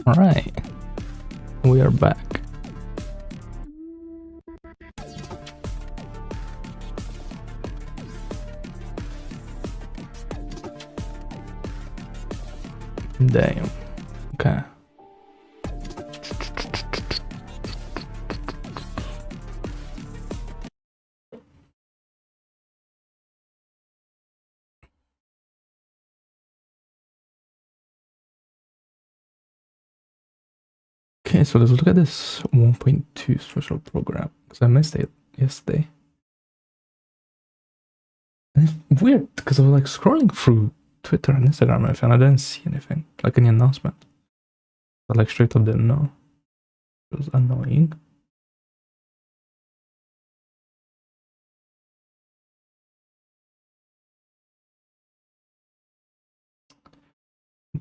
Alright, we are back. Damn. Okay. Okay, so let's look at this 1.2 special program, because I missed it yesterday. And it's weird, because I was like scrolling through Twitter and Instagram and everything, I didn't see anything, like any announcement. I like straight up didn't know. It was annoying.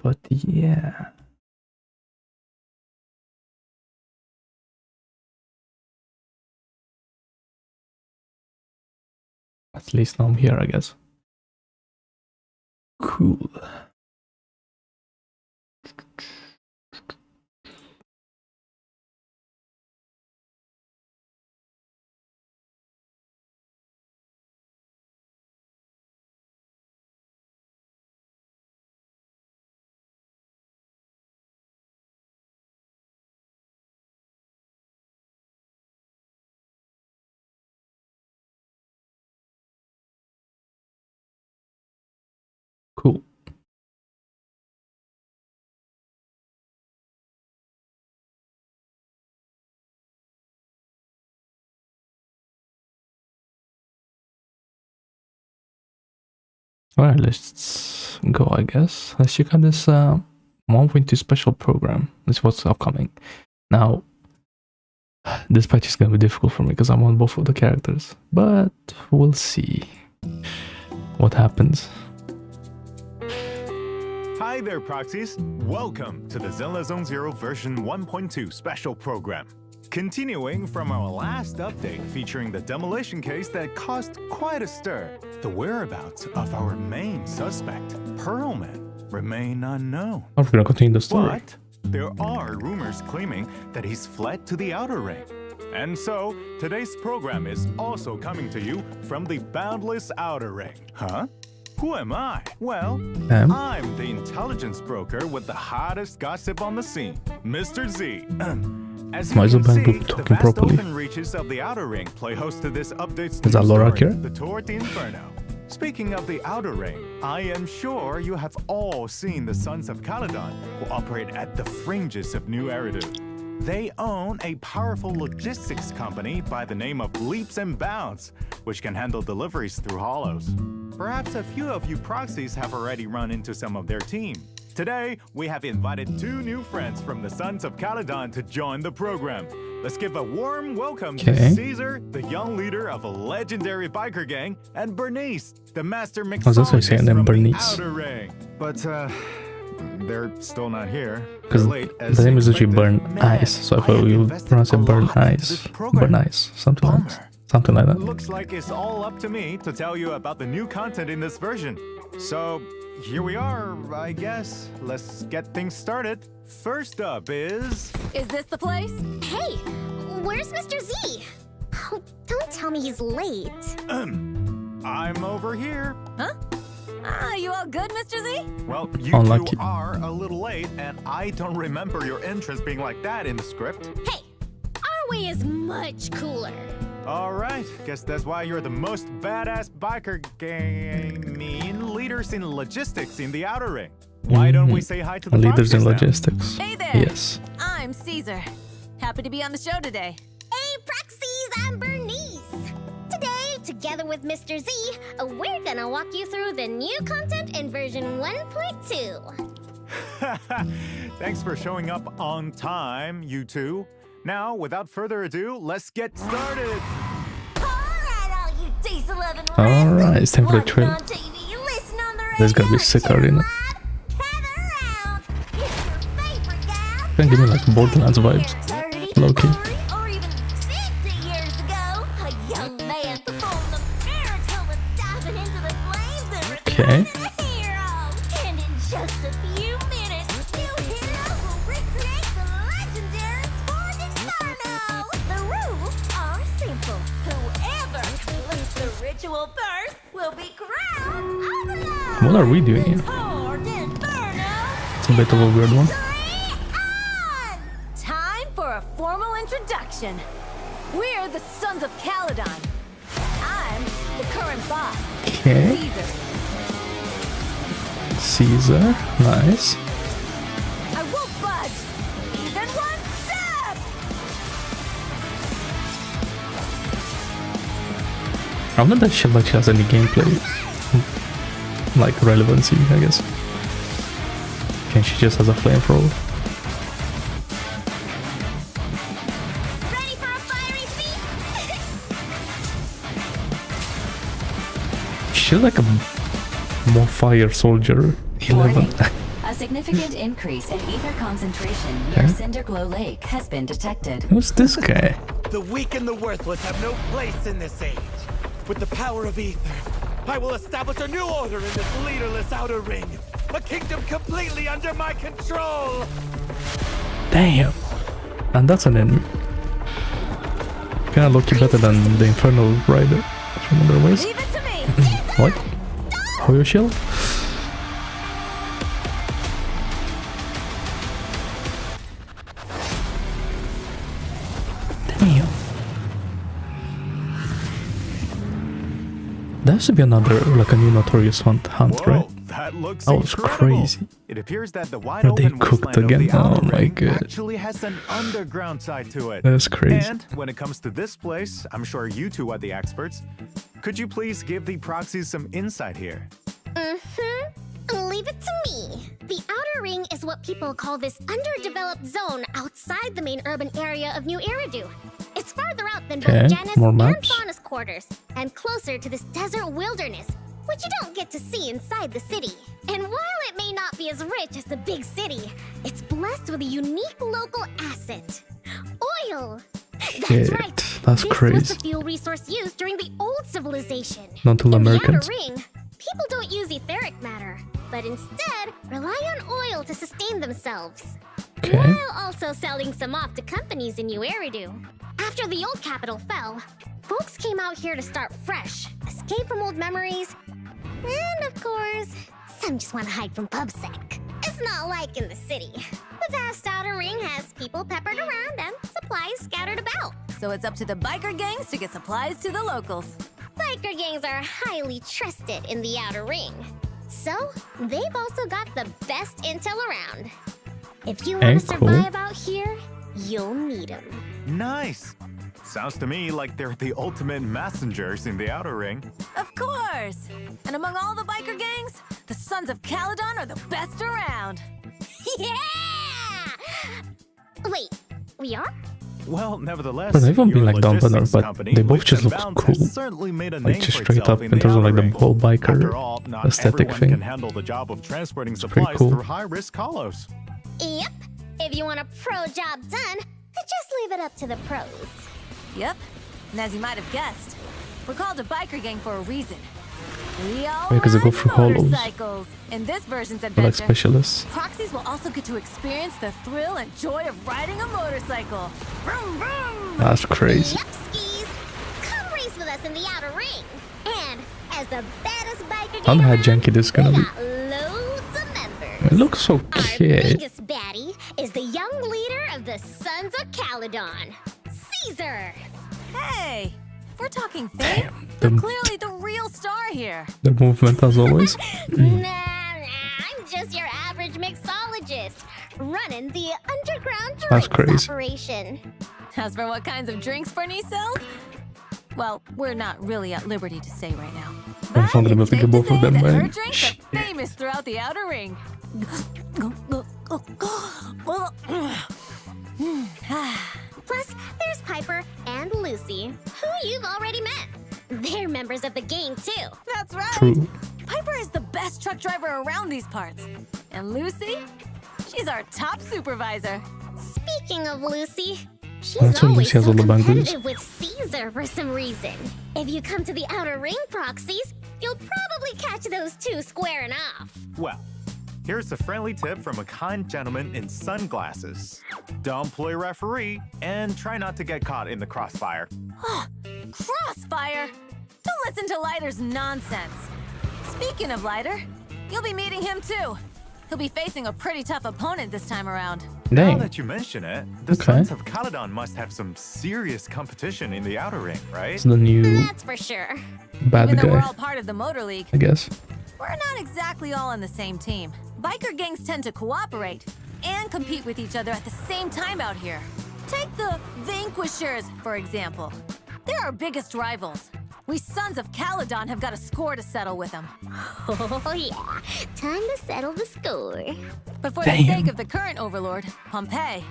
But yeah. At least now I'm here, I guess. Cool. Cool. Alright, let's go, I guess. Let's check out this 1.2 special program. This is what's upcoming. Now, this patch is gonna be difficult for me because I'm on both of the characters, but we'll see what happens. Hi there, proxies. Welcome to the Zenless Zone Zero version 1.2 special program. Continuing from our last update featuring the demolition case that caused quite a stir, the whereabouts of our main suspect, Pearlman, remain unknown. I'm gonna continue the story. But there are rumors claiming that he's fled to the Outer Ring. And so, today's program is also coming to you from the boundless Outer Ring. Huh? Who am I? Well, I'm the intelligence broker with the hottest gossip on the scene, Mr. Z. As you can see, the vast open reaches of the Outer Ring play host to this update's new story, the Tour de Inferno. Speaking of the Outer Ring, I am sure you have all seen the Sons of Caledon, who operate at the fringes of New Eridu. They own a powerful logistics company by the name of Leaps and Bounds, which can handle deliveries through hollows. Perhaps a few of you proxies have already run into some of their team. Today, we have invited two new friends from the Sons of Caledon to join the program. Let's give a warm welcome to Caesar, the young leader of a legendary biker gang, and Bernice, the master mixologist from the Outer Ring. But, they're still not here. Because the name is actually Burn Ice, so I thought we would pronounce it Burn Ice. Burn Ice, something like that. Looks like it's all up to me to tell you about the new content in this version. So, here we are, I guess. Let's get things started. First up is... Is this the place? Hey, where's Mr. Z? Oh, don't tell me he's late. I'm over here. Huh? You all good, Mr. Z? Well, you two are a little late, and I don't remember your entrance being like that in the script. Hey, our way is much cooler. All right, guess that's why you're the most badass biker gang leaders in logistics in the Outer Ring. Why don't we say hi to the leaders in now? logistics? Hey there. Yes. I'm Caesar. Happy to be on the show today. Hey, Proxies, I'm Bernice. Today, together with Mr. Z, we're gonna walk you through the new content in version 1.2. Thanks for showing up on time, you two. Now, without further ado, let's get started. Alright, it's time for the trailer. This is gonna be sick already now. Can give me like Borderlands vibes. Low key. Or even 50 years ago, a young man performed a miracle with diving into the flames and Okay. becoming a hero. And in just a few minutes, new hero will recreate actual first will be crowned overlord. What are we doing here? Horde Inferno. It's a bit of a weird one. Time for a formal introduction. We're the Sons of Caledon. I'm the current boss, Okay. Caesar. Caesar. Nice. I won't budge, even one step. I'm not that sure like she has any gameplay like relevancy, I guess. Can she just has a flamethrower? Ready for a fiery feast? She's like a more fire soldier. 11. Warning. A significant increase in ether concentration near Okay. Cinderglow Lake has been detected. Who's this guy? The weak and the worthless have no place in this age. With the power of ether, I will establish a new order in this leaderless outer ring. A kingdom completely under my control. Damn. And that's an enemy. Kinda look better than the Infernal Rider from other ways. Leave it to me. What? Hoyo shield? Damn. There has to be another, like a new Notorious Hunt, Whoa, right? that looks That was incredible. crazy. It appears that the wide Are they open cooked wasteland again? of the outer Oh my ring God. actually has an underground side to it. That's crazy. And when it comes to this place, I'm sure you two are the experts. Could you please give the proxies some insight here? Leave it to me. The Outer Ring is what people call this underdeveloped zone outside the main urban area of New Eridu. It's farther out than Okay, both Janus more and maps. Fauna's quarters, and closer to this desert wilderness, which you don't get to see inside the city. And while it may not be as rich as the big city, it's blessed with a unique local asset: oil. That's Shit, right. that's This was crazy. the fuel resource used during the old civilization. Not to In Americans. the Outer Ring, people don't use etheric matter, but instead rely on oil to sustain themselves. Okay. While also selling some off to companies in New Eridu. After the old capital fell, folks came out here to start fresh, escape from old memories, and of course, some just want to hide from PubSec. It's not like in the city. The vast Outer Ring has people peppered around and supplies scattered about. So it's up to the biker gangs to get supplies to the locals. Biker gangs are highly trusted in the Outer Ring. So, they've also got the best intel around. If you want to Cool. survive out here, you'll need them. Nice. Sounds to me like they're the ultimate messengers in the outer ring. Of course. And among all the biker gangs, the Sons of Caledon are the best around. Yeah! Wait, we are? Well, nevertheless, But they've even your been like down better, logistics but company, they both Leaps just and look Bounds, cool. has certainly made a Like name just for straight itself up in in the terms of like outer the ring. whole biker After all, not aesthetic everyone thing. can handle the job of transporting pretty supplies cool. through high-risk hollows. Yep. If you want a pro job done, just leave it up to the pros. Yep. And as you might have guessed, we're called a biker gang for a reason. We all Yeah, 'cause they go ride through hollows. motorcycles. In this version's They're like adventure, specialists. proxies will also get to experience the thrill and joy of riding a motorcycle. Vroom, vroom! That's crazy. Yep, skis. Come race with us in the Outer Ring. And as the baddest biker I wonder gang how around, janky this is gonna we be. got loads of members. It looks Our okay. biggest baddie is the young leader of the Sons of Caledon, Caesar. Hey, if we're talking fame, the- you're clearly the real star here. The movement as always. Nah, I'm just your average mixologist, running the underground That's drinks crazy. operation. As for what kinds of drinks Bernice sells, well, we're not really at liberty to say right now. I'm not gonna be able to it's get safe both of say them, that her man. drinks Shit. are famous throughout the Outer Ring. Plus, there's Piper and Lucy, who you've already met. They're members of the gang, too. That's right. True. Piper is the best truck driver around these parts. And Lucy? She's our top supervisor. Speaking of Lucy, she's That's why always Lucy has so all the bangles. competitive with Caesar for some reason. If you come to the Outer Ring proxies, you'll probably catch those two squaring off. Well, here's a friendly tip from a kind gentleman in sunglasses. Don't play referee and try not to get caught in the crossfire. Crossfire! Don't listen to Lighter's nonsense. Speaking of Lighter, you'll be meeting him too. He'll be facing a pretty tough opponent this time around. Now Dang. that you mention it, the Okay. Sons of Caledon must have some serious competition in the outer ring, right? It's the new That's for sure. bad Even though we're guy, all part of the Motor League, I guess. we're not exactly all on the same team. Biker gangs tend to cooperate and compete with each other at the same time out here. Take the Vanquishers, for example. They're our biggest rivals. We Sons of Caledon have got a score to settle with them. Oh yeah, time to settle the score. But for Damn. the sake of the current overlord, Pompeii,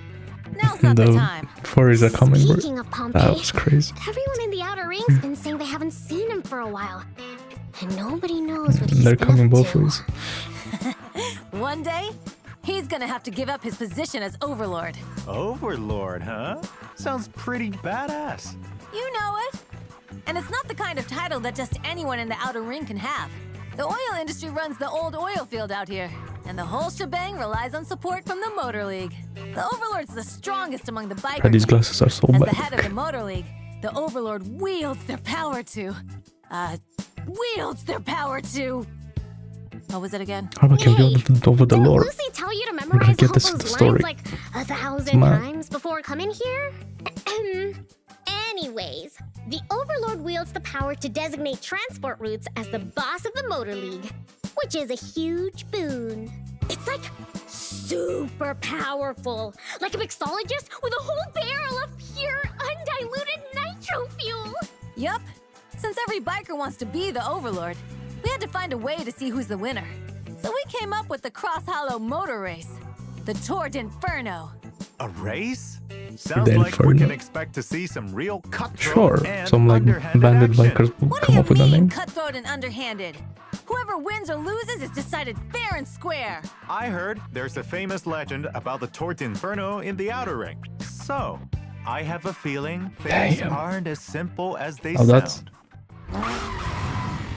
now's not the The time. furries are coming. Bro. Speaking of Pompeii, That was crazy. everyone in the outer ring's been saying they haven't seen him for a while. And nobody knows what he's They're been coming up both to. ways. One day, he's gonna have to give up his position as overlord. Overlord, huh? Sounds pretty badass. You know it. And it's not the kind of title that just anyone in the outer ring can have. The oil industry runs the old oil field out here, and the whole shebang relies on support from the Motor League. The Overlord's the strongest among the biker These gangs. glasses are so As the bad. head of the Motor League, the Overlord wields their power to... What was it again? How about you over the Didn't lore? Lucy tell you to gonna memorize get all this those the lines story. like 1,000 mad. times before coming here? Anyways, the Overlord wields the power to designate transport routes as the boss of the Motor League, which is a huge boon. It's like super powerful, like a mixologist with a whole barrel of pure, undiluted nitro fuel. Yup. Since every biker wants to be the Overlord, we had to find a way to see who's the winner. So we came up with the Cross Hollow Motor Race, the Tour d'Inferno. A race? Sounds The like we Inferno. can expect to see some real cutthroat Sure, and some like underhanded bandit action. bikers will What do come you up with a mean, name. cutthroat and underhanded? Whoever wins or loses is decided fair and square. I heard there's a famous legend about the Tour d'Inferno in the outer ring. So, I have a feeling things Damn. aren't as simple as they Oh, that's- sound.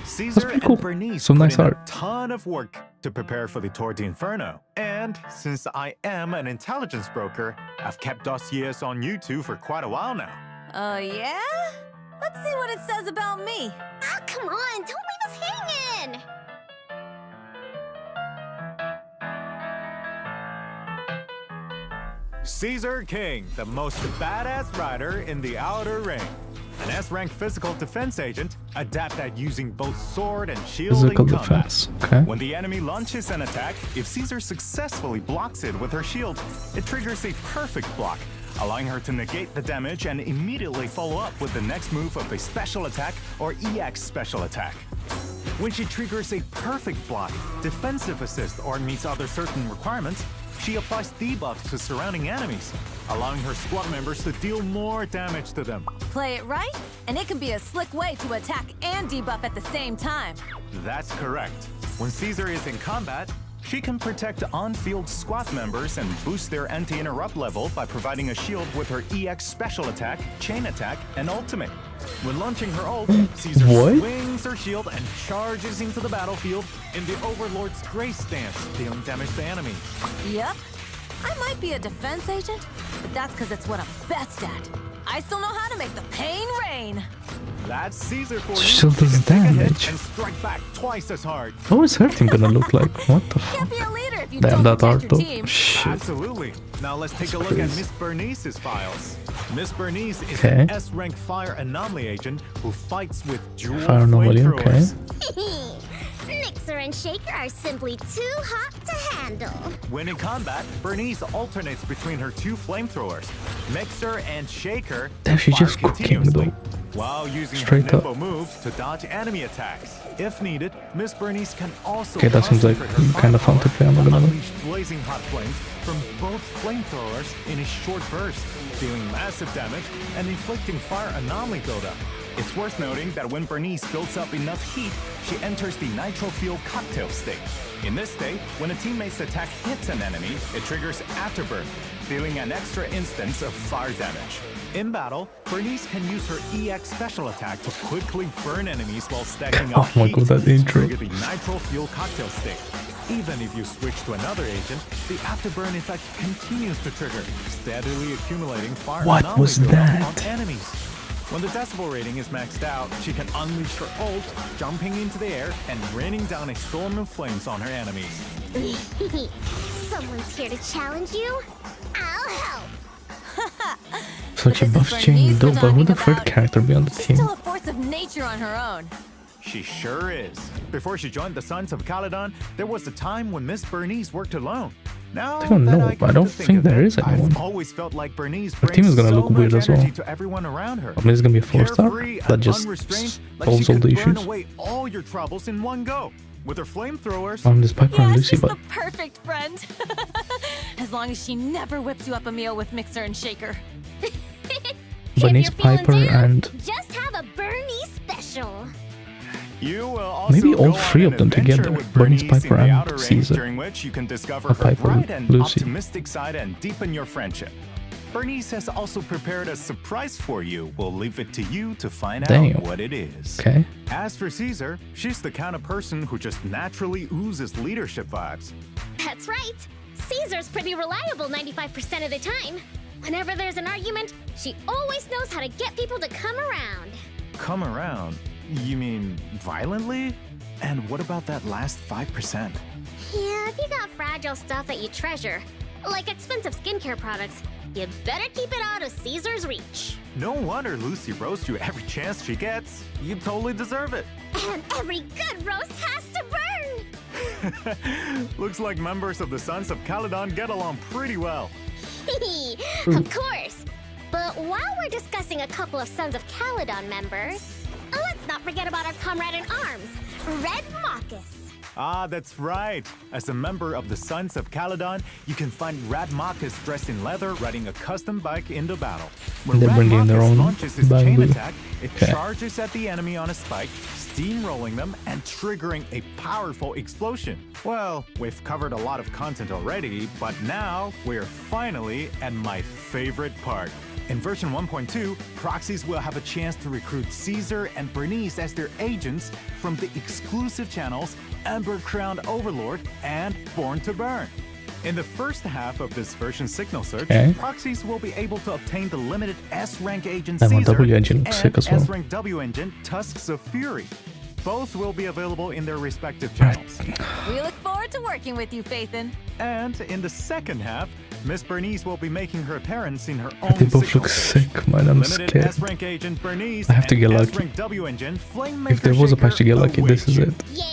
Caesar pretty cool. and Bernice Some put nice in art. a ton of work to prepare for the Tour d'Inferno. And since I am an intelligence broker, I've kept dossiers on you two for quite a while now. Oh, yeah? Let's see what it says about me. Ah, come on, don't leave us hanging! Caesar King, the most badass rider in the outer ring. An S-rank physical defense agent, adept at using both sword and shield Physical in combat. defense. Okay. When the enemy launches an attack, if Caesar successfully blocks it with her shield, it triggers a perfect block, allowing her to negate the damage and immediately follow up with the next move of a special attack or EX special attack. When she triggers a perfect block, defensive assist, or meets other certain requirements, she applies debuffs to surrounding enemies, allowing her squad members to deal more damage to them. Play it right, and it can be a slick way to attack and debuff at the same time. That's correct. When Caesar is in combat, she can protect on-field squad members and boost their anti-interrupt level by providing a shield with her EX special attack, chain attack, and ultimate. When launching her ult, Caesar What? swings her shield and charges into the battlefield in the Overlord's Grace stance, dealing damage to enemies. Yep. I might be a defense agent, but that's because it's what I'm best at. I still know how to make the pain rain. That's Caesar for you. Still She does can take a hit damage. and strike back twice as hard. How is her team gonna look like? What the Can't fuck? be a leader if you Damn, don't that art protect though. your team. Shit. Absolutely. Now let's take a look at crazy. Miss Bernice's files. Miss Bernice is Okay. an S-rank fire anomaly agent who fights with dual Fire anomaly, flamethrowers. Mixer and Shaker are simply too hot to handle. When in combat, Bernice alternates between her two flamethrowers, Mixer and Shaker. Damn, she's fire just cooking, continuously, though. while using Straight her up. nimble moves to dodge enemy attacks. If needed, Miss Bernice can also Okay, that seems like concentrate her kinda fun to firepower play, I'm not gonna lie. unleash blazing hot flames from both flamethrowers in a short burst, dealing massive damage and inflicting fire anomaly buildup. It's worth noting that when Bernice builds up enough heat, she enters the nitro fuel cocktail state. In this state, when a teammate's attack hits an enemy, it triggers Afterburn, dealing an extra instance of fire damage. In battle, Bernice can use her EX special attack to quickly burn enemies while stacking up Oh my heat God, that to intro. trigger the nitro fuel cocktail state. Even if you switch to another agent, the Afterburn effect continues to trigger, steadily accumulating fire What anomaly was buildup that? on enemies. When the decibel rating is maxed out, she can unleash her ult, jumping into the air and raining down a storm of flames on her enemies. Someone's here to challenge you? I'll help. Such a This is buff Bernice chain we're though, but who the talking third about. character be on the She's team? still a force of nature on her own. She sure is. Before she joined the Sons of Caledon, there was a time when Miss Bernice worked alone. Now I don't that know, I but I come don't to think think of there it, is anyone. I've always felt like Bernice Her brings team is gonna so look weird much as well. energy to everyone around her. I mean, it's gonna be a 4-star Carefree that and just unrestrained, like she solves all could the burn issues. away all your troubles in one go. With her flamethrowers, This Piper and Yeah, Lucy, she's but the perfect friend. As long as she never whips you up a meal with mixer and shaker. Bernice, If you're feeling Piper, down, and just have a Bernie special. you will also maybe all go on three an of them adventure together, with Bernice, Bernice Piper, in the and Outer Ring, Caesar. during which you can discover Or her Piper, bright and Lucy. optimistic side and deepen your friendship. Bernice has also prepared a surprise for you. We'll leave it to you to find Damn. out what it is. okay. As for Caesar, she's the kind of person who just naturally oozes leadership vibes. That's right. Caesar's pretty reliable 95% of the time. Whenever there's an argument, she always knows how to get people to come around. Come around? You mean violently? And what about that last 5%? Yeah, if you got fragile stuff that you treasure, like expensive skincare products, you better keep it out of Caesar's reach. No wonder Lucy roasts you every chance she gets. You totally deserve it. And every good roast has to burn! Looks like members of the Sons of Caledon get along pretty well. Of course. But while we're discussing a couple of Sons of Caledon members, let's not forget about our comrade in arms, Red Marcus. Ah, that's right. As a member of the Sons of Caledon, you can find Radmachus dressed in leather riding a custom bike into battle. When They're bringing their Radmachus own launches his bike chain with- attack, it Okay. charges at the enemy on a spike, steamrolling them and triggering a powerful explosion. Well, we've covered a lot of content already, but now we're finally at my favorite part. In version 1.2, proxies will have a chance to recruit Caesar and Bernice as their agents from the exclusive channels Ember Crowned Overlord and Born to Burn. In the first half of this version signal search, Okay. proxies will be able to obtain the limited S-rank agent And my Caesar W engine looks sick and as well. S-rank W engine Tusks of Fury. Both will be available in their respective channels. We look forward to working with you, Faithin. And in the second half, Miss Bernice will be making her appearance in her own They both signal look search. sick, man. I'm Limited scared. S-rank agent Bernice I have to and get lucky. S-rank W engine Flame If there was a patch to get lucky, this is it. Yeah,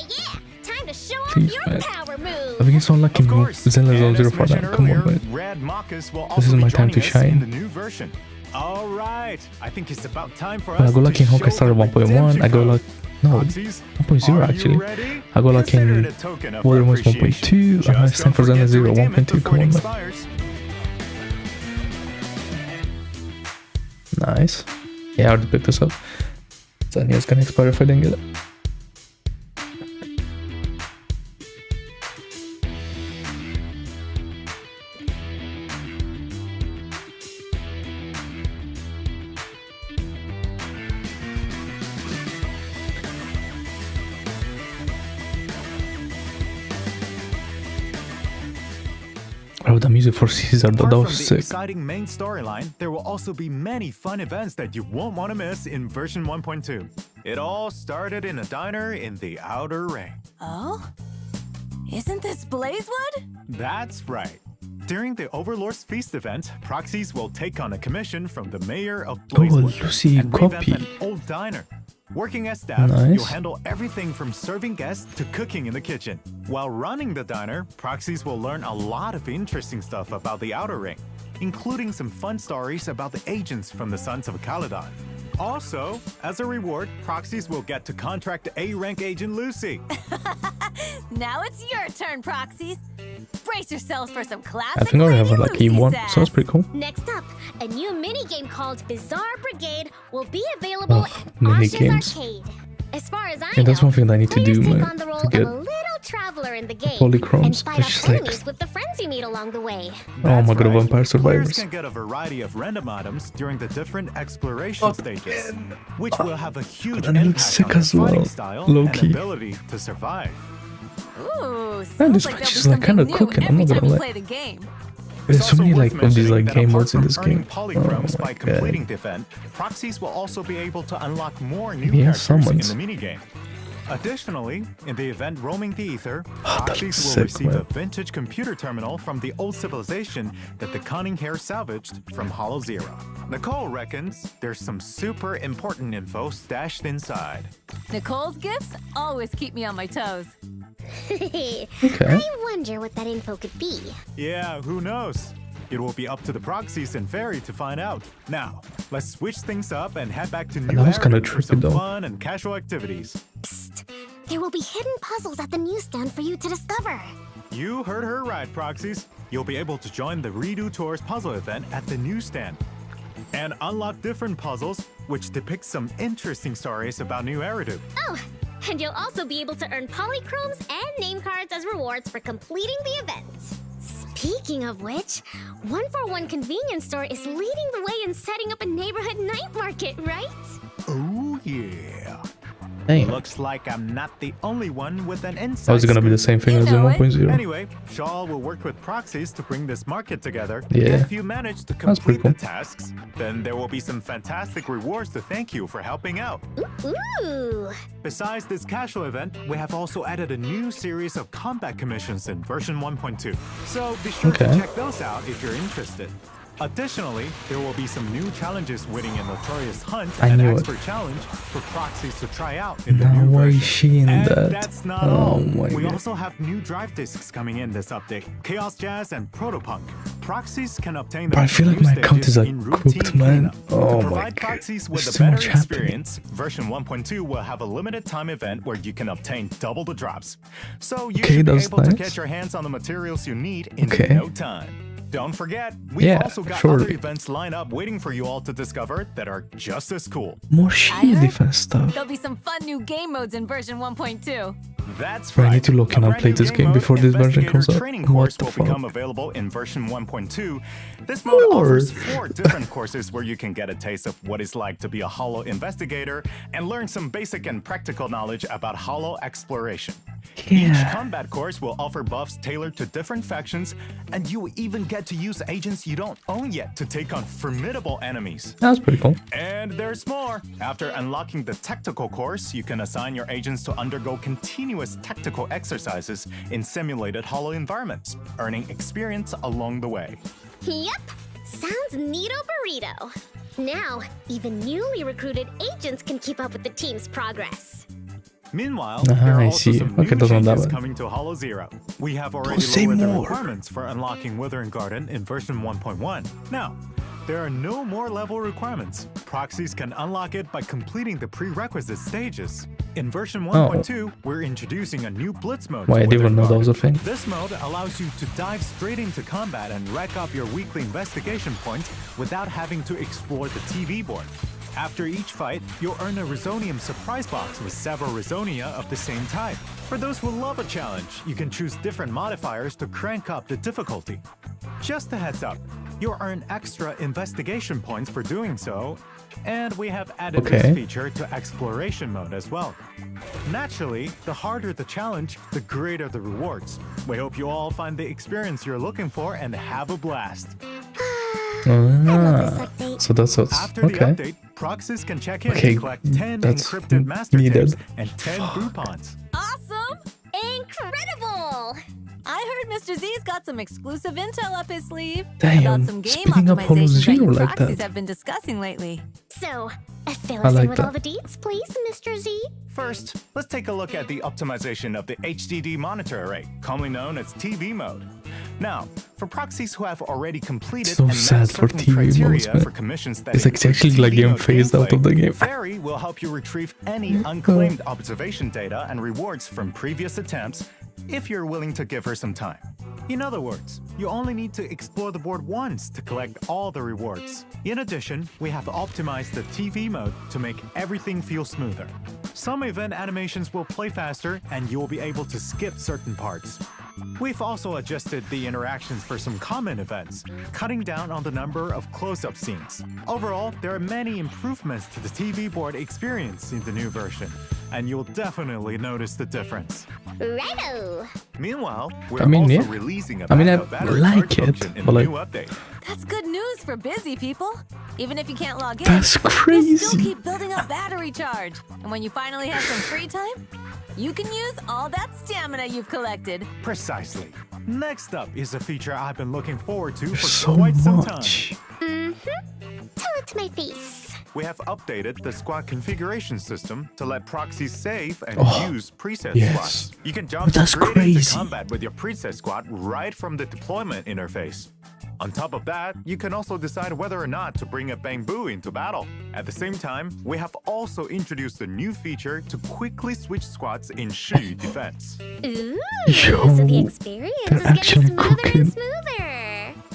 time to show off Please, your man. power move. I think it's so lucky Of course. Zelda And Zone as 0 for mentioned that. Come on, earlier, man. Red Marcus will This also is be my time to joining us in shine. the new version. All right, I think it's about time for When I us go to lucky in Honkai show Star the 1.1, I go redemption like code. no, Proxies, 1.0 are you actually. ready? I go lucky Consider in it a token of Modern Warfare appreciation. 1.2, and Just it's time don't for Zelda forget to 0 redeem it 1.2. before Come it on, man. expires. Nice. Yeah, I already picked this up. Zanya's gonna expire if I didn't get it. Oh, the music for Caesar, though, Apart that from was the sick. exciting main storyline, there will also be many fun events that you won't want to miss in version 1.2. It all started in a diner in the Outer Ring. Oh? Isn't this Blazewood? That's right. During the Overlord's Feast event, proxies will take on a commission from the mayor of Blazewood Lucy and revamp copy. an old diner. Working as staff, Nice. you'll handle everything from serving guests to cooking in the kitchen. While running the diner, proxies will learn a lot of interesting stuff about the Outer Ring, including some fun stories about the agents from the Sons of Caledon. Also, as a reward, proxies will get to contract A-rank agent Lucy. Now it's your turn, Proxies. Brace yourselves for some classic I think I already have a Lady lucky Lucy one, sass. so that's pretty cool. Next up, a new minigame called Bizarre Brigade will be available Oh, at mini Osh's games. Arcade. As far as I Yeah, that's know, one thing that I need to players do, take man, on the role to get of a little traveler in the game polychromes, and fight which off is like- enemies with the friends you meet along the way. Oh my That's god, right. Vampire Players Survivors. can get a variety of random items during the different exploration stages, which will have a huge and it looks impact sick on their as well. fighting style Low-key. and ability to survive. Ooh, Man, sounds this like patch there'll is be like kinda something new cooking, I'm every not time gonna you lie. play the game. There's so also many worth like of these mentioning like that game apart modes in from this earning game. polychromes Oh by my completing god. the event, proxies will also be able to unlock more new Yeah, characters summons. in the minigame. Additionally, in the event Roaming the Ether, that proxies looks will sick, receive man. a vintage computer terminal from the old civilization that the Cunning Hair salvaged from Hollow Zero. Nicole reckons there's some super important info stashed inside. Nicole's gifts always keep me on my toes. Okay. I wonder what that info could be. Yeah, who knows? It will be up to the proxies and Fairy to find out. Now, let's switch things up and head back to New That was kinda Eridu for trippy, some though. fun and casual activities. Psst. There will be hidden puzzles at the newsstand for you to discover. You heard her right, proxies. You'll be able to join the Redo Tours puzzle event at the newsstand and unlock different puzzles which depict some interesting stories about New Eridu. Oh, and you'll also be able to earn polychromes and name cards as rewards for completing the event. Speaking of which, 141 Convenience Store is leading the way in setting up a neighborhood night market, right? Oh yeah. Damn. Looks like I'm not the only one with an insight. Oh, is it gonna be the scoop. same thing You as in know it. 1.0? Anyway, Shaw will work with proxies to bring this market together. Yeah. If you manage to That's pretty complete cool. the tasks, then there will be some fantastic rewards to thank you for helping out. Ooh. Besides this casual event, we have also added a new series of combat commissions in version 1.2. So be sure to Okay. check those out if you're interested. Additionally, there will be some new challenges waiting in Notorious Hunt I and knew it. Expert Challenge for proxies to try out in the Now new why is version. she in And that? that's not Oh all. my We god. also have new drive discs coming in this update. Chaos Jazz and Protopunk. Proxies can obtain them Bro, I feel from like new my account stages is, like, in cooked, routine man. cleanup. Oh To my provide god. proxies with There's a so better much happening. experience, version 1.2 will have a limited time event where you can obtain double the drops. So you Okay, should be that's able to nice. get your hands on the materials you need in Okay. no time. Don't forget, we've Yeah, also got surely. other events lined up waiting for you all to discover that are just as cool. More I shield heard defense stuff. There'll be some fun new game modes in version 1.2. That's Bro, right. I need to log in A and brand play new this game mode, before this version Investigator comes out. Training What course the will fuck? become available in version 1.2. This mode Four. offers 4 different courses where you can get a taste of what it's like to be a Hollow investigator and learn some basic and practical knowledge about Hollow exploration. Each Yeah. combat course will offer buffs tailored to different factions, and you will even get to use agents you don't own yet to take on formidable enemies. That's pretty cool. And there's more. After unlocking the tactical course, you can assign your agents to undergo continuous tactical exercises in simulated Hollow environments, earning experience along the way. Yep. Sounds neato burrito. Now, even newly recruited agents can keep up with the team's progress. Meanwhile, Uh-huh, there are I also see. some Okay, new doesn't that changes bad. coming to Hollow Zero. We have already Don't say lowered the more. requirements for unlocking Withering Garden in version 1.1. Now, there are no more level requirements. Proxies can unlock it by completing the prerequisite stages. In version 1.2, we're introducing a new Blitz mode. Why, to I didn't Withering know that was a Garden. thing. This mode allows you to dive straight into combat and rack up your weekly investigation points without having to explore the TV board. After each fight, you'll earn a Resonium surprise box with several Resonia of the same type. For those who love a challenge, you can choose different modifiers to crank up the difficulty. Just a heads up, you'll earn extra investigation points for doing so, and we have added Okay. this feature to exploration mode as well. Naturally, the harder the challenge, the greater the rewards. We hope you all find the experience you're looking for and have a blast. Ah, update. so that's what's After the okay. update, proxies can check in Okay, and collect 10 that's encrypted master needed. tapes and 10 Groupons. Awesome! Incredible! I heard Mr. Z's got some exclusive intel up his sleeve Damn, about some game speeding up Hollow optimizations that Zero you like proxies that. have been discussing lately. So, fill I us like in with that. all the deets, please, Mr. Z. First, let's take a look at the optimization of the HDD monitor array, commonly known as TV mode. Now, for proxies who have already completed So and met sad for certain TV modes, criteria man. for commissions that It's like include actually like TV getting mode phased out of the gameplay, game. Fairy will help you retrieve any unclaimed observation data and rewards from previous attempts if you're willing to give her some time. In other words, you only need to explore the board once to collect all the rewards. In addition, we have optimized the TV mode to make everything feel smoother. Some event animations will play faster and you will be able to skip certain parts. We've also adjusted the interactions for some common events, cutting down on the number of close-up scenes. Overall, there are many improvements to the TV board experience in the new version. and you'll definitely notice the difference. Righto! Meanwhile, we're I also yeah. releasing a I mean, I backup battery like charge it, function in but the like- new update. That's good news for busy people. Even if you can't log in, That's you'll crazy. still keep building up battery charge. And when you finally have some free time, you can use all that stamina you've collected. Precisely. Next up is a feature I've been looking forward to for There's so quite some time. much. Tell it to my face. We have updated the squad configuration system to let proxies save and Oh, use preset yes. squads. You can jump That's straight crazy. into combat with your preset squad right from the deployment interface. On top of that, you can also decide whether or not to bring a bamboo into battle. At the same time, we have also introduced a new feature to quickly switch squads in Shu defense. Ooh, Yo, so the experience they're is getting actually smoother cooking. and smoother.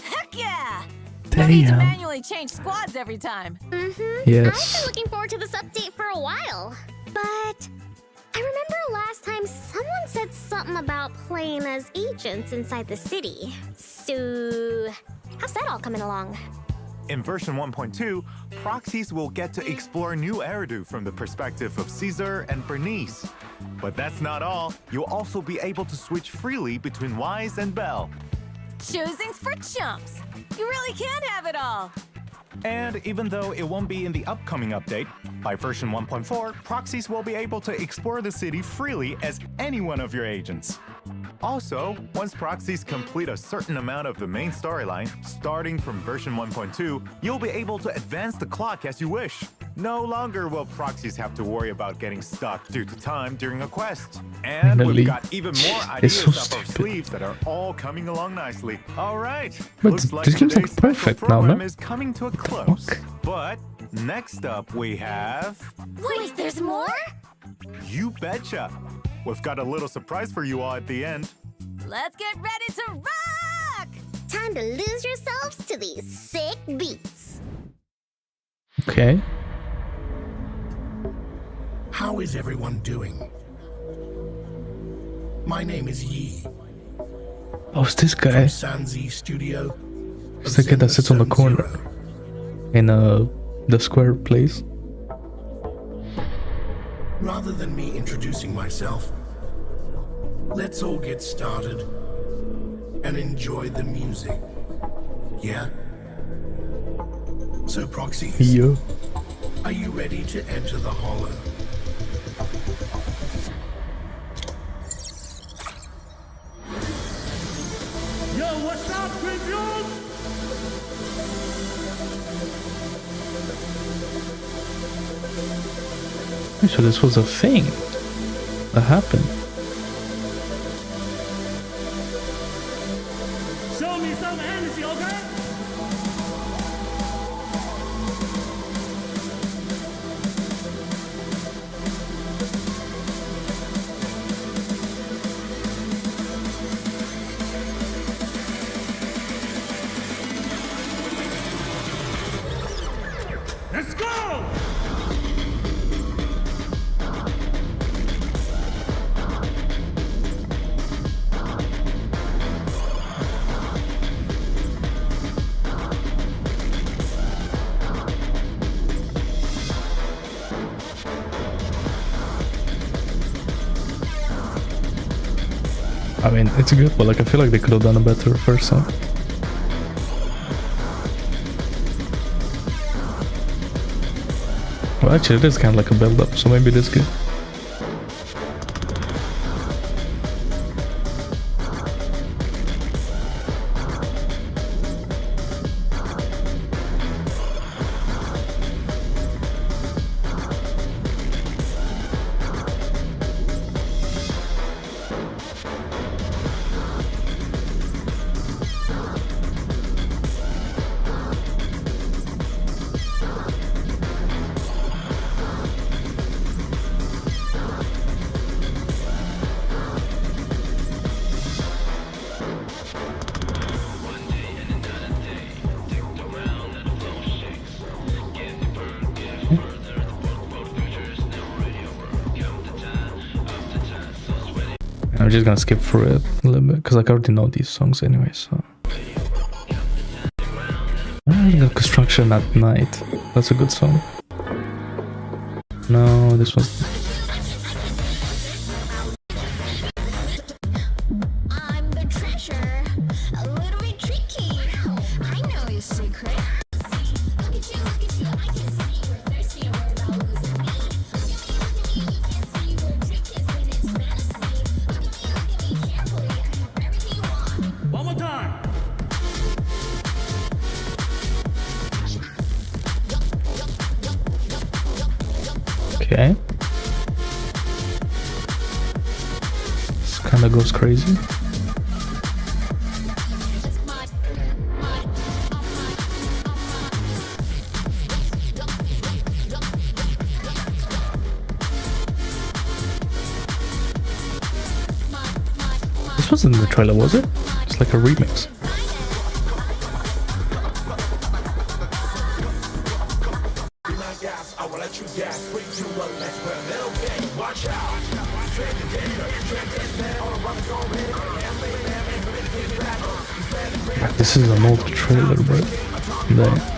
Heck yeah! No need to Damn. manually change squads every time. I've Yes. been looking forward to this update for a while, but I remember last time someone said something about playing as agents inside the city. So, how's that all coming along? In version 1.2, proxies will get to explore new Eridu from the perspective of Caesar and Bernice. But that's not all. You'll also be able to switch freely between Wise and Belle. Choosing's for chumps. You really can have it all. And even though it won't be in the upcoming update, by version 1.4, proxies will be able to explore the city freely as any one of your agents. Also, once proxies complete a certain amount of the main storyline, starting from version 1.2, you'll be able to advance the clock as you wish. No longer will proxies have to worry about getting stuck due to time during a quest. And Really? we've got even more It's ideas so up our stupid. sleeves that are all coming along nicely. All right, But looks like this game's, like, today's special perfect now, program no? is coming to a close. Fuck. But next up we have... Wait, there's more? You betcha! We've got a little surprise for you all at the end. Let's get ready to rock! Time to lose yourselves to these sick beats. Okay. How is everyone doing? My name is Yi, Oh, it's this from guy. Sanzi Studio. It's the kid that sits on the corner in the square place. Rather than me introducing myself, let's all get started and enjoy the music. Yeah? So, proxies, Yo. are you ready to enter the hollow? Yo, what's up, Tribune? So this was a thing that happened. Show me some energy, okay? Let's go! I mean, it's good, but like I feel like they could have done a better first song. Well, actually, it is kind of like a build-up, so maybe it is good. I'm just gonna skip through it a little bit because like, I already know these songs anyway. So, Construction at Night. That's a good song. No, this one's. Okay. This kind of goes crazy. This wasn't in the trailer, was it? It's like a remix. This is an old trailer, bro. There.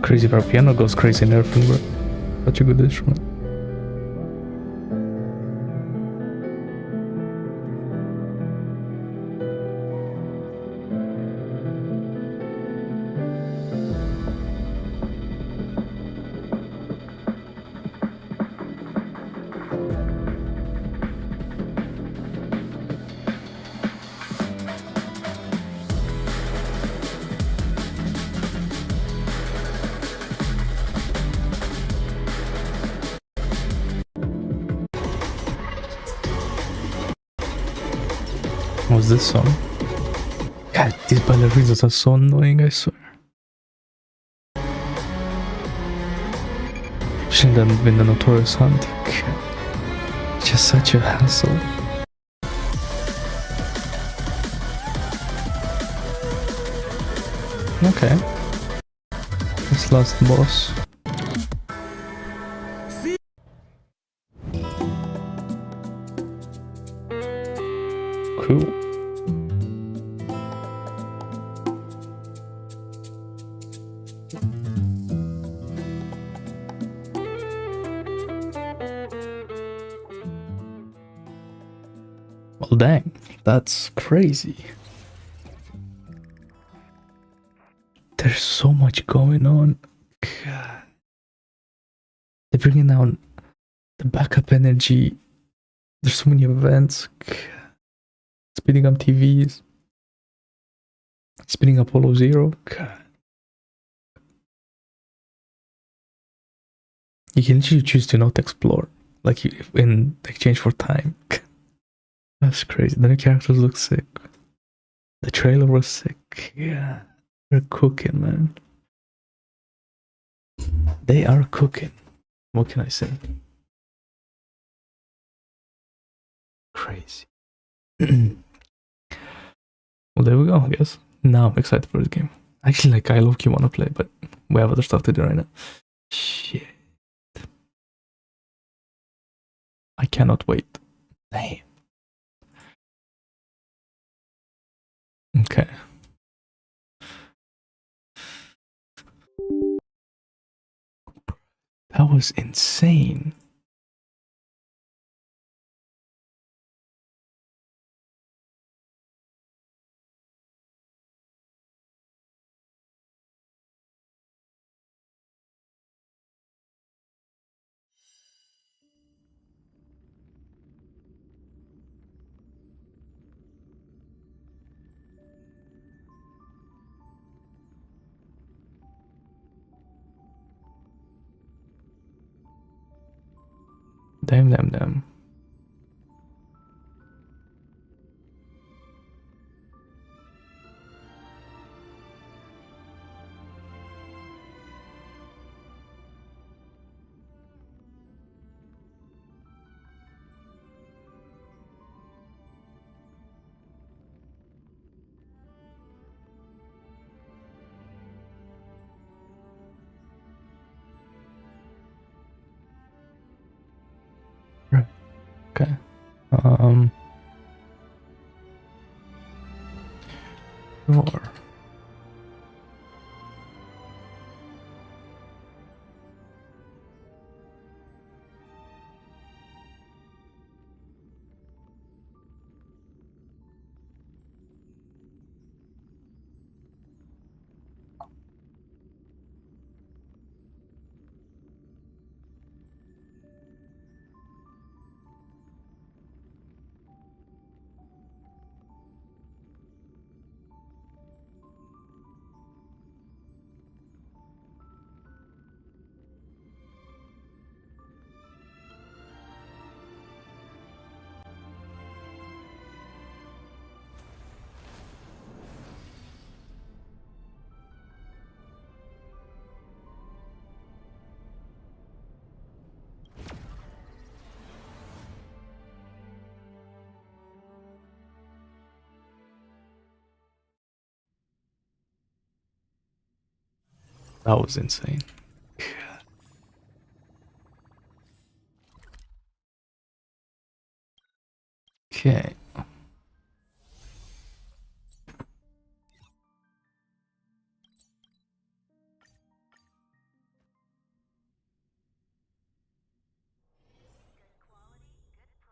Crazy, bro. Piano goes crazy in everything, bro. Such a good instrument. What was this song? God, these ballerinas are so annoying, I swear. Shouldn't have been the Notorious Hunt. Just such a hassle. Okay. This last boss. Cool. Well, dang, that's crazy. There's so much going on. God. They're bringing down the backup energy. There's so many events. God. Speeding up TVs. Speeding up Apollo Zero. God. You can literally choose to not explore, like in exchange for time. That's crazy. The new characters look sick. The trailer was sick. Yeah, they're cooking, man. They are cooking. What can I say? Crazy. Well, there we go, I guess. Now I'm excited for this game. Actually, like, I low-key want to play, but we have other stuff to do right now. Shit. I cannot wait. Damn. Okay. That was insane. Damn. Sure. That was insane. Okay.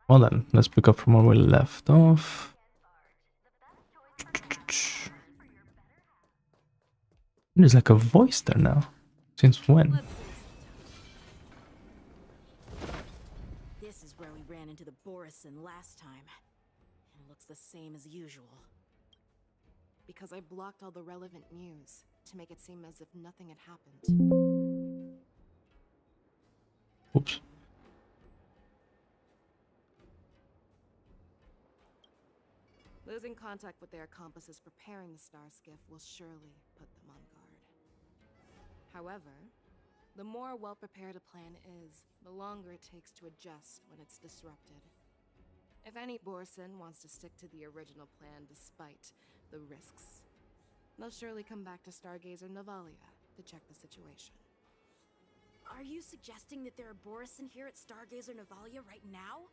Well then, let's pick up from where we left off. There's like a voice there now. Since when? This is where we ran into the Borison last time. It looks the same as usual. Because I blocked all the relevant news to make it seem as if nothing had happened. Oops. Losing contact with their accomplices preparing the Star Skiff will surely put them on guard. However, the more well-prepared a plan is, the longer it takes to adjust when it's disrupted. If any Borison wants to stick to the original plan despite the risks, they'll surely come back to Stargazer Navalia to check the situation. Are you suggesting that there are Borison here at Stargazer Navalia right now?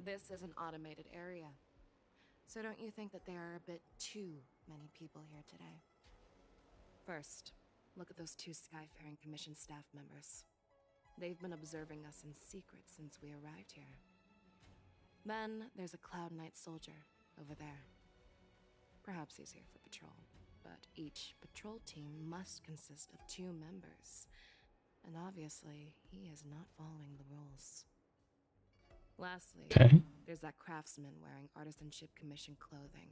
This is an automated area. So don't you think that there are a bit too many people here today? First, look at those 2 Skyfaring Commission staff members. They've been observing us in secret since we arrived here. Then there's a Cloud Knight soldier over there. Perhaps he's here for patrol, but each patrol team must consist of 2 members. And obviously, he is not following the rules. Lastly, there's that craftsman wearing Artisanship Commission clothing.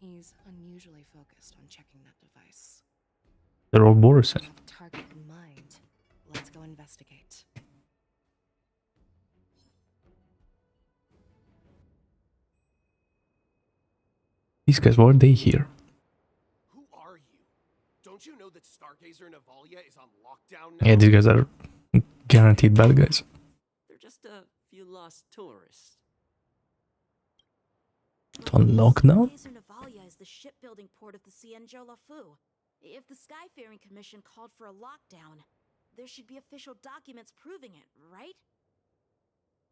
He's unusually focused on checking that device. They're all Borison. With the target in mind, let's go investigate. These guys, why are they here? Who are you? Don't you know that Stargazer Navalia is on lockdown now? Yeah, these guys are guaranteed bad guys. They're just a few lost tourists. It's on lockdown? Stargazer Navalia is the shipbuilding port of the Cienjo Lafu. If the Skyfaring Commission called for a lockdown, there should be official documents proving it, right?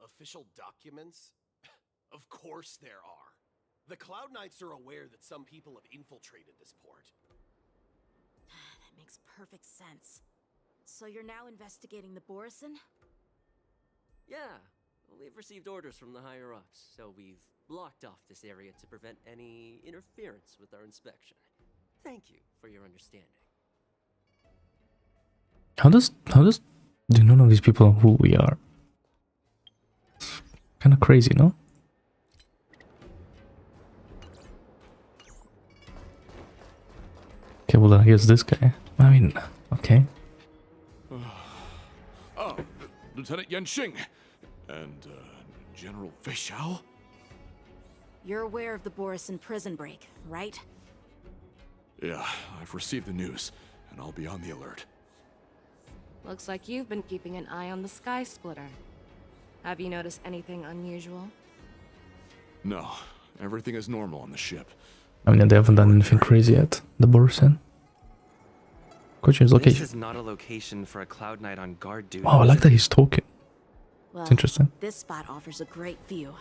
Official documents? Of course there are. The Cloud Knights are aware that some people have infiltrated this port. That makes perfect sense. So you're now investigating the Borison? Yeah, we've received orders from the higher-ups, so we've blocked off this area to prevent any interference with our inspection. Thank you for your understanding. How does do none of these people know who we are? Kind of crazy, no? Okay, well then here's this guy. I mean, okay. Oh, Lieutenant Yenxing and General Fei Xiao? You're aware of the Borison prison break, right? Yeah, I've received the news, and I'll be on the alert. Looks like you've been keeping an eye on the Sky Splitter. Have you noticed anything unusual? No, everything is normal on the ship. I mean, they haven't done anything crazy yet. The Borison. Question is This location. is not a location for a Cloud Knight on guard duty. Wow, I like that he's talking. Well, interesting. this spot offers a great view.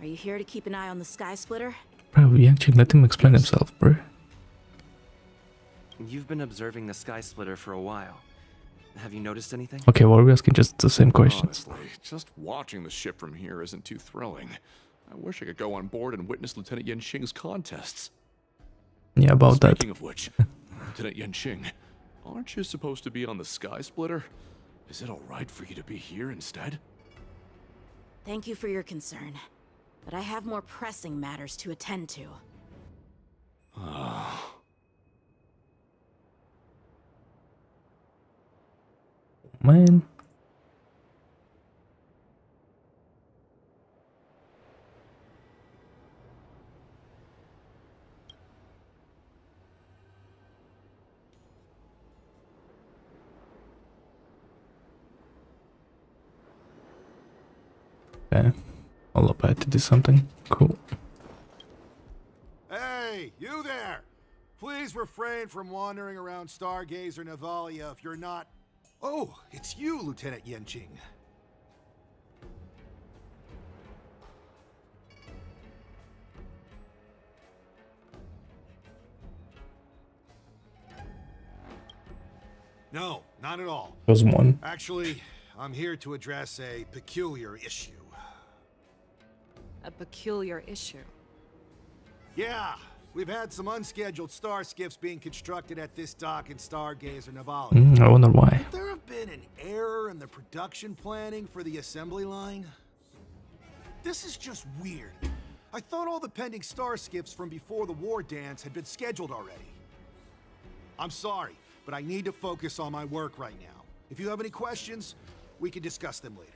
Are you here to keep an eye on the sky splitter? Bro, we actually let him explain himself, bro. You've been observing the sky splitter for a while. Have you noticed anything? Okay, well, we're asking just the same questions. Honestly, just watching the ship from here isn't too thrilling. I wish I could go on board and witness Lieutenant Yenqing's contests. Yeah, about that. Speaking of which, Lieutenant Yenqing, aren't you supposed to be on the sky splitter? Is it alright for you to be here instead? Thank you for your concern, but I have more pressing matters to attend to. Man. Okay. I'll up, I had to do something. Cool. Hey, you there! Please refrain from wandering around Stargazer Navalia if you're not... Oh, it's you, Lieutenant Yenqing. No, not at all. There's one. Actually, I'm here to address a peculiar issue. A peculiar issue. Yeah, we've had some unscheduled star skiffs being constructed at this dock in Stargazer Navalia. I wonder why. Could there have been an error in the production planning for the assembly line? This is just weird. I thought all the pending star skiffs from before the war dance had been scheduled already. I'm sorry, but I need to focus on my work right now. If you have any questions, we can discuss them later.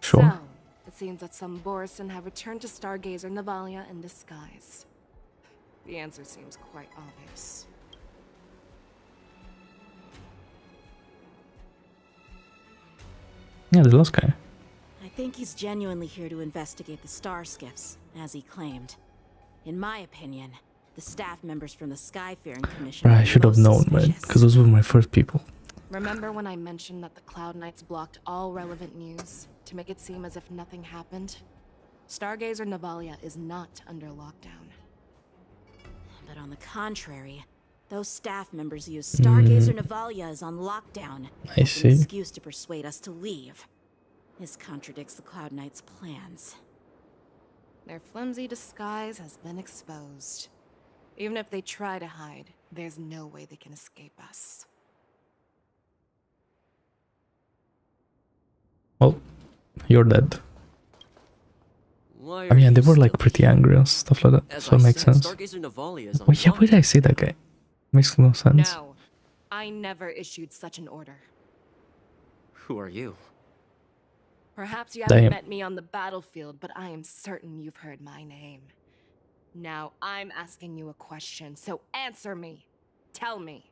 Sure. So, it seems that some Borison have returned to Stargazer Navalia in disguise. The answer seems quite obvious. Yeah, the last guy. I think he's genuinely here to investigate the star skiffs, as he claimed. In my opinion, the staff members from the Skyfaring Commission Right, I are should have most known, man, suspicious. because those were my first people. Remember when I mentioned that the Cloud Knights blocked all relevant news to make it seem as if nothing happened? Stargazer Navalia is not under lockdown. But on the contrary, those staff members use Stargazer Navalia as on lockdown I as see. an excuse to persuade us to leave. This contradicts the Cloud Knights' plans. Their flimsy disguise has been exposed. Even if they try to hide, there's no way they can escape us. Well, you're dead. Why I are mean, they you were still like pretty angry and stuff like that, As so I it makes said, sense. Stargazer Navalia is on Oh yeah, why did I say that guy? Makes no sense. No, I never issued such an order. Who are you? Perhaps you haven't Damn. met me on the battlefield, but I am certain you've heard my name. Now I'm asking you a question, so answer me. Tell me.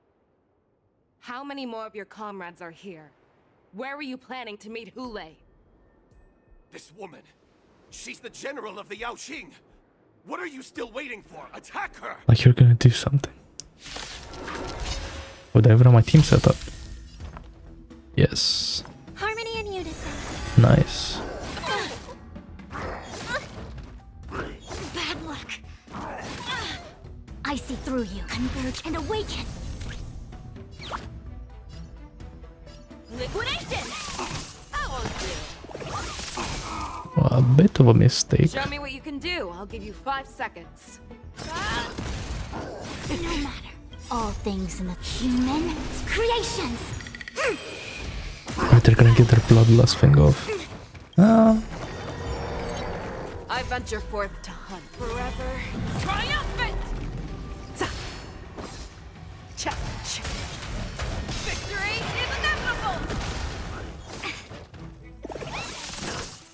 How many more of your comrades are here? Where were you planning to meet Hule? This woman, she's the general of the Yaoxing. What are you still waiting for? Attack her! Like you're gonna do something. Would I ever have my team set up? Yes. Harmony and unison. Nice. Bad luck. I see through you. Converge and awaken. Liquidation! That won't do. Well, a bit of a mistake. Show me what you can do. I'll give you 5 seconds. No matter. All things in the human creations. Oh, they're gonna get their bloodlust thing off. Ah. I venture forth to hunt forever. Triumphant! Victory is inevitable!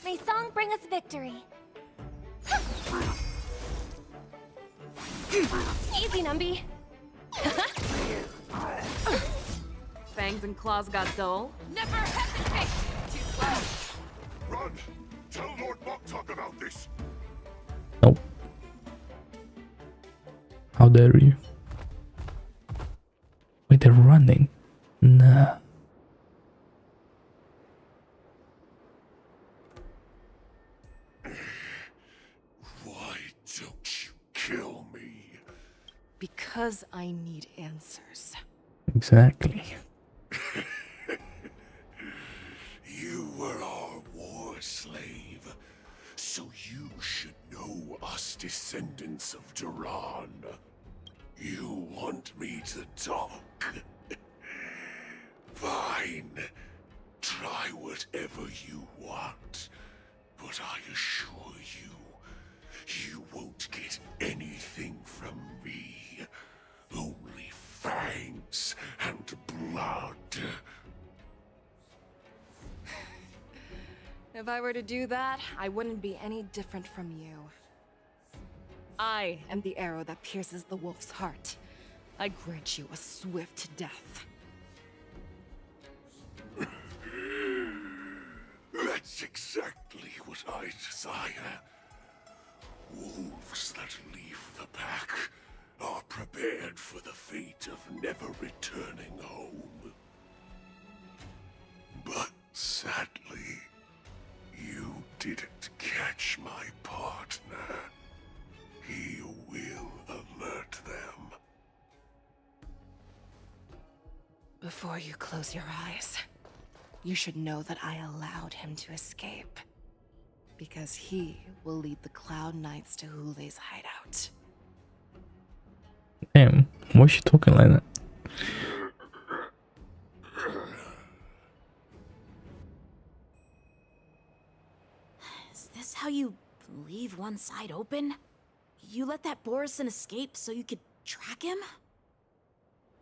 May song bring us victory. Easy, Numby. Fangs and claws got dull. Never hesitate! Too slow! Run! Tell Lord Moktok about this! Nope. How dare you? Wait, they're running. Nah. Because I need answers. Exactly. You were our war slave, so you should know us descendants of Duran. You want me to talk? Fine. Try whatever you want, but I assure you, you won't get anything from me. Only fangs and blood. If I were to do that, I wouldn't be any different from you. I am the arrow that pierces the wolf's heart. I grant you a swift death. That's exactly what I desire. Wolves that leave the pack are prepared for the fate of never returning home. But sadly, you didn't catch my partner. He will alert them. Before you close your eyes, you should know that I allowed him to escape. Because he will lead the Cloud Knights to Hule's hideout. Damn, why is she talking like that? Is this how you leave one side open? You let that Borison escape so you could track him?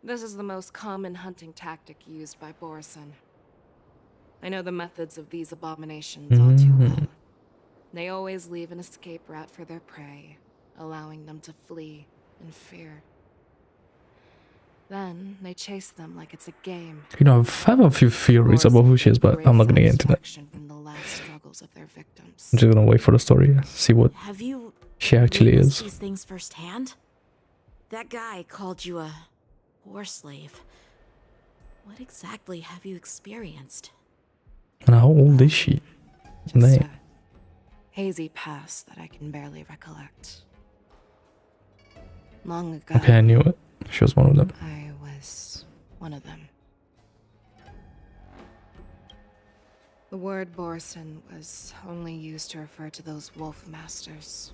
This is the most common hunting tactic used by Borison. I know the methods of these abominations all too well. They always leave an escape route for their prey, allowing them to flee in fear. Then they chase them like it's a game. You know, I have a few theories about who she is, but I'm not gonna get into that. From the last struggles of their victims. I'm just gonna wait for the story, see what Have you she actually witnessed is. these things firsthand? That guy called you a war slave. What exactly have you experienced? And how old is she? Just Damn. a hazy past that I can barely recollect. Long ago. Okay, I knew it. She was one of them. I was one of them. The word Borison was only used to refer to those wolf masters.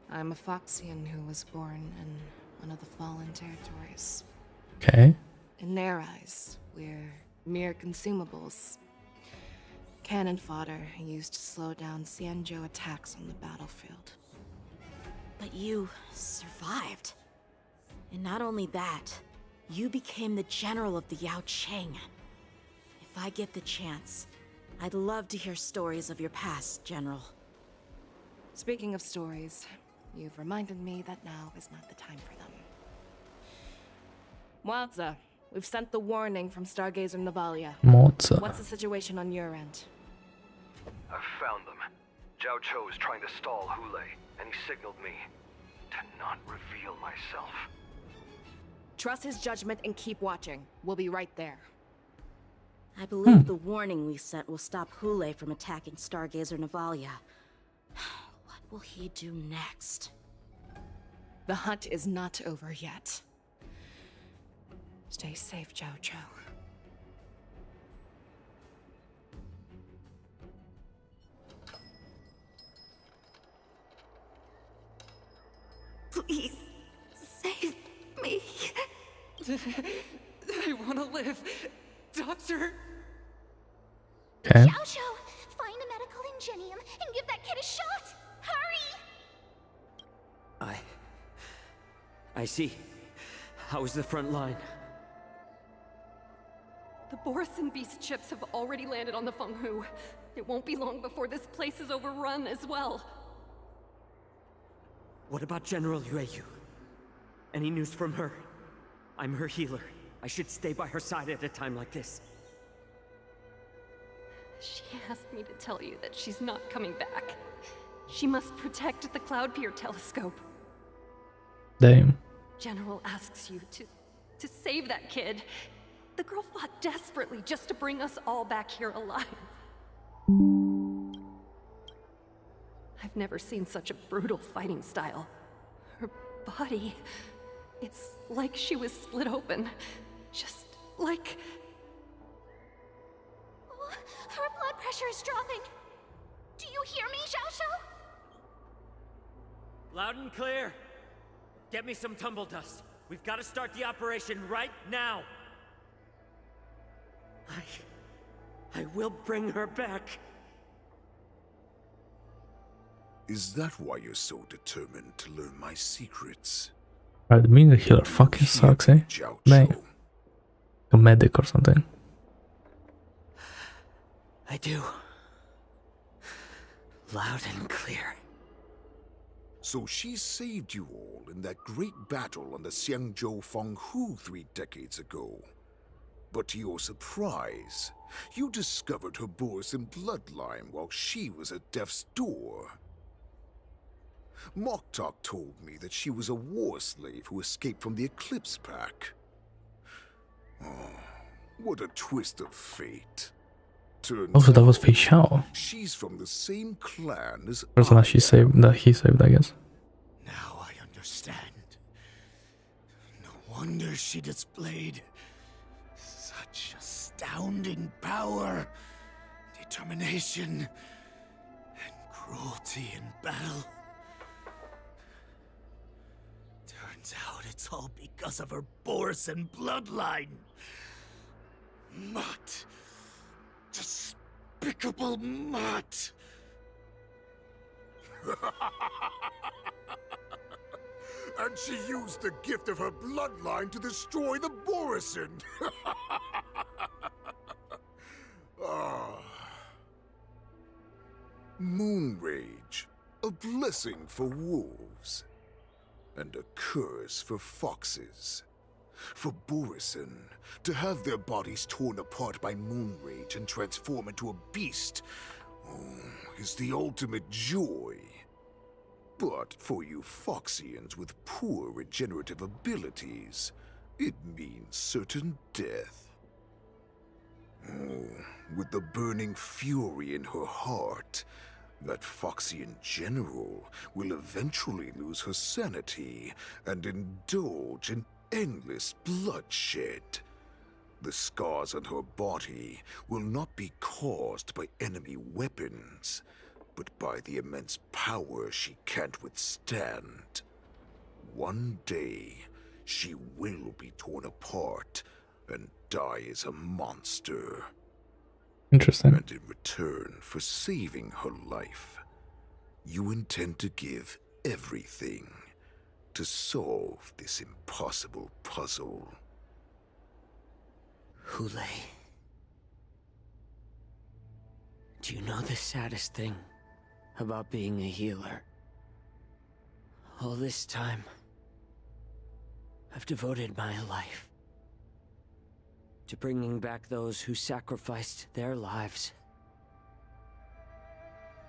I'm a Foxian who was born in one of the fallen territories. Okay. In their eyes, we're mere consumables. Cannon fodder used to slow down Xianzhou attacks on the battlefield. But you survived. And not only that, you became the general of the Yao Cheng. If I get the chance, I'd love to hear stories of your past, General. Speaking of stories, you've reminded me that now is not the time for them. Wadza, we've sent the warning from Stargazer Navalia. Mozza. What's the situation on your end? I've found them. Zhao Chou is trying to stall Hule, and he signaled me to not reveal myself. Trust his judgment and keep watching. We'll be right there. I believe the warning we sent will stop Hule from attacking Stargazer Navalia. What will he do next? The hunt is not over yet. Stay safe, Zhao Chou. Please, save me. I want to live. Doctor? Okay. Zhao Chou, find a medical ingenium and give that kid a shot. Hurry! I see. How's the front line? The Borison Beast chips have already landed on the Fenghu. It won't be long before this place is overrun as well. What about General Yueyu? Any news from her? I'm her healer. I should stay by her side at a time like this. She asked me to tell you that she's not coming back. She must protect the Cloud Pier telescope. Damn. General asks you to save that kid. The girl fought desperately just to bring us all back here alive. I've never seen such a brutal fighting style. Her body... It's like she was split open. Just like... Her blood pressure is dropping. Do you hear me, Xiao Xiao? Loud and clear. Get me some tumble dust. We've got to start the operation right now. I will bring her back. Is that why you're so determined to learn my secrets? I mean, the healer fucking sucks, eh? Like a medic or something. I do. Loud and clear. So she saved you all in that great battle on the Xiangzhou Fenghu 3 decades ago. But to your surprise, you discovered her Borisin bloodline while she was at death's door. Moktok told me that she was a war slave who escaped from the Eclipse Pack. Oh, what a twist of fate. Turns Also, that was Fei Xiao. She's from the same clan as Person that she saved, that he saved, I guess. Now I understand. No wonder she displayed such astounding power, determination, and cruelty in battle. Turns out it's all because of her Borisin bloodline. Mutt. Despicable mutt. And she used the gift of her bloodline to destroy the Borisin. Moon Rage, a blessing for wolves, and a curse for foxes. For Borisin, to have their bodies torn apart by Moon Rage and transform into a beast is the ultimate joy. But for you Foxians with poor regenerative abilities, it means certain death. With the burning fury in her heart, that Foxian general will eventually lose her sanity and indulge in endless bloodshed. The scars on her body will not be caused by enemy weapons, but by the immense power she can't withstand. One day, she will be torn apart and die as a monster. Interesting. And in return for saving her life, you intend to give everything to solve this impossible puzzle. Hule. Do you know the saddest thing about being a healer? All this time, I've devoted my life to bringing back those who sacrificed their lives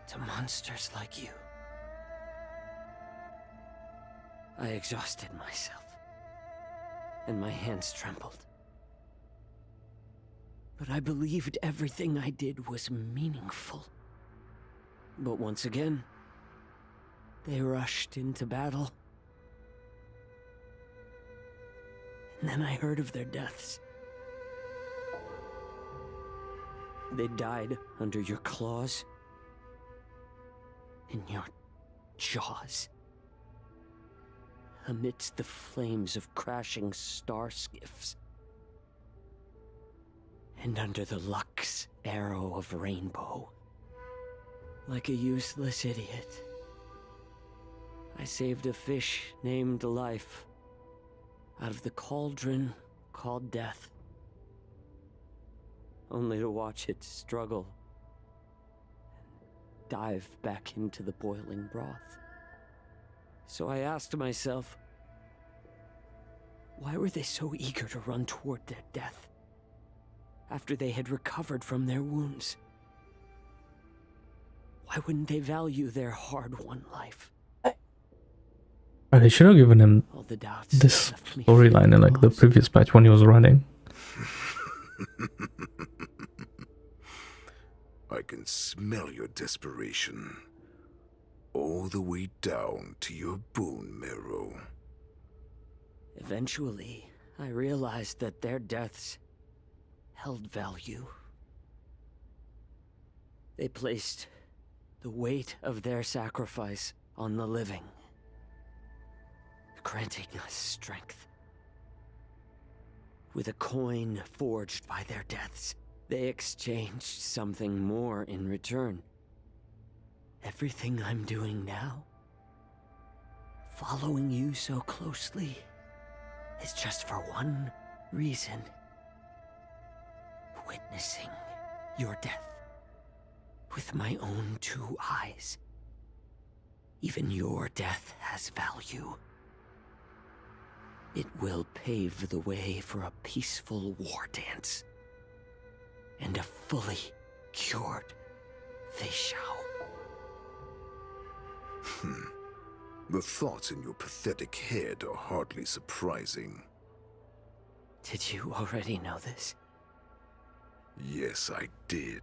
to monsters like you. I exhausted myself, and my hands trembled. But I believed everything I did was meaningful. But once again, they rushed into battle. And then I heard of their deaths. They died under your claws, in your jaws, amidst the flames of crashing star skiffs, and under the Lux arrow of Rainbow. Like a useless idiot, I saved a fish named Life out of the cauldron called Death, only to watch it struggle and dive back into the boiling broth. So I asked myself, why were they so eager to run toward their death after they had recovered from their wounds? Why wouldn't they value their hard-won life? They should have given him this storyline in like the previous patch when he was running. I can smell your desperation, all the way down to your bone marrow. Eventually, I realized that their deaths held value. They placed the weight of their sacrifice on the living, granting us strength. With a coin forged by their deaths, they exchanged something more in return. Everything I'm doing now, following you so closely, is just for one reason. Witnessing your death with my own 2 eyes. Even your death has value. It will pave the way for a peaceful war dance. And a fully cured Fei Xiao. The thoughts in your pathetic head are hardly surprising. Did you already know this? Yes, I did.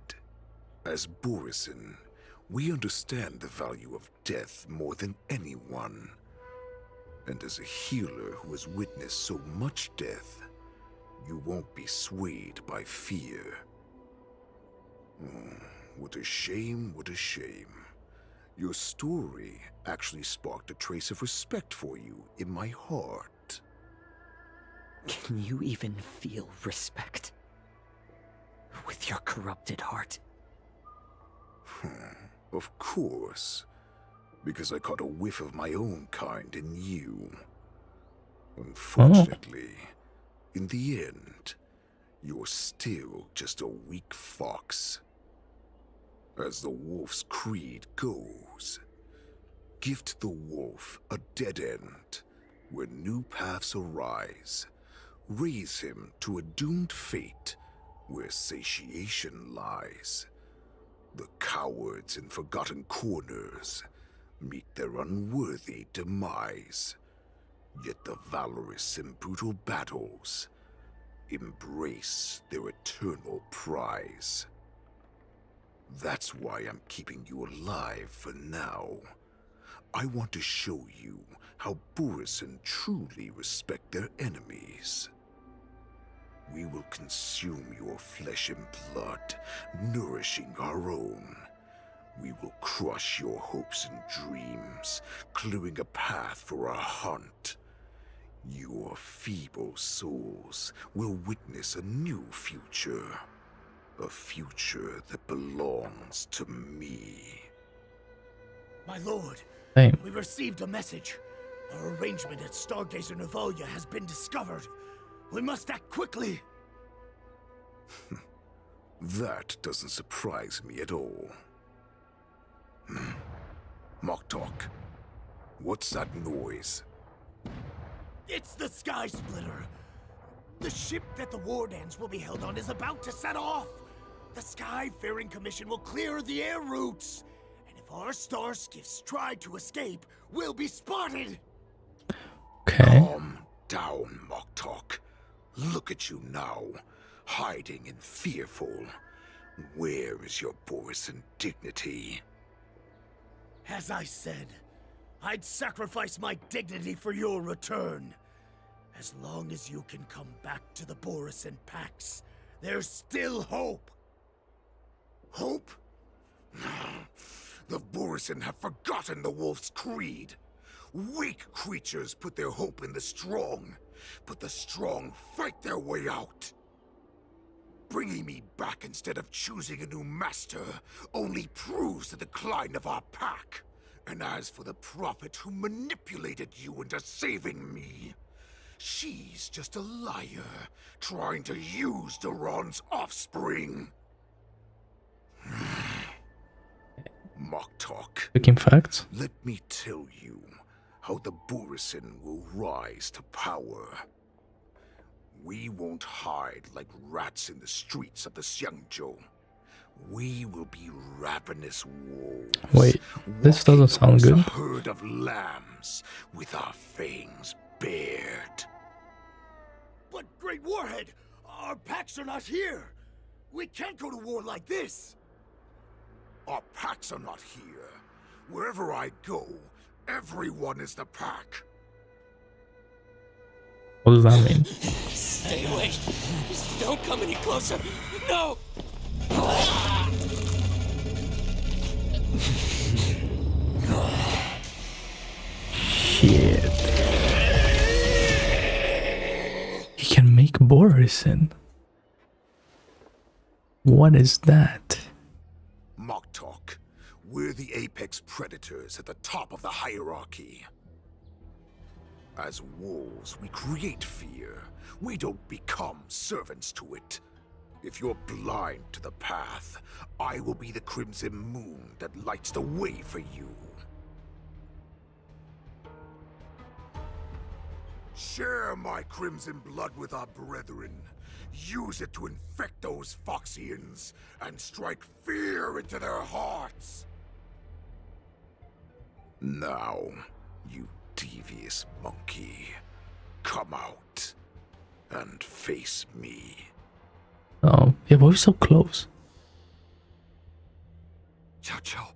As Borisin, we understand the value of death more than anyone. And as a healer who has witnessed so much death, you won't be swayed by fear. What a shame, what a shame. Your story actually sparked a trace of respect for you in my heart. Can you even feel respect with your corrupted heart? Of course, because I caught a whiff of my own kind in you. Unfortunately, in the end, you're still just a weak fox. As the wolf's creed goes, gift the wolf a dead end where new paths arise. Raise him to a doomed fate where satiation lies. The cowards in forgotten corners meet their unworthy demise. Yet the valorous in brutal battles embrace their eternal prize. That's why I'm keeping you alive for now. I want to show you how Borisin truly respect their enemies. We will consume your flesh and blood, nourishing our own. We will crush your hopes and dreams, clearing a path for our hunt. Your feeble souls will witness a new future. A future that belongs to me. My lord, Same. we received a message. Our arrangement at Stargazer Navalia has been discovered. We must act quickly. That doesn't surprise me at all. Moktok, what's that noise? It's the Sky Splitter. The ship that the Wardens will be held on is about to set off. The Skyfaring Commission will clear the air routes. And if our star skiffs try to escape, we'll be spotted. Okay. Calm down, Moktok. Look at you now, hiding and fearful. Where is your Borisin dignity? As I said, I'd sacrifice my dignity for your return. As long as you can come back to the Borisin Pax, there's still hope. Hope? The Borisin have forgotten the wolf's creed. Weak creatures put their hope in the strong, but the strong fight their way out. Bringing me back instead of choosing a new master only proves the decline of our pack. And as for the prophet who manipulated you into saving me, she's just a liar trying to use Duran's offspring. Moktok. Speaking facts. Let me tell you how the Borisin will rise to power. We won't hide like rats in the streets of the Xiangzhou. We will be ravenous wolves. Wait, this doesn't sound good. A herd of lambs with our fangs bared. But Great Warhead, our packs are not here. We can't go to war like this. Our packs are not here. Wherever I go, everyone is the pack. What does that mean? Stay away. Don't come any closer. No. Shit. He can make Borison. What is that? Moktok, we're the apex predators at the top of the hierarchy. As wolves, we create fear. We don't become servants to it. If you're blind to the path, I will be the crimson moon that lights the way for you. Share my crimson blood with our brethren. Use it to infect those Foxians and strike fear into their hearts. Now, you devious monkey, come out and face me. Oh, yeah, but we're so close. Chow Chow.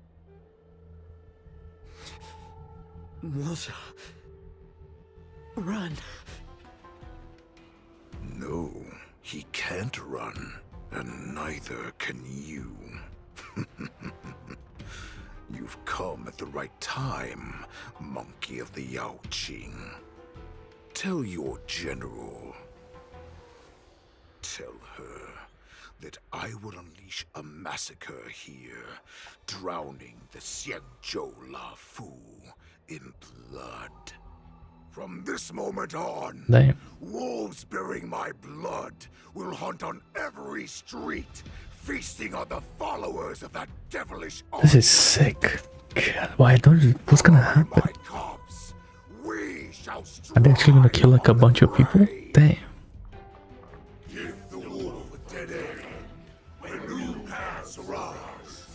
Melissa. Run. No, he can't run, and neither can you. You've come at the right time, monkey of the Yao Qing. Tell your general. Tell her that I will unleash a massacre here, drowning the Xianzhou La Fu in blood. From this moment on, Damn. wolves bearing my blood will hunt on every street, feasting on the followers of that devilish army. This is sick. God, why don't? What's gonna happen? Are they actually gonna kill like a bunch of people? Damn. Give the wolf a dead end when new paths arise.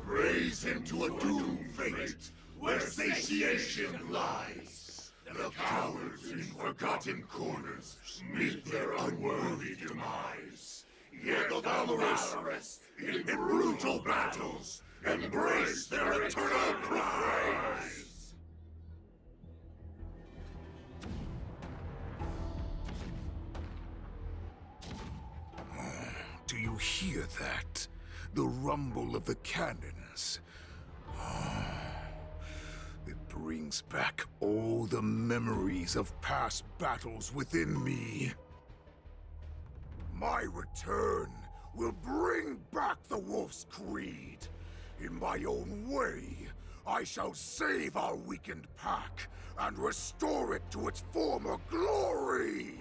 Raise him to a doomed fate where satiation lies. The cowards in forgotten corners meet their unworthy demise. Yet the valorous in brutal battles embrace their eternal prize. Do you hear that? The rumble of the cannons. It brings back all the memories of past battles within me. My return will bring back the Wolf's Creed. In my own way, I shall save our weakened pack and restore it to its former glory.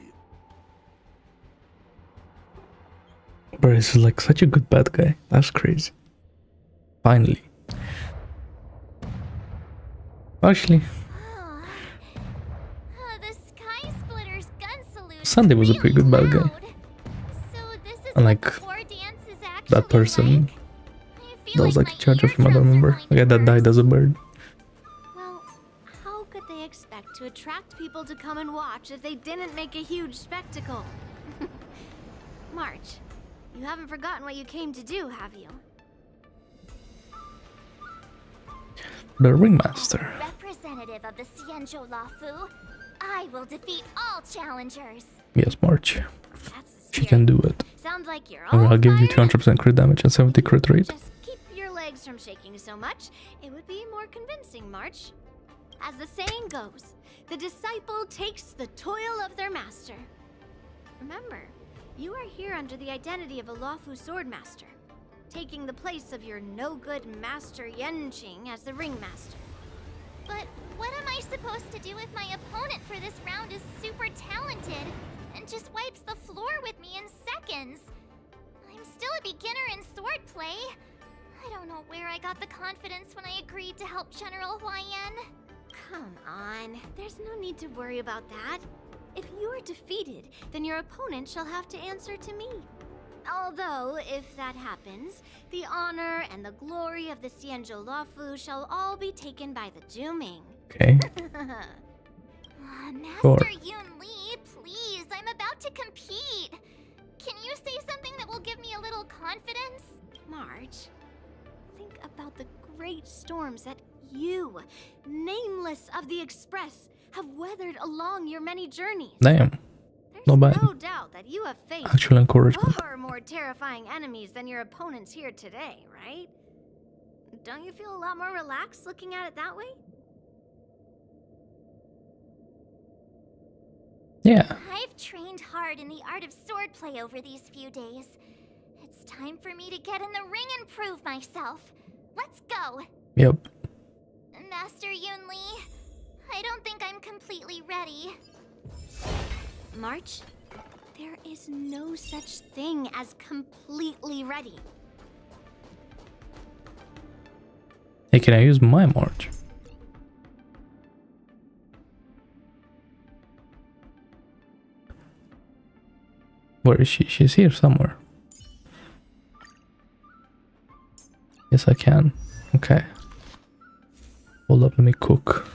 Bro, he's like such a good bad guy. That's crazy. Finally. Actually, The Sky Splitter's gun salute. Sunday was a pretty good bad guy. Unlike that person that was like in charge of him, I don't remember. The guy that died as a bird. Well, how could they expect to attract people to come and watch if they didn't make a huge spectacle? March, you haven't forgotten what you came to do, have you? The Ringmaster. Representative of the Xianzhou La Fu, I will defeat all challengers. Yes, March. She can do it. Sounds like you're And all I'll give you fired 200% crit damage and 70 crit rate. Just keep your legs from shaking so much. It would be more convincing, March. As the saying goes, the disciple takes the toil of their master. Remember, you are here under the identity of a Lawfu swordmaster, taking the place of your no-good master Yenqing as the ringmaster. But what am I supposed to do if my opponent for this round is super talented and just wipes the floor with me in seconds? I'm still a beginner in swordplay. I don't know where I got the confidence when I agreed to help General Huaiyan. Come on, there's no need to worry about that. If you are defeated, then your opponent shall have to answer to me. Although, if that happens, the honor and the glory of the Xianzhou Lafu shall all be taken by the Juming. Okay. Master Yun Li, please, I'm about to compete. Can you say something that will give me a little confidence? March, think about the great storms that you, nameless of the Express, have weathered along your many journeys. Damn. Not bad. No doubt that you have faced Actual encouragement. far more terrifying enemies than your opponents here today, right? Don't you feel a lot more relaxed looking at it that way? Yeah. I've trained hard in the art of swordplay over these few days. It's time for me to get in the ring and prove myself. Let's go. Yep. Master Yunli, I don't think I'm completely ready. March, there is no such thing as completely ready. Hey, can I use my March? Where is she? She's here somewhere. Yes, I can. Okay. Hold up, let me cook.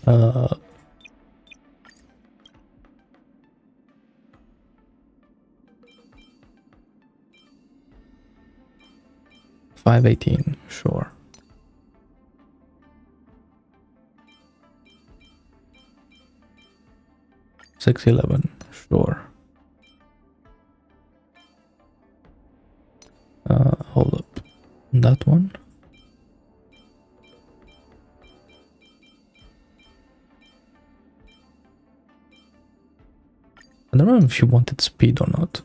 Uh... 518, sure. $611, sure. Hold up. That one. I don't know if she wanted speed or not.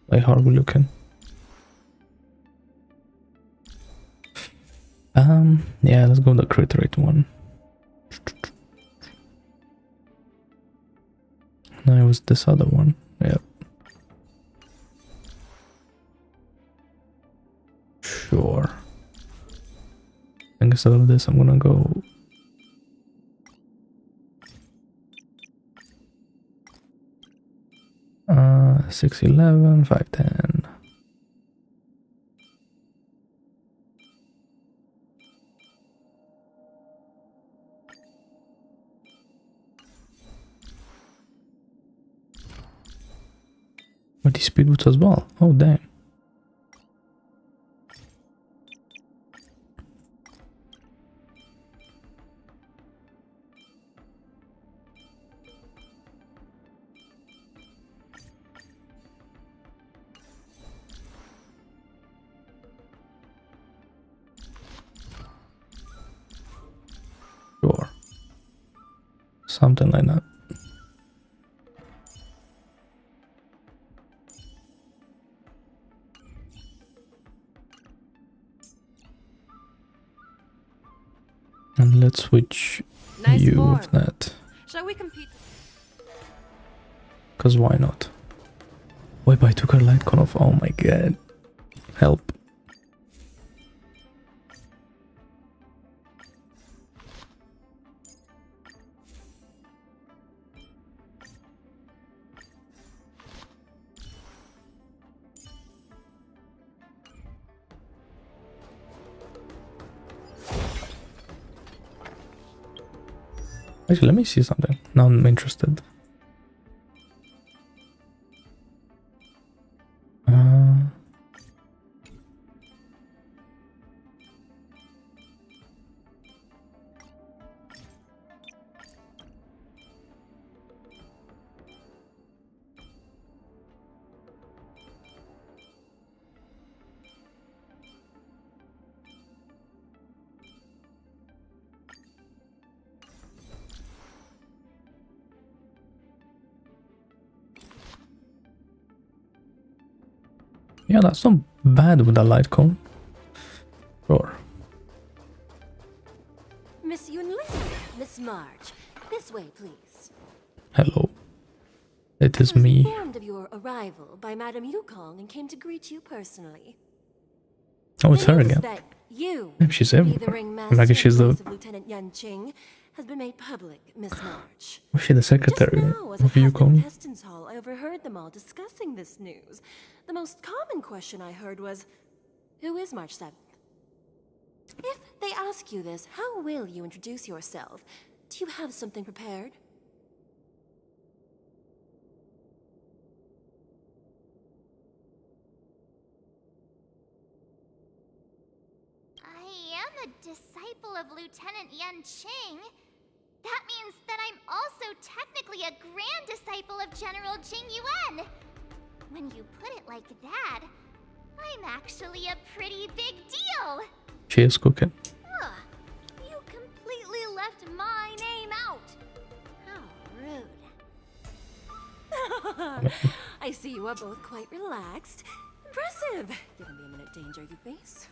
Like, how are we looking? Yeah, let's go with the crit rate one. No, it was this other one. Yep. Sure. I think instead of this, I'm gonna go. Uh, 611, 510. But these speed boots as well. Oh, damn. Sure. Something like that. And let's switch you with that. Shall we compete? Cause why not? Wait, but I took her light con off. Oh my god. Help. Actually, let me see something. Now I'm interested. Yeah, that's not bad with a light cone. Sure. Miss Yunli, Miss March, this way, please. Hello. It is I was me. informed of your arrival by Madame Yukong and came to greet you personally. Oh, it's her again. That you, Maybe she's everywhere. the ringmaster Like she's the. of Lieutenant Yanqing, has been made public, Miss March. Was she the secretary Just now, as I of passed the Yukon? contestants hall, I overheard them all discussing this news. The most common question I heard was, who is March 7th? If they ask you this, how will you introduce yourself? Do you have something prepared? I am a disciple of Lieutenant Yanqing. That means that I'm also technically a grand disciple of General Jing Yuan. When you put it like that, I'm actually a pretty big deal. She is cooking. Ugh, you completely left my name out. How rude. I see you are both quite relaxed. Impressive, given the imminent danger you face.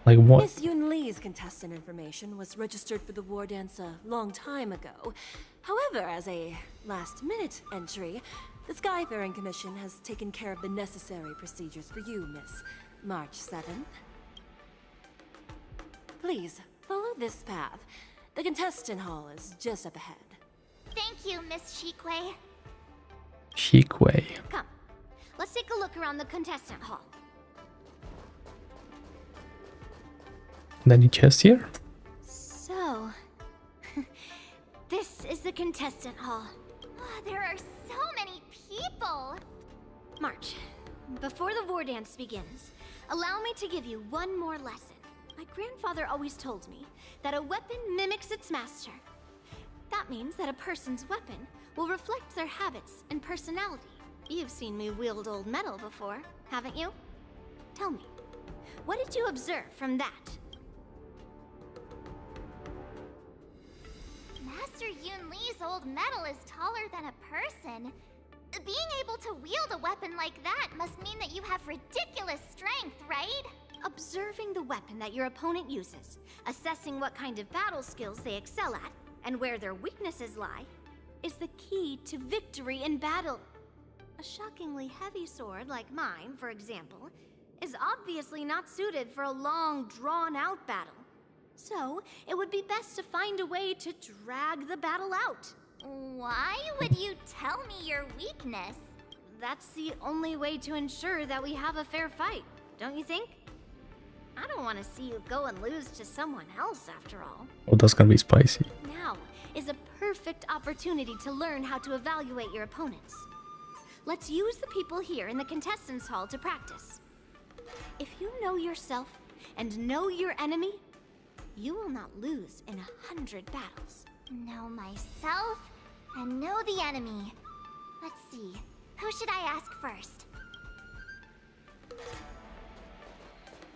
Like what? Miss Yun Lee's contestant information was registered for the war dance a long time ago. However, as a last-minute entry, the Skyfaring Commission has taken care of the necessary procedures for you, Miss March 7th. Please, follow this path. The contestant hall is just up ahead. Thank you, Miss Shikwe. Shikwe. Come, let's take a look around the contestant hall. Any chest here? So, this is the contestant hall. Ah, there are so many people. March, before the war dance begins, allow me to give you one more lesson. My grandfather always told me that a weapon mimics its master. That means that a person's weapon will reflect their habits and personality. You've seen me wield old metal before, haven't you? Tell me, what did you observe from that? Master Yun Lee's old metal is taller than a person. Being able to wield a weapon like that must mean that you have ridiculous strength, right? Observing the weapon that your opponent uses, assessing what kind of battle skills they excel at, and where their weaknesses lie, is the key to victory in battle. A shockingly heavy sword like mine, for example, is obviously not suited for a long, drawn-out battle. So, it would be best to find a way to drag the battle out. Why would you tell me your weakness? That's the only way to ensure that we have a fair fight, don't you think? I don't want to see you go and lose to someone else, after all. Oh, that's gonna be spicy. Now is a perfect opportunity to learn how to evaluate your opponents. Let's use the people here in the contestants' hall to practice. If you know yourself and know your enemy, you will not lose in 100 battles. Know myself and know the enemy. Let's see, who should I ask first?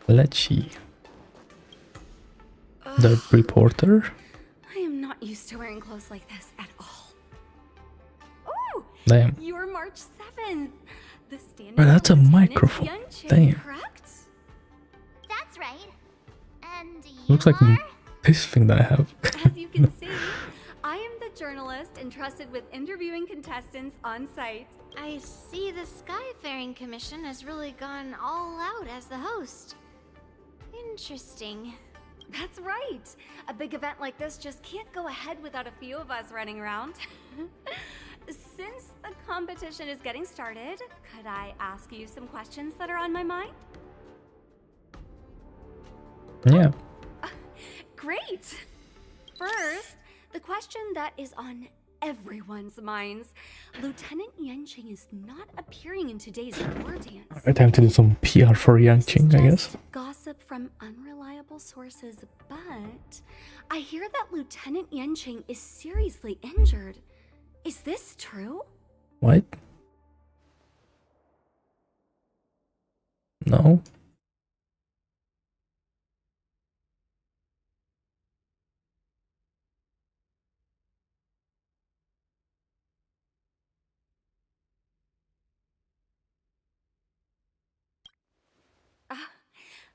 Let's see. The reporter? I am not used to wearing clothes like this at all. Oh! Damn. You're March 7th. The standing Bro, that's a Lieutenant microphone. Yanqing, Damn. correct? That's right. And you Looks like are? this thing that I have. As you can see, I am the journalist entrusted with interviewing contestants on site. I see the Skyfaring Commission has really gone all out as the host. Interesting. That's right. A big event like this just can't go ahead without a few of us running around. Since the competition is getting started, could I ask you some questions that are on my mind? Yeah. Great! First, the question that is on everyone's minds. Lieutenant Yanqing is not appearing in today's war dance. Alright, time to do some PR for Yanqing, I guess. Gossip from unreliable sources, but I hear that Lieutenant Yanqing is seriously injured. Is this true? What? No.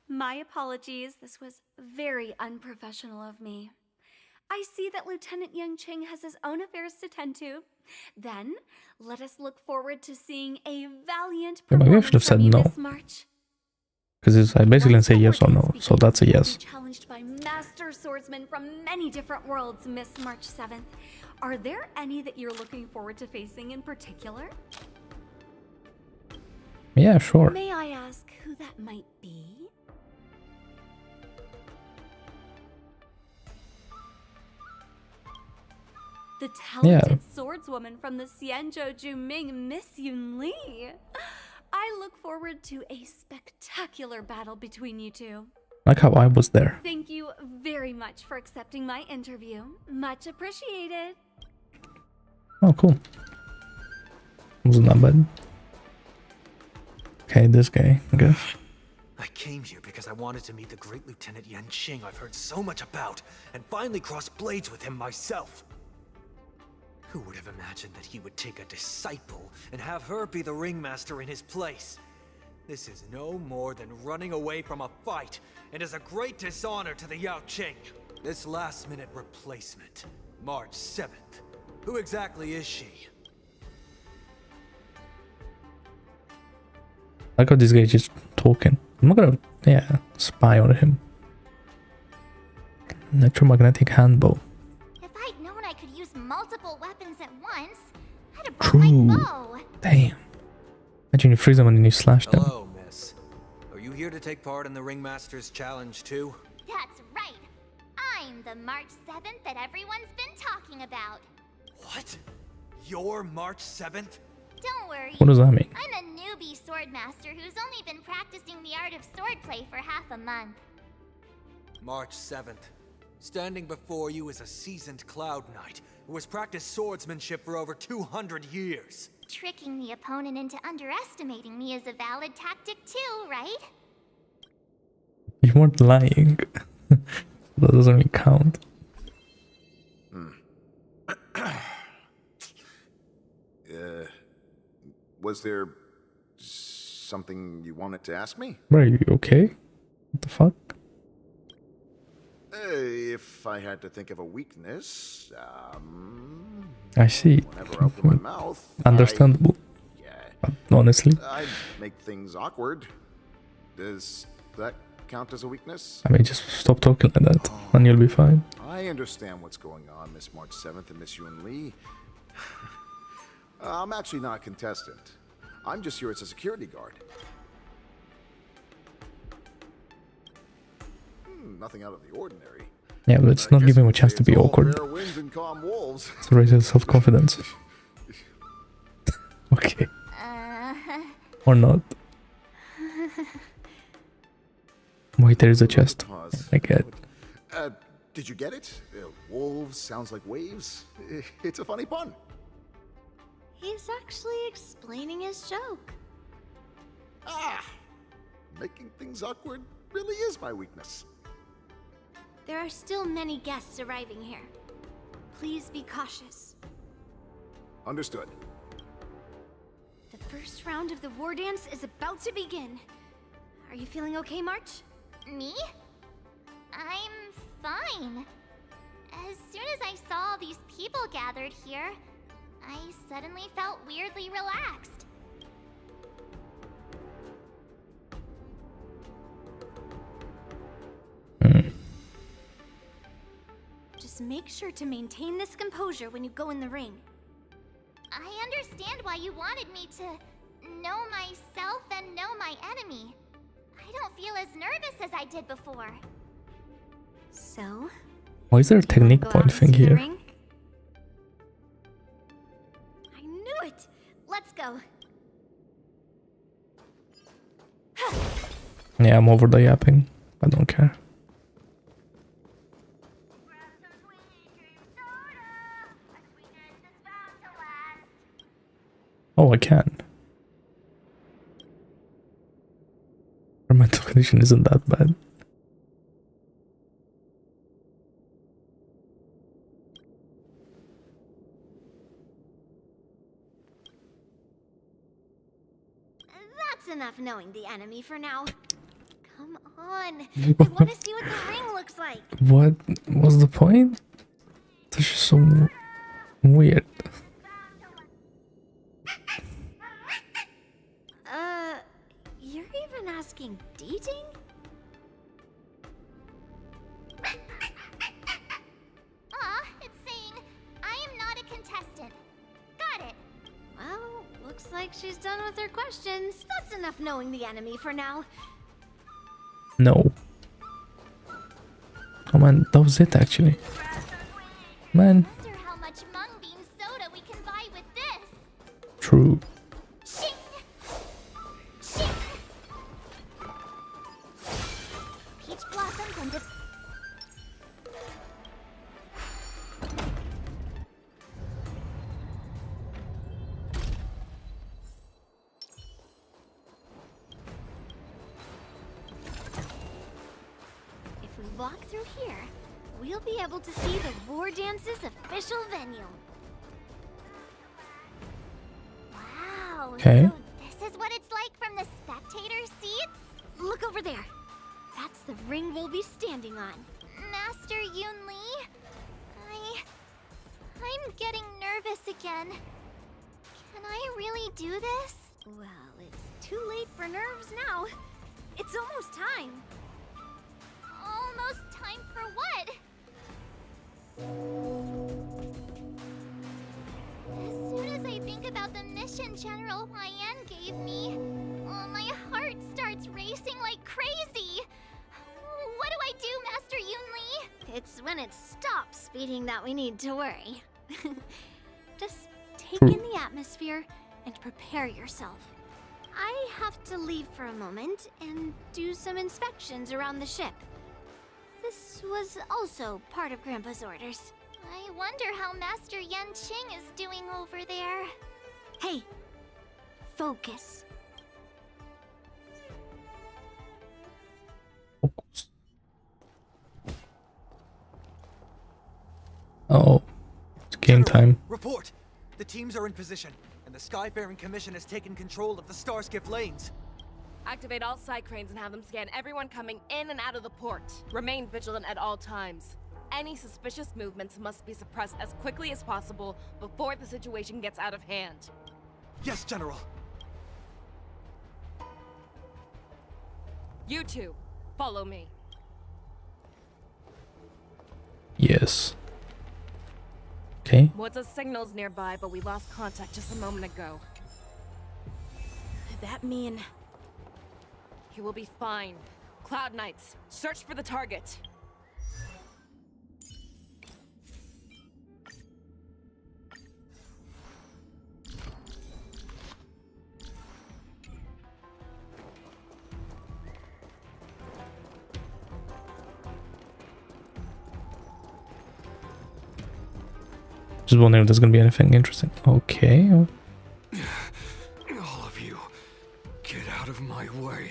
My apologies. This was very unprofessional of me. I see that Lieutenant Yanqing has his own affairs to tend to. Then, let us look forward to seeing a valiant Yeah, maybe I should have performance said from you, no. Miss March. Because I basically say yes or no, so that's a yes. Challenged by Master you're swordsmen from many different worlds, Miss March 7th. Are there any that you're looking forward to facing in particular? Yeah, sure. May I ask who that might be? The talented swordswoman from the Xianzhou Juming, Miss Yun Li. I look forward to a spectacular battle between you two. Like how I was there. Thank you very much for accepting my interview. Much appreciated. Oh, cool. Wasn't that bad. Okay, this guy, I guess. I came here because I wanted to meet the great Lieutenant Yanqing I've heard so much about, and finally cross blades with him myself. Who would have imagined that he would take a disciple and have her be the ringmaster in his place? This is no more than running away from a fight, and is a great dishonor to the Yaoqing. This last-minute replacement, March 7th. Who exactly is she? I got this guy just talking. I'm not gonna, spy on him. Electromagnetic handbow. If I'd known I could use multiple weapons at once, I'd have brought my bow. Damn. Imagine you freeze them and then you slash them. Hello, miss. Are you here to take part in the Ringmaster's Challenge too? That's right. I'm the March 7th that everyone's been talking about. What? You're March 7th? Don't worry. What does that mean? I'm a newbie swordmaster who's only been practicing the art of swordplay for half a month. March 7th. Standing before you is a seasoned Cloud Knight who has practiced swordsmanship for over 200 years. Tricking the opponent into underestimating me is a valid tactic too, right? You weren't lying. That doesn't really count. Was there something you wanted to ask me? Bro, are you okay? What the fuck? If I had to think of a weakness, I see. whenever I open my mouth, Understandable. Honestly. I'd make things awkward. Does that count as a weakness? I mean, just stop talking like that and you'll be fine. I understand what's going on, Miss March 7th and Miss Yun Li. I'm actually not a contestant. I'm just here as a security guard. Nothing out of the ordinary. Yeah, but it's not giving him a chance to be awkward. Rare winds and calm wolves. It's raising self-confidence. Okay. Or not. Wait, there is a chest. I get it. Did you get it? Wolves sounds like waves. It's a funny pun. He's actually explaining his joke. Making things awkward really is my weakness. There are still many guests arriving here. Please be cautious. Understood. The first round of the war dance is about to begin. Are you feeling okay, March? Me? I'm fine. As soon as I saw all these people gathered here, I suddenly felt weirdly relaxed. Just make sure to maintain this composure when you go in the ring. I understand why you wanted me to know myself and know my enemy. I don't feel as nervous as I did before. So? Why is there a technique point thing here? I knew it! Let's go. Yeah, I'm over the yapping. I don't care. Oh, I can. Our mental condition isn't that bad. That's enough knowing the enemy for now. Come on. I want to see what the ring looks like. What was the point? This is so weird. You're even asking dating? like she's done with her questions. That's enough knowing the enemy for now. No. Oh man, that was it actually. Man. Wonder how much mung bean soda we can buy with this. True. Shing! Shing! Peach blossoms and if we walk through here, we'll be able to see the War Dance's official venue. Wow. Okay. So this is what it's like from the spectator seats? Look over there. That's the ring we'll be standing on. Master Yun Li? I'm getting nervous again. Can I really do this? Well, it's too late for nerves now. It's almost time. Almost time for what? As soon as I think about the mission General Huayan gave me, my heart starts racing like crazy. What do I do, Master Yun Li? It's when it stops speeding that we need to worry. Just take in the atmosphere and prepare yourself. I have to leave for a moment and do some inspections around the ship. This was also part of Grandpa's orders. I wonder how Master Yanqing is doing over there. Hey, focus. Oh, it's game time. Report! The teams are in position, and the Skyfaring Commission has taken control of the Starskiff lanes. Activate all side cranes and have them scan everyone coming in and out of the port. Remain vigilant at all times. Any suspicious movements must be suppressed as quickly as possible before the situation gets out of hand. Yes, General. You two, follow me. Yes. Okay. What's signals nearby, but we lost contact just a moment ago. That mean... You will be fine. Cloud Knights, search for the target. Just wondering if there's gonna be anything interesting. Okay. All of you, get out of my way.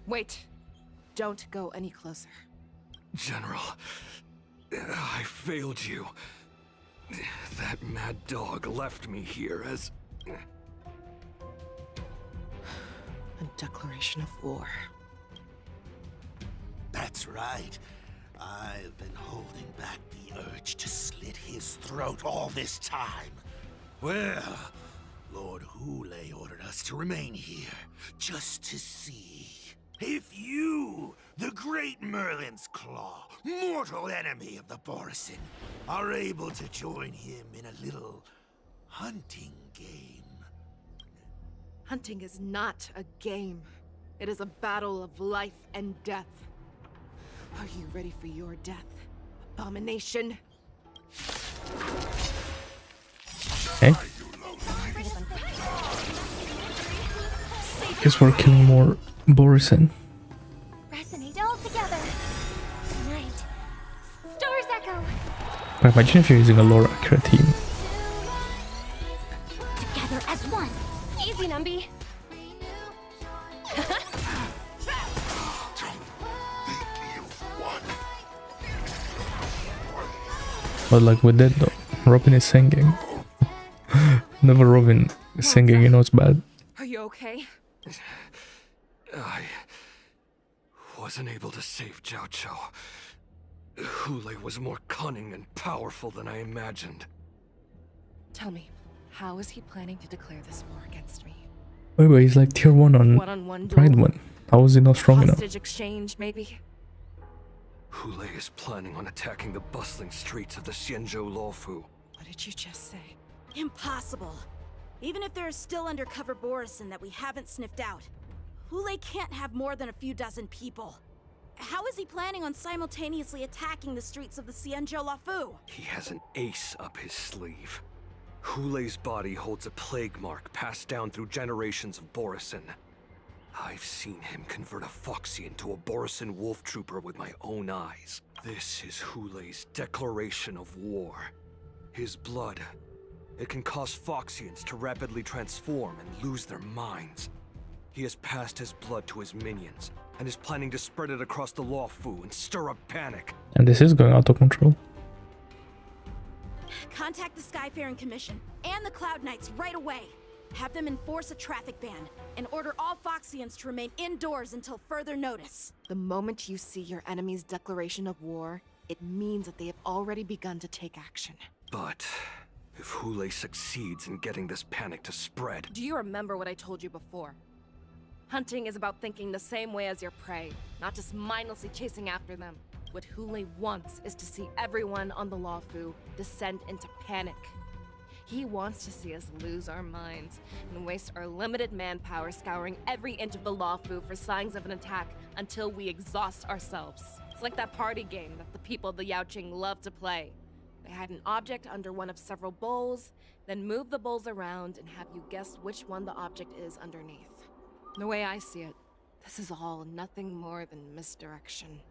Wait. Don't go any closer. General, I failed you. That mad dog left me here as... A declaration of war. That's right. I've been holding back the urge to slit his throat all this time. Well, Lord Hule ordered us to remain here, just to see if you, the great Merlin's Claw, mortal enemy of the Borisin, are able to join him in a little hunting game. Hunting is not a game. It is a battle of life and death. Are you ready for your death, abomination? Okay. Guess we're killing more Borisin. Resonate all together. Right. Stars echo. But imagine if you're using a lore accurate team. Together as one. Easy, Numby. But like with that though, Robin is singing. Never Robin is singing, you know it's bad. Are you okay? I wasn't able to save Jiao Chou. Hule was more cunning and powerful than I imagined. Tell me, how is he planning to declare this war against me? Wait, he's like tier 1 on One-on-one Pride duel? 1. How is he not strong enough? Hostage exchange, maybe? Hule is planning on attacking the bustling streets of the Xianzhou Luofu. What did you just say? Impossible. Even if there are still undercover Borison that we haven't sniffed out, Hule can't have more than a few dozen people. How is he planning on simultaneously attacking the streets of the Xianzhou Luofu? He has an ace up his sleeve. Hule's body holds a plague mark passed down through generations of Borison. I've seen him convert a Foxy into a Borison wolf trooper with my own eyes. This is Hule's declaration of war. His blood, it can cause Foxians to rapidly transform and lose their minds. He has passed his blood to his minions, and is planning to spread it across the Luofu and stir up panic. And this is going out of control. Contact the Skyfaring Commission and the Cloud Knights right away. Have them enforce a traffic ban and order all Foxians to remain indoors until further notice. The moment you see your enemy's declaration of war, it means that they have already begun to take action. But if Hule succeeds in getting this panic to spread... Do you remember what I told you before? Hunting is about thinking the same way as your prey, not just mindlessly chasing after them. What Hule wants is to see everyone on the Luofu descend into panic. He wants to see us lose our minds and waste our limited manpower scouring every inch of the Luofu for signs of an attack until we exhaust ourselves. It's like that party game that the people of the Yaoqing love to play. They hide an object under one of several bowls, then move the bowls around and have you guess which one the object is underneath. The way I see it, this is all nothing more than misdirection.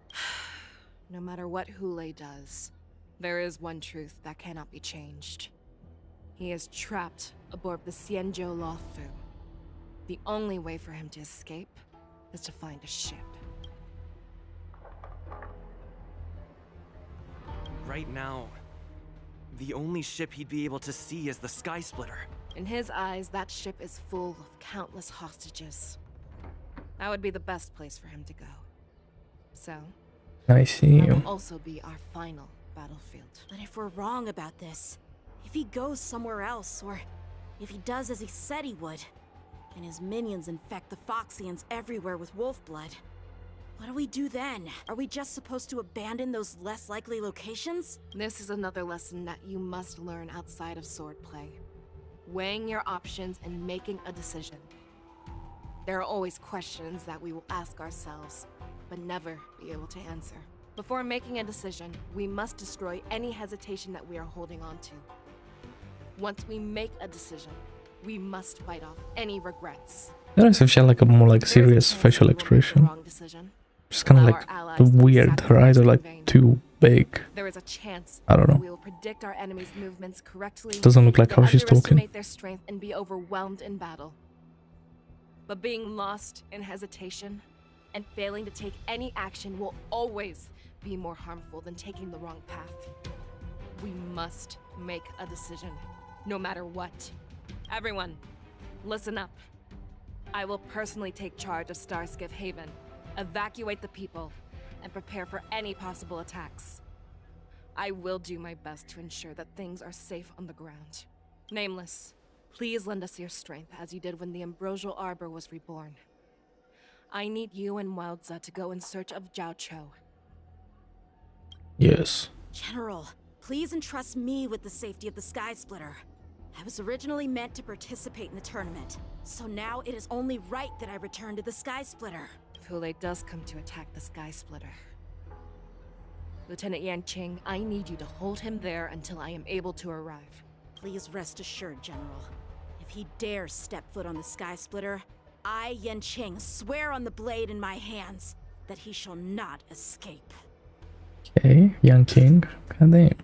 No matter what Hule does, there is one truth that cannot be changed. He is trapped aboard the Xianzhou Luofu. The only way for him to escape is to find a ship. Right now, the only ship he'd be able to see is the Sky Splitter. In his eyes, that ship is full of countless hostages. That would be the best place for him to go. So, I see. that will also be our final battlefield. But if we're wrong about this, if he goes somewhere else, or if he does as he said he would, and his minions infect the Foxians everywhere with wolf blood, what do we do then? Are we just supposed to abandon those less likely locations? This is another lesson that you must learn outside of swordplay. Weighing your options and making a decision. There are always questions that we will ask ourselves, but never be able to answer. Before making a decision, we must destroy any hesitation that we are holding on to. Once we make a decision, we must fight off any regrets. That is actually like a more like serious facial expression. Just kind of like weird, right? Or like too big. There is a chance I don't know. we will predict our enemy's movements correctly. Doesn't look like how she's talking. Underestimate their strength and be overwhelmed in battle. But being lost in hesitation and failing to take any action will always be more harmful than taking the wrong path. We must make a decision, no matter what. Everyone, listen up. I will personally take charge of Starskiff Haven, evacuate the people, and prepare for any possible attacks. I will do my best to ensure that things are safe on the ground. Nameless, please lend us your strength as you did when the Ambrosial Arbor was reborn. I need you and Wildza to go in search of Zhao Cho. Yes. General, please entrust me with the safety of the Sky Splitter. I was originally meant to participate in the tournament, so now it is only right that I return to the Sky Splitter. If Hule does come to attack the Sky Splitter, Lieutenant Yanqing, I need you to hold him there until I am able to arrive. Please rest assured, General. If he dares step foot on the Sky Splitter, I, Yanqing, swear on the blade in my hands that he shall not escape. Okay, young king. Goddamn.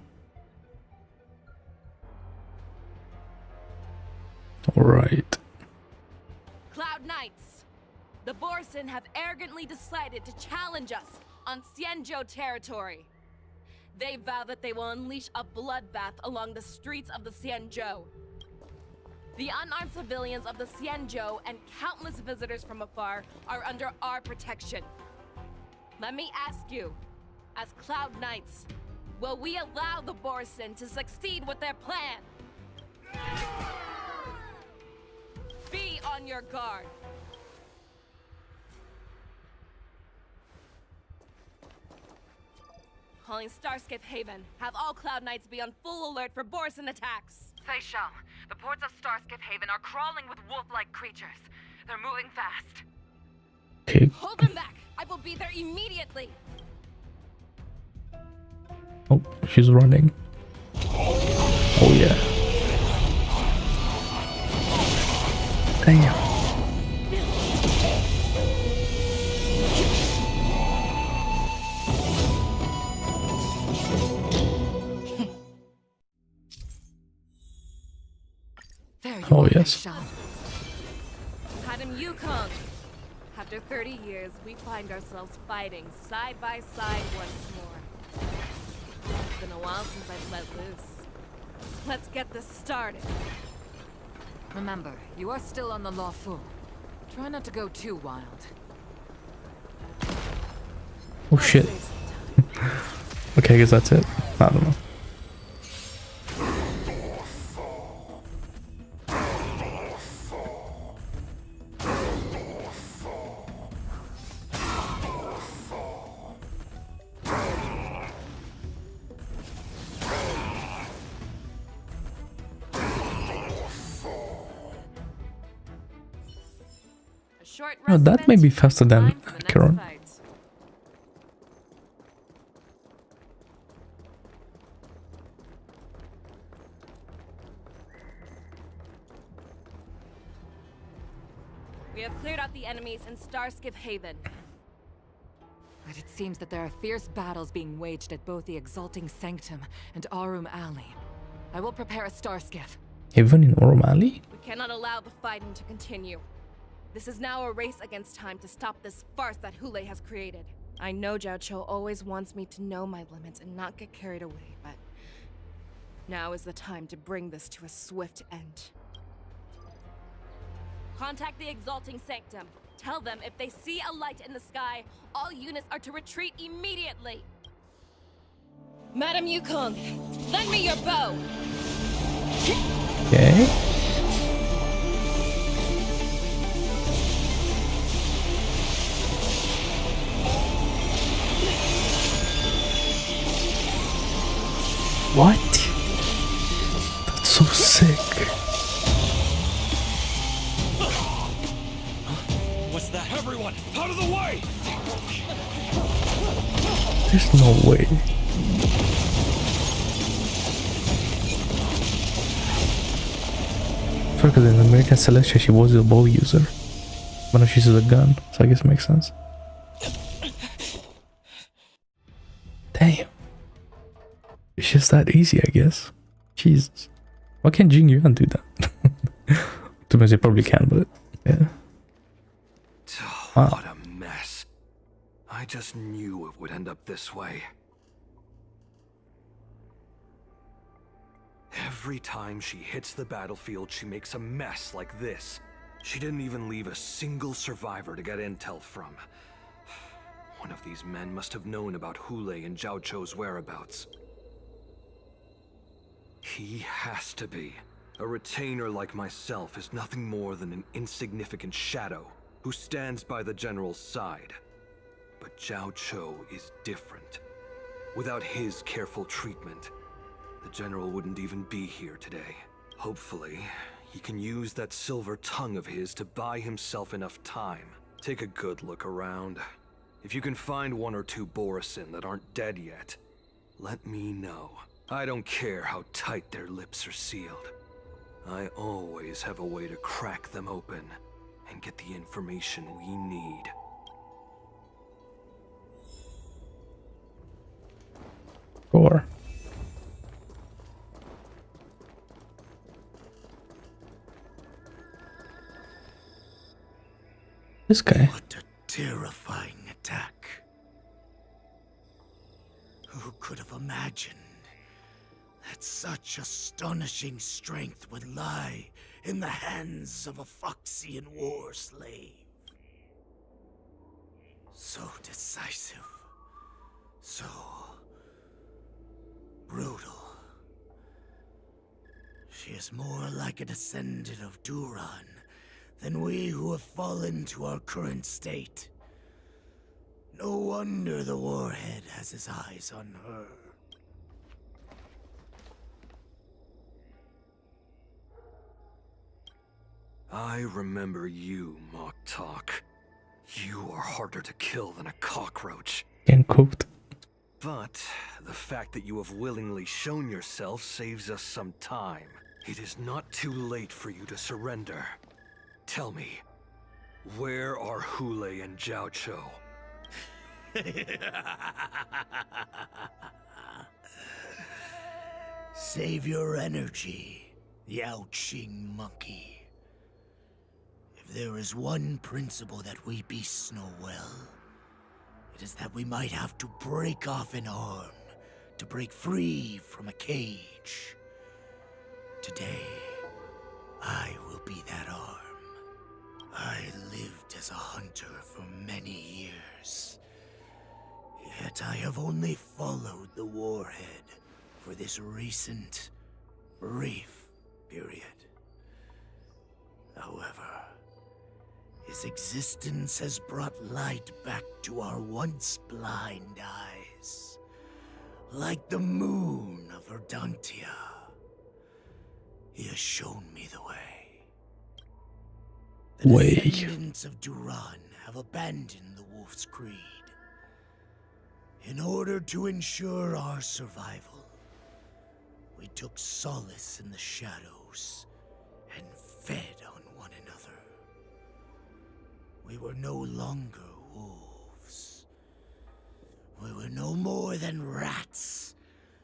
Alright. Cloud Knights! The Borison have arrogantly decided to challenge us on Xianzhou territory. They vow that they will unleash a bloodbath along the streets of the Xianzhou. The unarmed civilians of the Xianzhou and countless visitors from afar are under our protection. Let me ask you, as Cloud Knights, will we allow the Borison to succeed with their plan? Be on your guard. Calling Starskip Haven. Have all Cloud Knights be on full alert for Borson attacks. Faishal, the ports of Starskip Haven are crawling with wolf-like creatures. They're moving fast. Okay. Hold them back! I will be there immediately! Oh, she's running. Oh yeah. Damn. There you Oh are, yes. Madam Yukong. After 30 years, we find ourselves fighting side by side once more. It's been a while since I've let loose. Let's get this started. Remember, you are still on the lawful. Try not to go too wild. Oh shit. Okay, I guess that's it. I don't know. Oh, that may be faster than Acheron. We have cleared out the enemies in Starskip Haven. But it seems that there are fierce battles being waged at both the Exalting Sanctum and Arum Alley. I will prepare a starskiff. Even in Oromali? We cannot allow the fighting to continue. This is now a race against time to stop this farce that Hule has created. I know Zhao Cho always wants me to know my limits and not get carried away, but now is the time to bring this to a swift end. Contact the Exalting Sanctum. Tell them if they see a light in the sky, all units are to retreat immediately. Madam Yukong, lend me your bow. Okay. What? That's so sick. What's that? Everyone, out of the way! There's no way. Because in American Celestia she was a bow user, but now she's a gun, so I guess it makes sense. Damn. It's just that easy, I guess. Jesus. Why can't Jing Yuan do that? To be honest, he probably can, but yeah. Wow. What a mess. I just knew it would end up this way. Every time she hits the battlefield, she makes a mess like this. She didn't even leave a single survivor to get intel from. One of these men must have known about Hule and Zhao Cho's whereabouts. He has to be. A retainer like myself is nothing more than an insignificant shadow who stands by the General's side. But Zhao Cho is different. Without his careful treatment, the General wouldn't even be here today. Hopefully, he can use that silver tongue of his to buy himself enough time. Take a good look around. If you can find one or two Borison that aren't dead yet, let me know. I don't care how tight their lips are sealed. I always have a way to crack them open and get the information we need. Sure. This guy. What a terrifying attack. Who could have imagined that such astonishing strength would lie in the hands of a Foxian war slave? So decisive. So brutal. She is more like a descendant of Duran than we who have fallen to our current state. No wonder the warhead has his eyes on her. I remember you, Mock Talk. You are harder to kill than a cockroach. And cooked. But the fact that you have willingly shown yourself saves us some time. It is not too late for you to surrender. Tell me, where are Hule and Jiao Cho? Save your energy, Yao Qing monkey. If there is one principle that we beasts know well, it is that we might have to break off an arm to break free from a cage. Today, I will be that arm. I lived as a hunter for many years, yet I have only followed the warhead for this recent, brief period. However, his existence has brought light back to our once blind eyes, like the moon of Verdantia. He has shown me the way. The descendants of Duran have abandoned the Wolf's Creed. In order to ensure our survival, we took solace in the shadows and fed on one another. We were no longer wolves. We were no more than rats,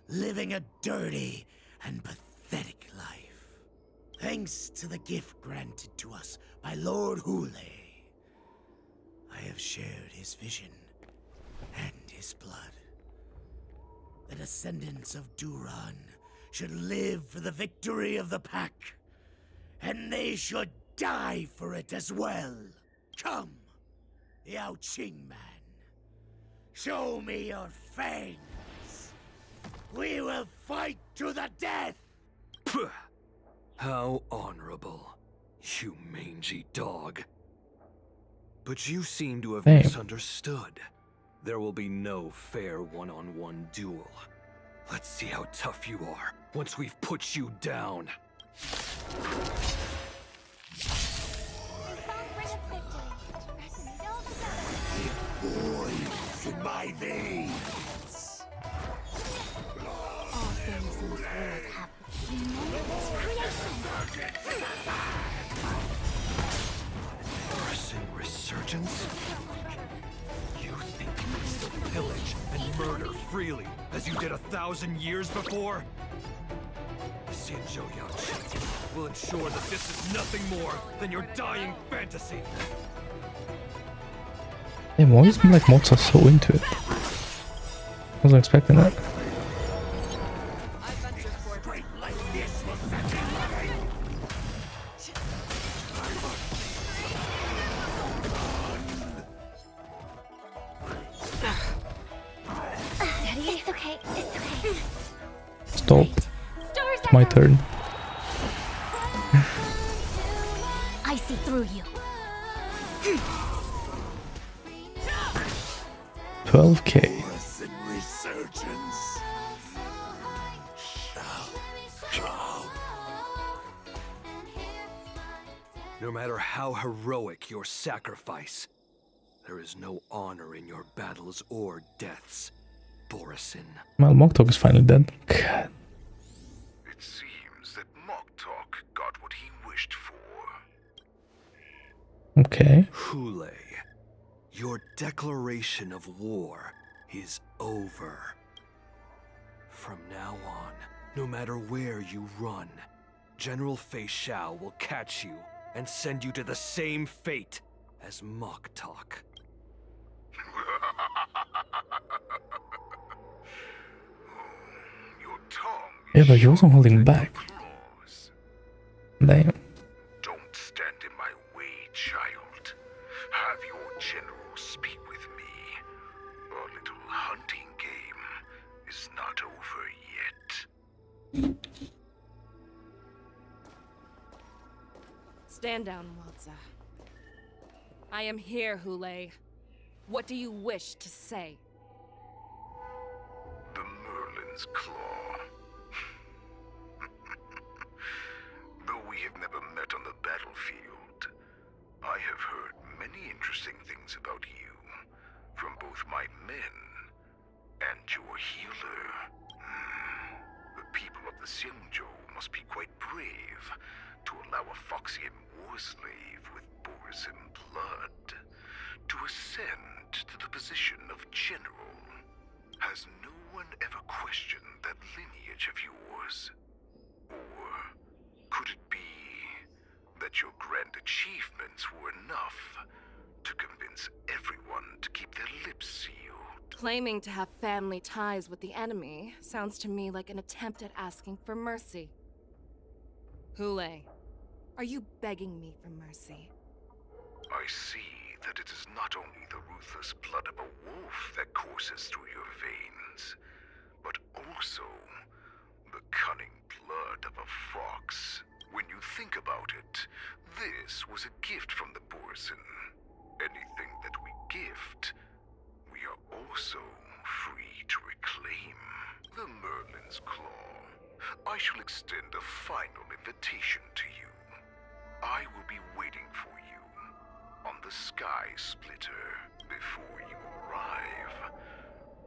living a dirty and pathetic life. Thanks to the gift granted to us by Lord Hule, I have shared his vision and his blood. The descendants of Duran should live for the victory of the pack, and they should die for it as well. Come, Yao Qing man. Show me your fangs. We will fight to the death! How honorable, you mangy dog. But you seem to have misunderstood. There will be no fair one-on-one duel. Let's see how tough you are once we've put you down. Boys in my veins. All things in this world have Borison resurgence? You think you can still pillage and murder freely as you did 1,000 years before? Xinzhou Yaoqing will ensure that this is nothing more than your dying fantasy. Damn, why is like mods are so into it? I wasn't expecting that. It's okay, it's okay. Stop. It's my turn. I see through you. 12k. No matter how heroic your sacrifice, there is no honor in your battles or deaths, Borison. Well, Moktok is finally dead. God. It seems that Moktok got what he wished for. Okay. Hule, your declaration of war is over. From now on, no matter where you run, General Fei Xiao will catch you and send you to the same fate as Moktok. Yeah, but he wasn't holding back. Damn. Don't stand in my way, child. Have your general speak with me. Our little hunting game is not over yet. Stand down, Waltza. I am here, Hule. What do you wish to say? The Merlin's Claw. Though we have never met on the battlefield, I have heard many interesting things about you from both my men and your healer. The people of the Xiangzhou must be quite brave to allow a Foxian war slave with Borisin blood to ascend to the position of general. Has no one ever questioned that lineage of yours? Or could it be that your grand achievements were enough to convince everyone to keep their lips sealed? Claiming to have family ties with the enemy sounds to me like an attempt at asking for mercy. Hule, are you begging me for mercy? I see that it is not only the ruthless blood of a wolf that courses through your veins, but also the cunning blood of a fox. When you think about it, this was a gift from the Borisin. Anything that we gift, we are also free to reclaim. The Merlin's Claw. I shall extend a final invitation to you. I will be waiting for you on the Sky Splitter. Before you arrive,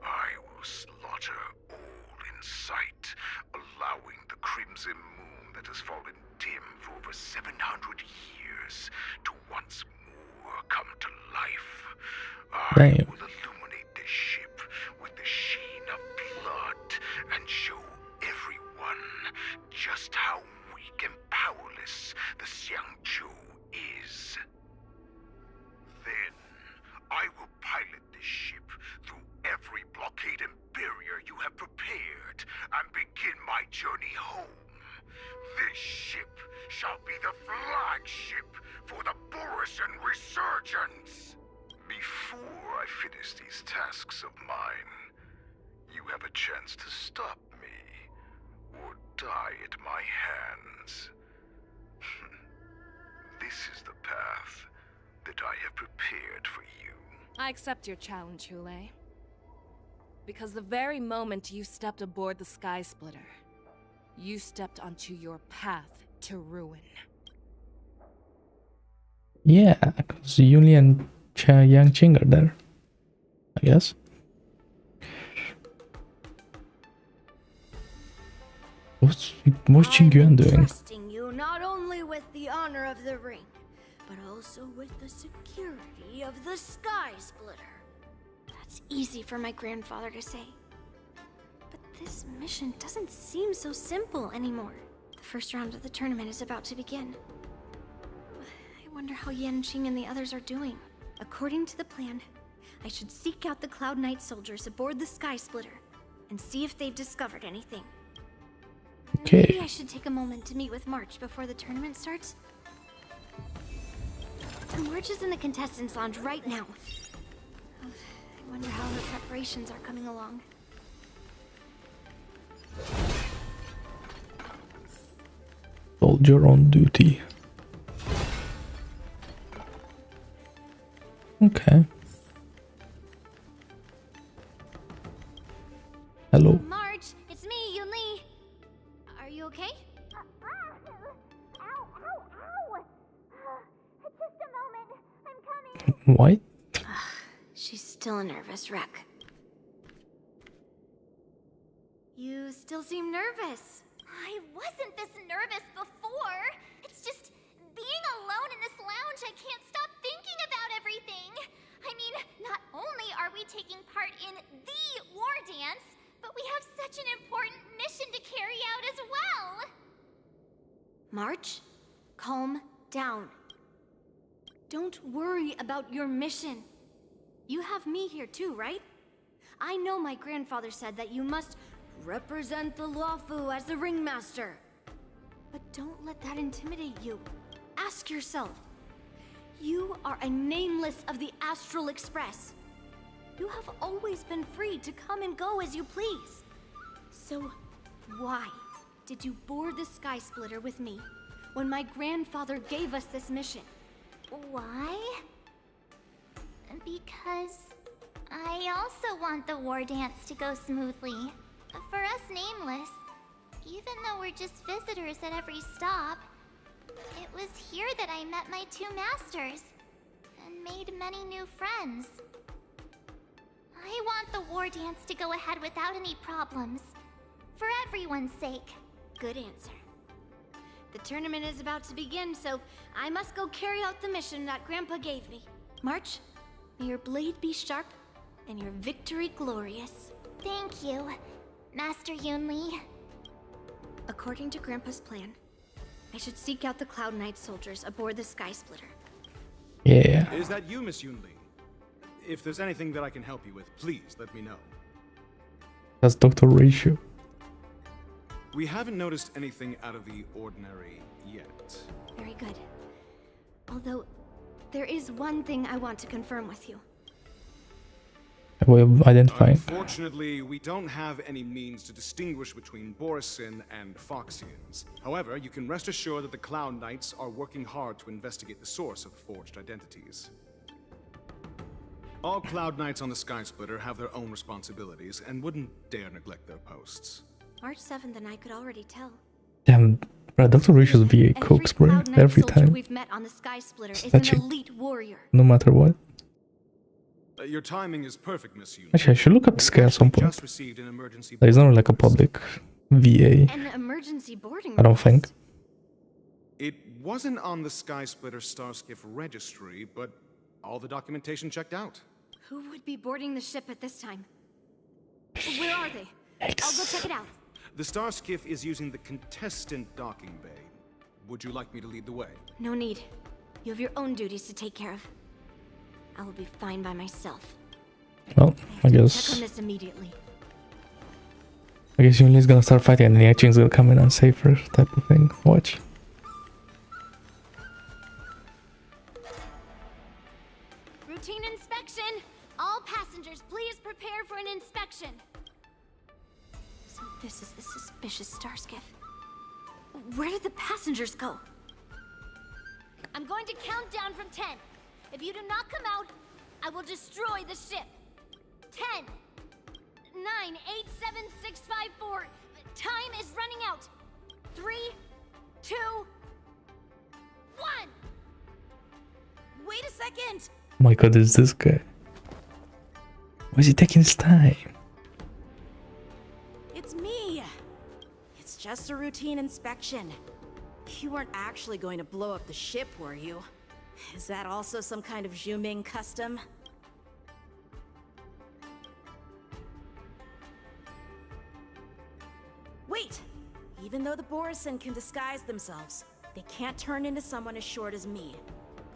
I will slaughter all in sight, allowing the crimson moon that has fallen dim for over 700 years to once more come to life. I will illuminate this ship with the sheen of blood and show everyone just how weak and powerless the Xiangzhou is. Then, I will pilot this ship through every blockade and barrier you have prepared and begin my journey home. This ship shall be the flagship for the Borisin Resurgence. Before I finish these tasks of mine, you have a chance to stop me or die at my hands. This is the path that I have prepared for you. I accept your challenge, Hule. Because the very moment you stepped aboard the Sky Splitter, you stepped onto your path to ruin. Yeah, because Yuli and Yangqing are there, I guess. What's Qingyuan doing? Trusting you not only with the honor of the ring, but also with the security of the Sky Splitter. That's easy for my grandfather to say. But this mission doesn't seem so simple anymore. The first round of the tournament is about to begin. I wonder how Yanqing and the others are doing. According to the plan, I should seek out the Cloud Knight soldiers aboard the Sky Splitter and see if they've discovered anything. Okay. Maybe I should take a moment to meet with March before the tournament starts. March is in the contestants' lounge right now. I wonder how her preparations are coming along. Soldier on duty. Okay. Hello. March, it's me, Yunli. Are you okay? What? She's still a nervous wreck. You still seem nervous. I wasn't this nervous before. It's just being alone in this lounge, I can't stop thinking about everything. I mean, not only are we taking part in the war dance, but we have such an important mission to carry out as well. March, calm down. Don't worry about your mission. You have me here too, right? I know my grandfather said that you must represent the Luofu as the ringmaster. But don't let that intimidate you. Ask yourself. You are a nameless of the Astral Express. You have always been free to come and go as you please. So why did you board the Sky Splitter with me when my grandfather gave us this mission? Why? Because I also want the war dance to go smoothly. For us nameless, even though we're just visitors at every stop, it was here that I met my two masters and made many new friends. I want the war dance to go ahead without any problems. For everyone's sake. Good answer. The tournament is about to begin, so I must go carry out the mission that Grandpa gave me. March, may your blade be sharp and your victory glorious. Thank you, Master Yunli. According to Grandpa's plan, I should seek out the Cloud Knight soldiers aboard the Sky Splitter. Yeah. Is that you, Miss Yunli? If there's anything that I can help you with, please let me know. That's Dr. Ratio. We haven't noticed anything out of the ordinary yet. Very good. Although, there is one thing I want to confirm with you. Way of identifying. Unfortunately, we don't have any means to distinguish between Borisin and Foxians. However, you can rest assured that the Cloud Knights are working hard to investigate the source of forged identities. All Cloud Knights on the Sky Splitter have their own responsibilities and wouldn't dare neglect their posts. March 7th and I could already tell. Damn, bro, Dr. Ratio's VA cooks, bro. Every time. We've met on the Sky Splitter is That an shit. elite warrior. No matter what. Your timing is perfect, Miss Yunli. Actually, I should look up this guy at some point. Just received an emergency He's not like a public VA. An emergency boarding I don't think. It wasn't on the Sky Splitter Starskiff registry, but all the documentation checked out. Who would be boarding the ship at this time? Where are they? I'll go check it out. The Starskiff is using the contestant docking bay. Would you like me to lead the way? No need. You have your own duties to take care of. I will be fine by myself. Well, I Check on guess this immediately. Yunli's gonna start fighting and the Yangqing's gonna come in and save her type of thing. Watch. Routine inspection! All passengers, please prepare for an inspection. So this is the suspicious Starskiff. Where did the passengers go? I'm going to count down from 10. If you do not come out, I will destroy the ship. 10, 9, 8, 7, 6, 5, 4. Time is running out. 3, 2, 1. Wait a second! Oh my god, is this guy? Why is he taking his time? It's me! It's just a routine inspection. You weren't actually going to blow up the ship, were you? Is that also some kind of Zhuming custom? Wait! Even though the Borisin can disguise themselves, they can't turn into someone as short as me.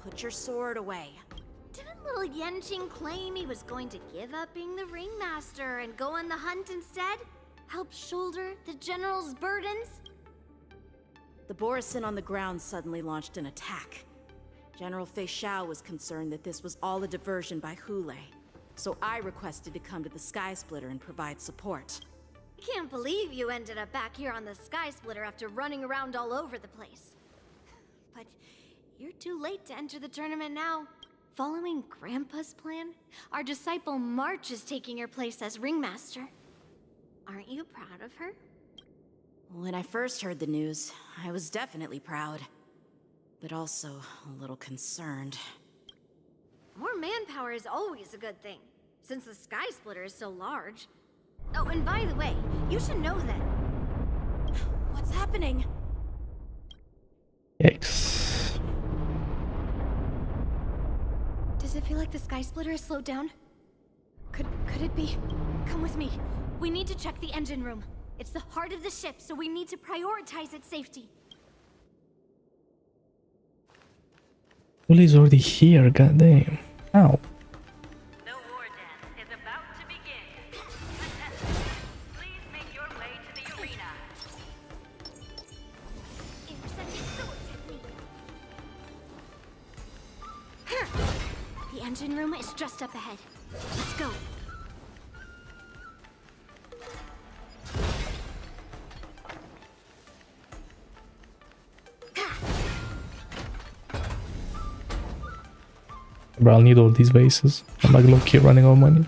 Put your sword away. Didn't little Yanqing claim he was going to give up being the ringmaster and go on the hunt instead? Help shoulder the general's burdens? The Borisin on the ground suddenly launched an attack. General Fei Xiao was concerned that this was all a diversion by Hule, so I requested to come to the Sky Splitter and provide support. Can't believe you ended up back here on the Sky Splitter after running around all over the place. But you're too late to enter the tournament now. Following Grandpa's plan, our disciple March is taking your place as ringmaster. Aren't you proud of her? When I first heard the news, I was definitely proud, but also a little concerned. More manpower is always a good thing, since the Sky Splitter is so large. Oh, and by the way, you should know that... What's happening? Yikes. Does it feel like the Sky Splitter is slowed down? Could it be? Come with me. We need to check the engine room. It's the heart of the ship, so we need to prioritize its safety. Well, he's already here, goddamn. Ow. The war dance is about to begin. Please make your way to the arena. Intercepted sword technique. The engine room is just up ahead. Let's go. Bro, I'll need all these vases. I'm like low-key running out of money.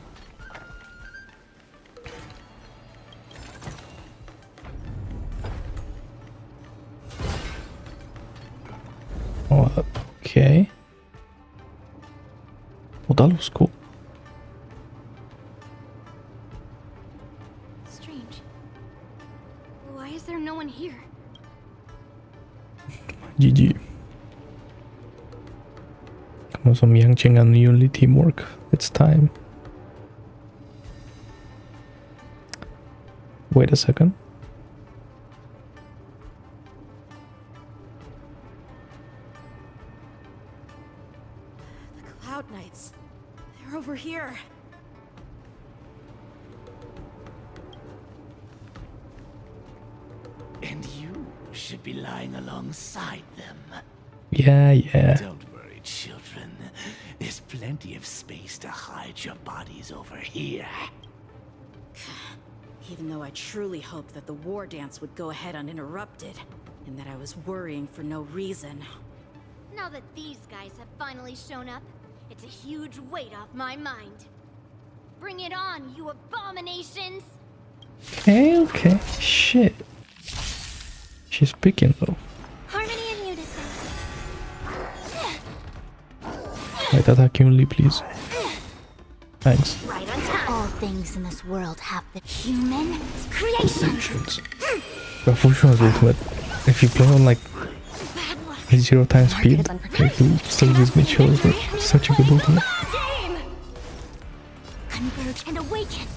Oh, okay. Well, that looks cool. Strange. Why is there no one here? GG. Come on, some Yangqing and Yunli teamwork. It's time. Wait a second. The Cloud Knights. They're over here. And you should be lying alongside them. Yeah. Don't worry, children. There's plenty of space to hide your bodies over here. Even though I truly hoped that the war dance would go ahead uninterrupted, and that I was worrying for no reason. Now that these guys have finally shown up, it's a huge weight off my mind. Bring it on, you abominations! Okay. Shit. She's picking though. Harmony and unison. Wait, attack Yunli, please. Thanks. Right on time. All things in this world have the human creations. But Fushua's ultimate. If you play on like 0 times speed, if you still gives me chills, but such a good ultimate. Converge and awaken.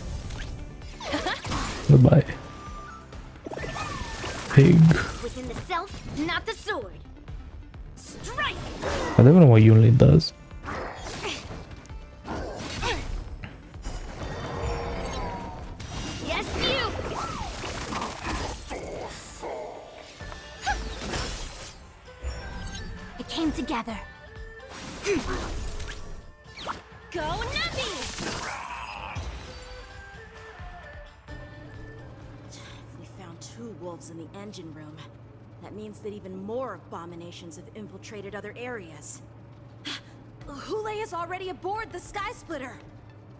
Goodbye. Pig. Within the self, not the sword. Strike! I don't know what Yunli does. Yes, you! It came together. Go Navi! We found 2 wolves in the engine room. That means that even more abominations have infiltrated other areas. Hule is already aboard the Sky Splitter!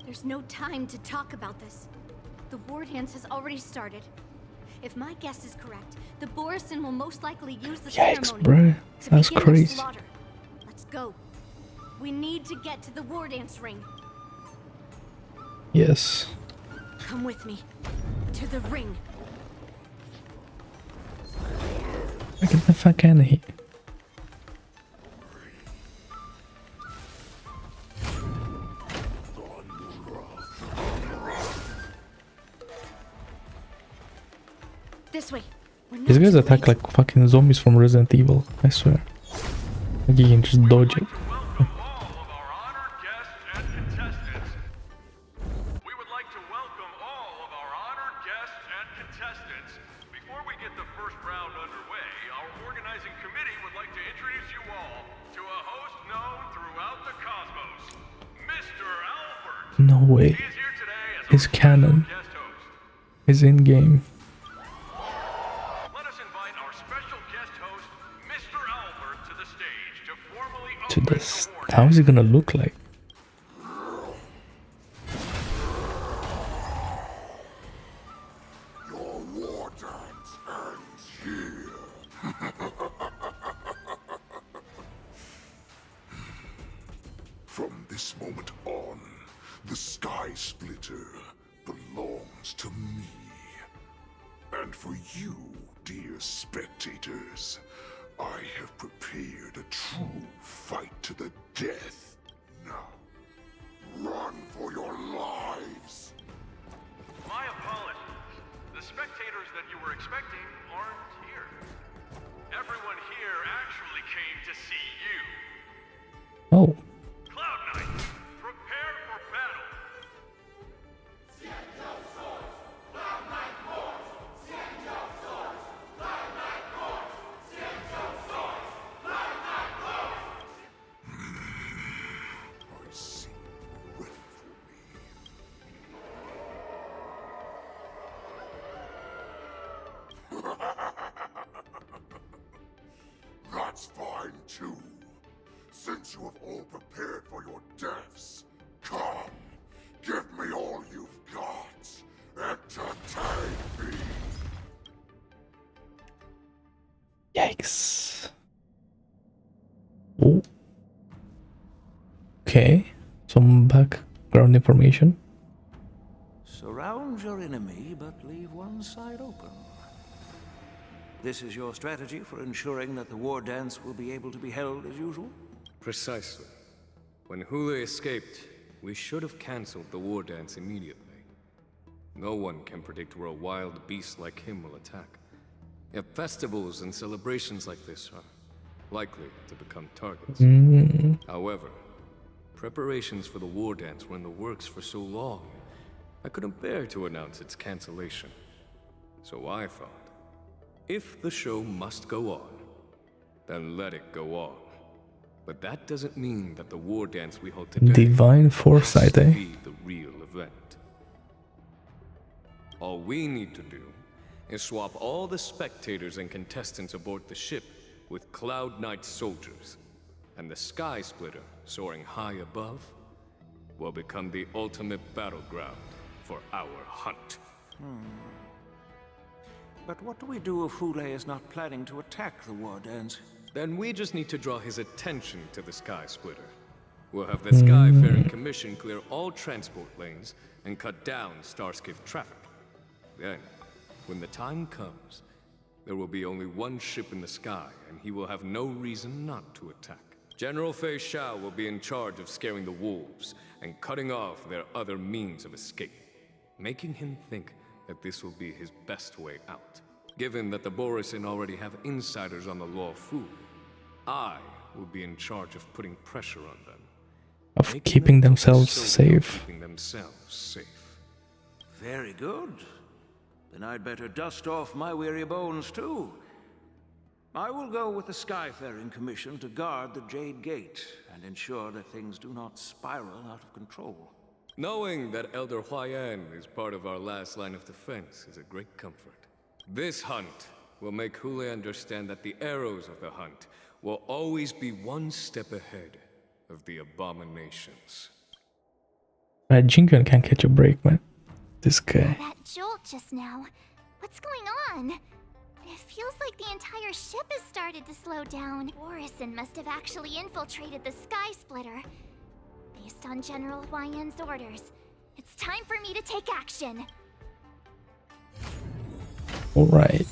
There's no time to talk about this. The war dance has already started. If my guess is correct, the Borisin will most likely use the Yikes, ceremony bro. to That's begin their crazy. slaughter. Let's go. We need to get to the war dance ring. Yes. Come with me. To the ring. Get the fuck out of here. This way. These guys attack like fucking zombies from Resident Evil, I swear. Like you can just dodge it. No way. It's canon. It's in game. To this. How is it gonna look like? Your war dance ends here. From this moment on, the Sky Splitter belongs to me. And for you, dear spectators, I have prepared a true fight to the death. Now, run for your lives! My apologies. The spectators that you were expecting aren't here. Everyone here actually came to see you. Oh. Cloud Knight, prepare for battle. I see you ready for me. That's fine too. Since you have all prepared for your deaths, come, give me all you've got. Entertain me. Yikes. Oh. Okay. Some background information. Surround your enemy, but leave one side open. This is your strategy for ensuring that the war dance will be able to be held as usual? Precisely. When Hule escaped, we should have cancelled the war dance immediately. No one can predict where a wild beast like him will attack. Yet festivals and celebrations like this are likely to become targets. However, preparations for the war dance were in the works for so long, I couldn't bear to announce its cancellation. So I thought, if the show must go on, then let it go on. But that doesn't mean that the war dance we hold today Divine foresight, has to eh? be the real event. All we need to do is swap all the spectators and contestants aboard the ship with Cloud Knight soldiers, and the Sky Splitter, soaring high above, will become the ultimate battleground for our hunt. But what do we do if Hule is not planning to attack the war dance? Then we just need to draw his attention to the Sky Splitter. We'll have the Skyfaring Commission clear all transport lanes and cut down Starskiff traffic. Then, when the time comes, there will be only one ship in the sky, and he will have no reason not to attack. General Fei Shao will be in charge of scaring the wolves and cutting off their other means of escape, making him think that this will be his best way out. Given that the Borisin already have insiders on the Law Fu, I will be in charge of putting pressure on them. Of keeping themselves safe. Keeping themselves safe. Very good. Then I'd better dust off my weary bones too. I will go with the Skyfaring Commission to guard the Jade Gate and ensure that things do not spiral out of control. Knowing that Elder Huayan is part of our last line of defense is a great comfort. This hunt will make Hule understand that the arrows of the hunt will always be one step ahead of the abominations. Right, Jingun can't catch a break, man. This guy. That jolt just now. What's going on? It feels like the entire ship has started to slow down. Borisin must have actually infiltrated the Sky Splitter. Based on General Huayan's orders, it's time for me to take action. Alright.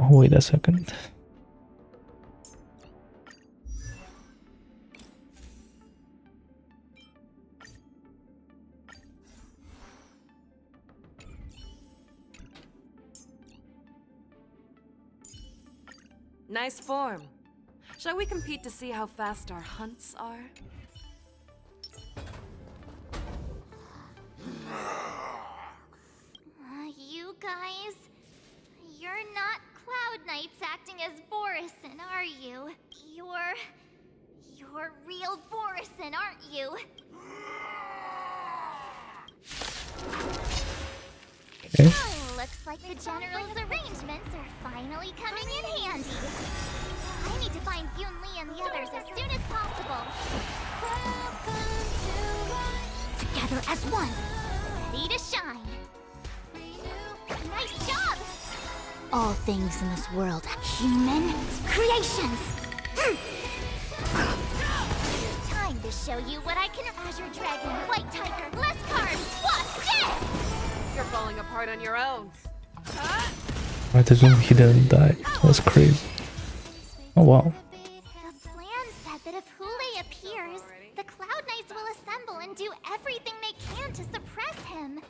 Wait a second. Nice form. Shall we compete to see how fast our hunts are? You guys, you're not Cloud Knights acting as Borisin, are you? You're real Borisin, aren't you? Okay. Looks like the General's arrangements are finally coming in handy. I need to find Yun Li and the others as soon as possible. Together as one, ready to shine. Nice job! All things in this world, human creations. Time to show you what I can. Azure Dragon, White Tiger, less cards. What's this? You're falling apart on your own. Right, as long as he didn't die. That's crazy. Oh wow. The plan said that if Hule appears, the Cloud Knights will assemble and do everything they can to suppress him.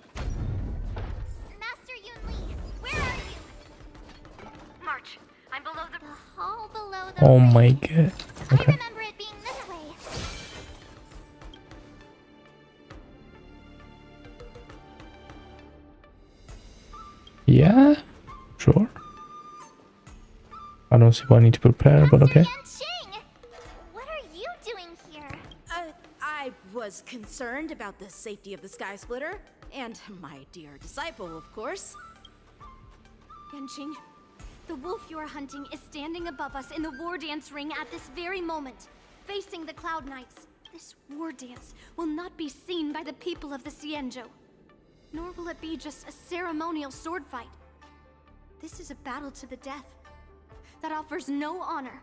Master Yun Li, where are you? March. I'm below the hall below the Oh my god. I Okay. remember it being this way. Yeah, sure. I don't see why I need to prepare, but okay. What are you doing here? I was concerned about the safety of the Sky Splitter, and my dear disciple, of course. Yanqing, the wolf you are hunting is standing above us in the war dance ring at this very moment, facing the Cloud Knights. This war dance will not be seen by the people of the Cienjo, nor will it be just a ceremonial sword fight. This is a battle to the death that offers no honor,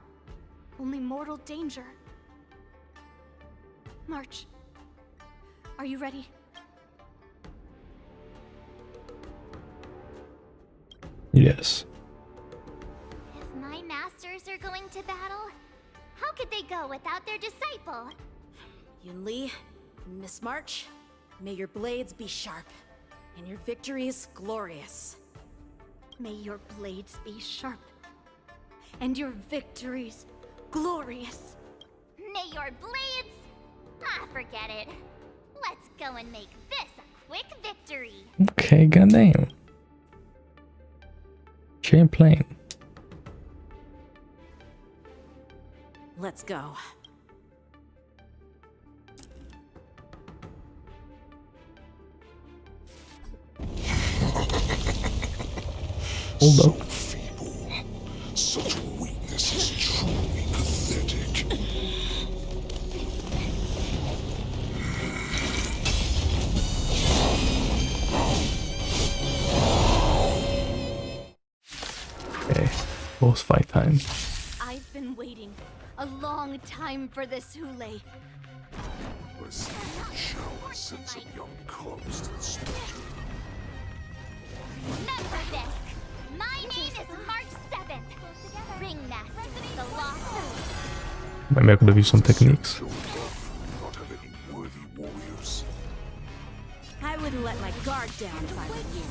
only mortal danger. March, are you ready? Yes. If my masters are going to battle, how could they go without their disciple? Yunli, Miss March, may your blades be sharp, and your victories glorious. May your blades be sharp, and your victories glorious. May your blades... Ah, forget it. Let's go and make this a quick victory. Okay, goddamn. Champlain. Let's go. Hold up. Such weakness is truly pathetic. Okay, boss fight time. I've been waiting a long time for this, Hule. I see you shall send some young cubs to the slaughter. Remember this. My name is March 7th. Ringmaster, the Lost. Maybe I could have used some techniques. Not have any worthy warriors. I wouldn't let my guard down if I were you.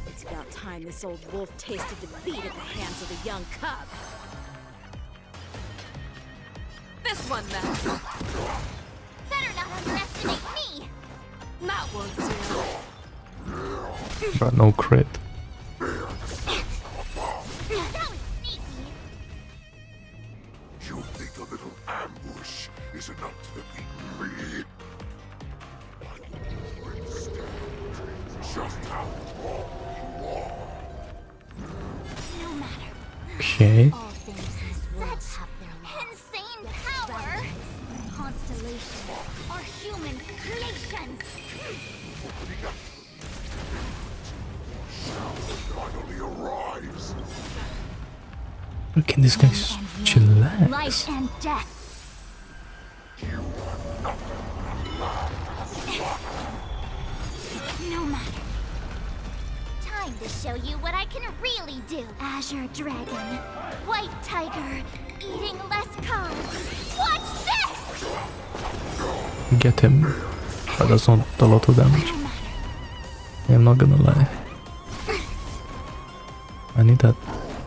It's about time this old wolf tasted defeat at the hands of a young cub. This one, then. Better not underestimate me. That won't do. Got no crit. That was sneaky. You think a little ambush is enough to beat me? Just how wrong you are. No matter. Okay. All things these worlds have their insane power. Constellations are human creations. Finally arrives. Look at this guy's chillax. Life and death. No matter. Time to show you what I can really do. Azure Dragon, White Tiger, eating less carbs. Watch this! Get him. But that's not a lot of damage. I'm not gonna lie. I need that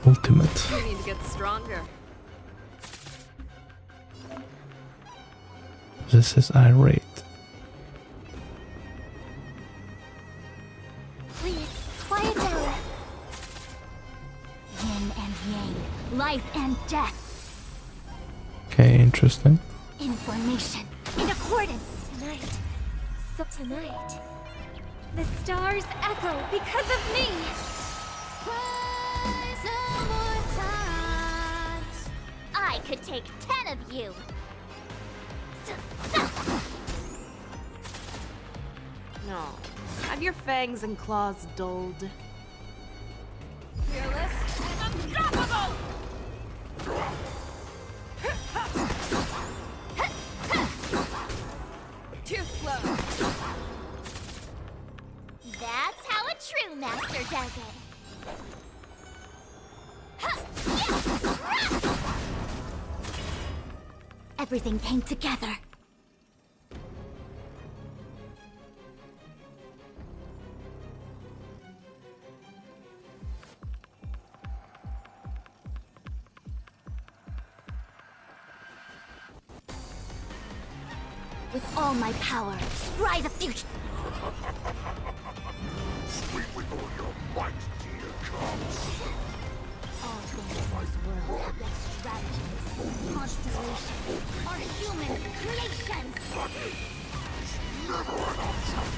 ultimate. You need to get stronger. This is irate. Please, quiet down. Yin and yang, life and death. Okay, interesting. Information in accordance. Tonight, the stars echo because of me. I could take 10 of you. No. Have your fangs and claws dulled. Fearless and unstoppable! Too slow. That's how a true master does it. Everything came together. With all my power, scry the future. Sweep with all your might, dear cubs. All things in this world, their strategies, constellations, are human creations. Never enough.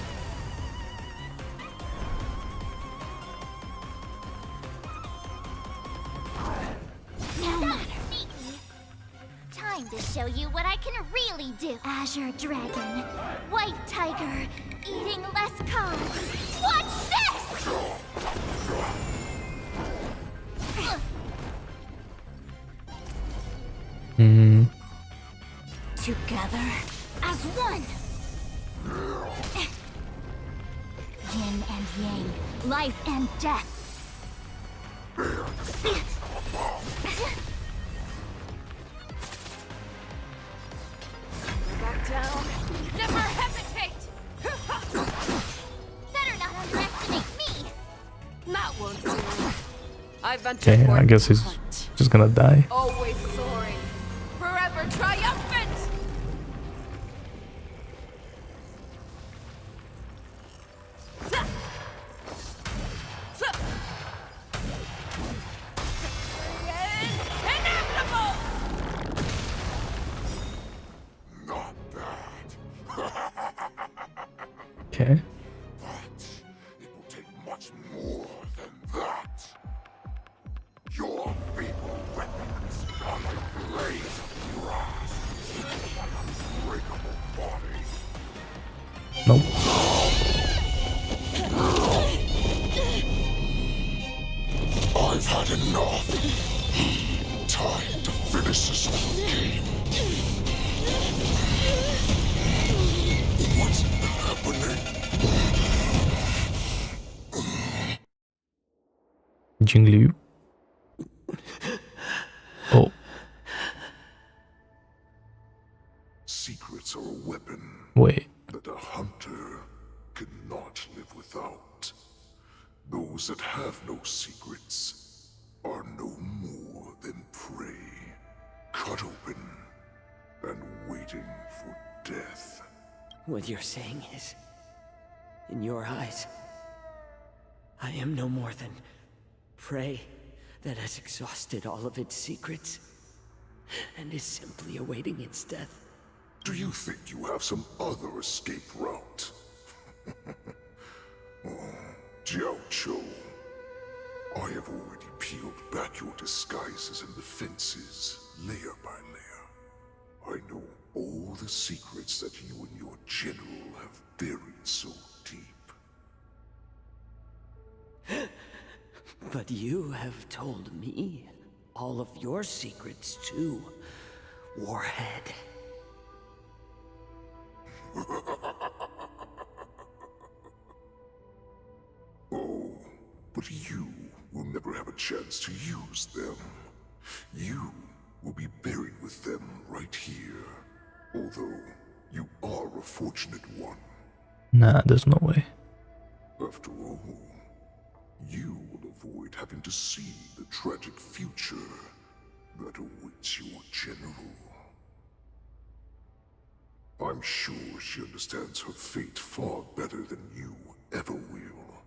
No matter. Time to show you what I can really do. Azure Dragon, White Tiger, eating less carbs. Watch this! Together as one. Yin and yang, life and death. Back down. Never hesitate! Better not underestimate me. That won't do. I ventured Okay, I forth guess to he's hunt. just gonna die. Always soaring. Forever triumphant! Inevitable! Okay. It will take much more than that. Your feeble weapons are like blades of grass. An unbreakable body. Nope. I've had enough. Time to finish this whole game. What's happening? Jing Liu. Oh, Secrets are a weapon wait. that a hunter cannot live without. Those that have no secrets are no more than prey, cut open and waiting for death. What you're saying is, in your eyes, I am no more than prey that has exhausted all of its secrets and is simply awaiting its death. Do you think you have some other escape route? Jiao Chou, I have already peeled back your disguises and defenses, layer by layer. I know all the secrets that you and your general have buried so deep. But you have told me all of your secrets too, Warhead. Oh, but you will never have a chance to use them. You will be buried with them right here. Although, you are a fortunate one. Nah, there's no way. After all, you will avoid having to see the tragic future that awaits your general. I'm sure she understands her fate far better than you ever will.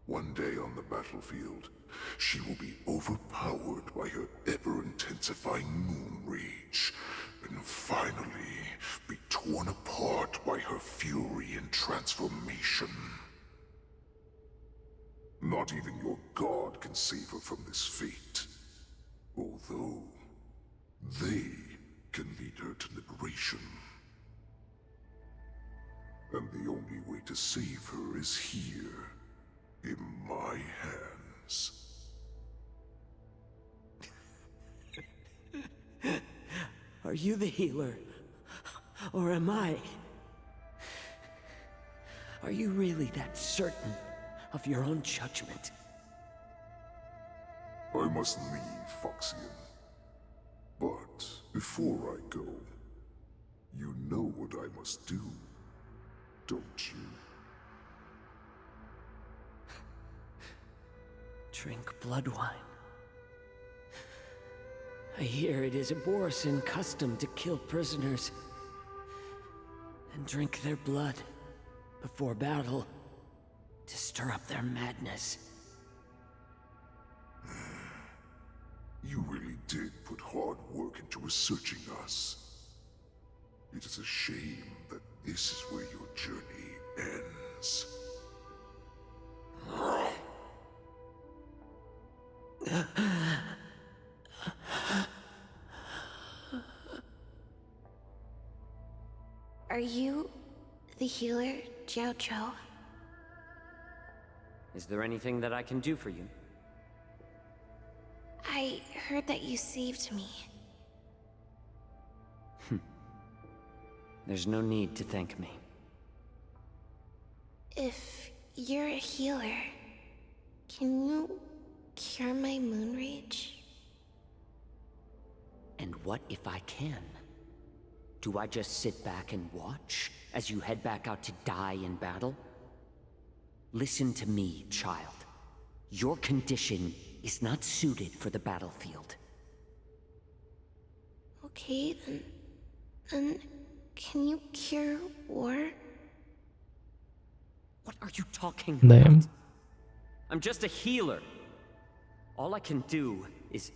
One day on the battlefield, she will be overpowered by her ever-intensifying moon rage, and finally be torn apart by her fury and transformation. Not even your god can save her from this fate, although they can lead her to liberation. And the only way to save her is here, in my hands. Are you the healer? Or am I? Are you really that certain of your own judgment? I must leave, Foxian. But before I go, you know what I must do, don't you? Drink blood wine. I hear it is a Borisin custom to kill prisoners and drink their blood before battle to stir up their madness. You really did put hard work into researching us. It is a shame that this is where your journey ends. you the healer, Jiao Zhou? Is there anything that I can do for you? I heard that you saved me. There's no need to thank me. If you're a healer, can you cure my moon rage? And what if I can? Do I just sit back and watch as you head back out to die in battle? Listen to me, child. Your condition is not suited for the battlefield. Okay, then can you cure war? What are you talking Damn. about? I'm just a healer. All I can do is...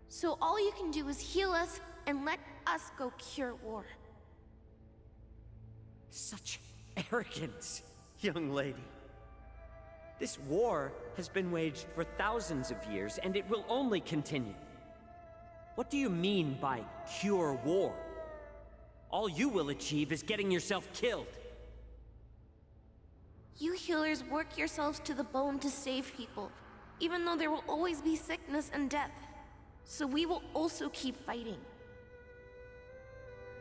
So all you can do is heal us and let us go cure war. Such arrogance, young lady. This war has been waged for thousands of years, and it will only continue. What do you mean by cure war? All you will achieve is getting yourself killed. You healers work yourselves to the bone to save people, even though there will always be sickness and death. So we will also keep fighting.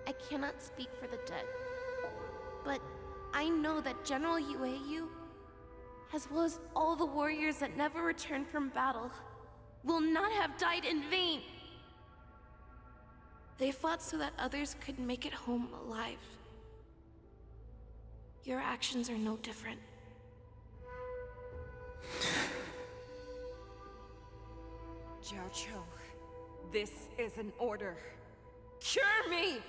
I cannot speak for the dead, but I know that General Yueyu, as well as all the warriors that never returned from battle, will not have died in vain. They fought so that others could make it home alive. Your actions are no different. Jiao Zhou, this is an order. Cure me!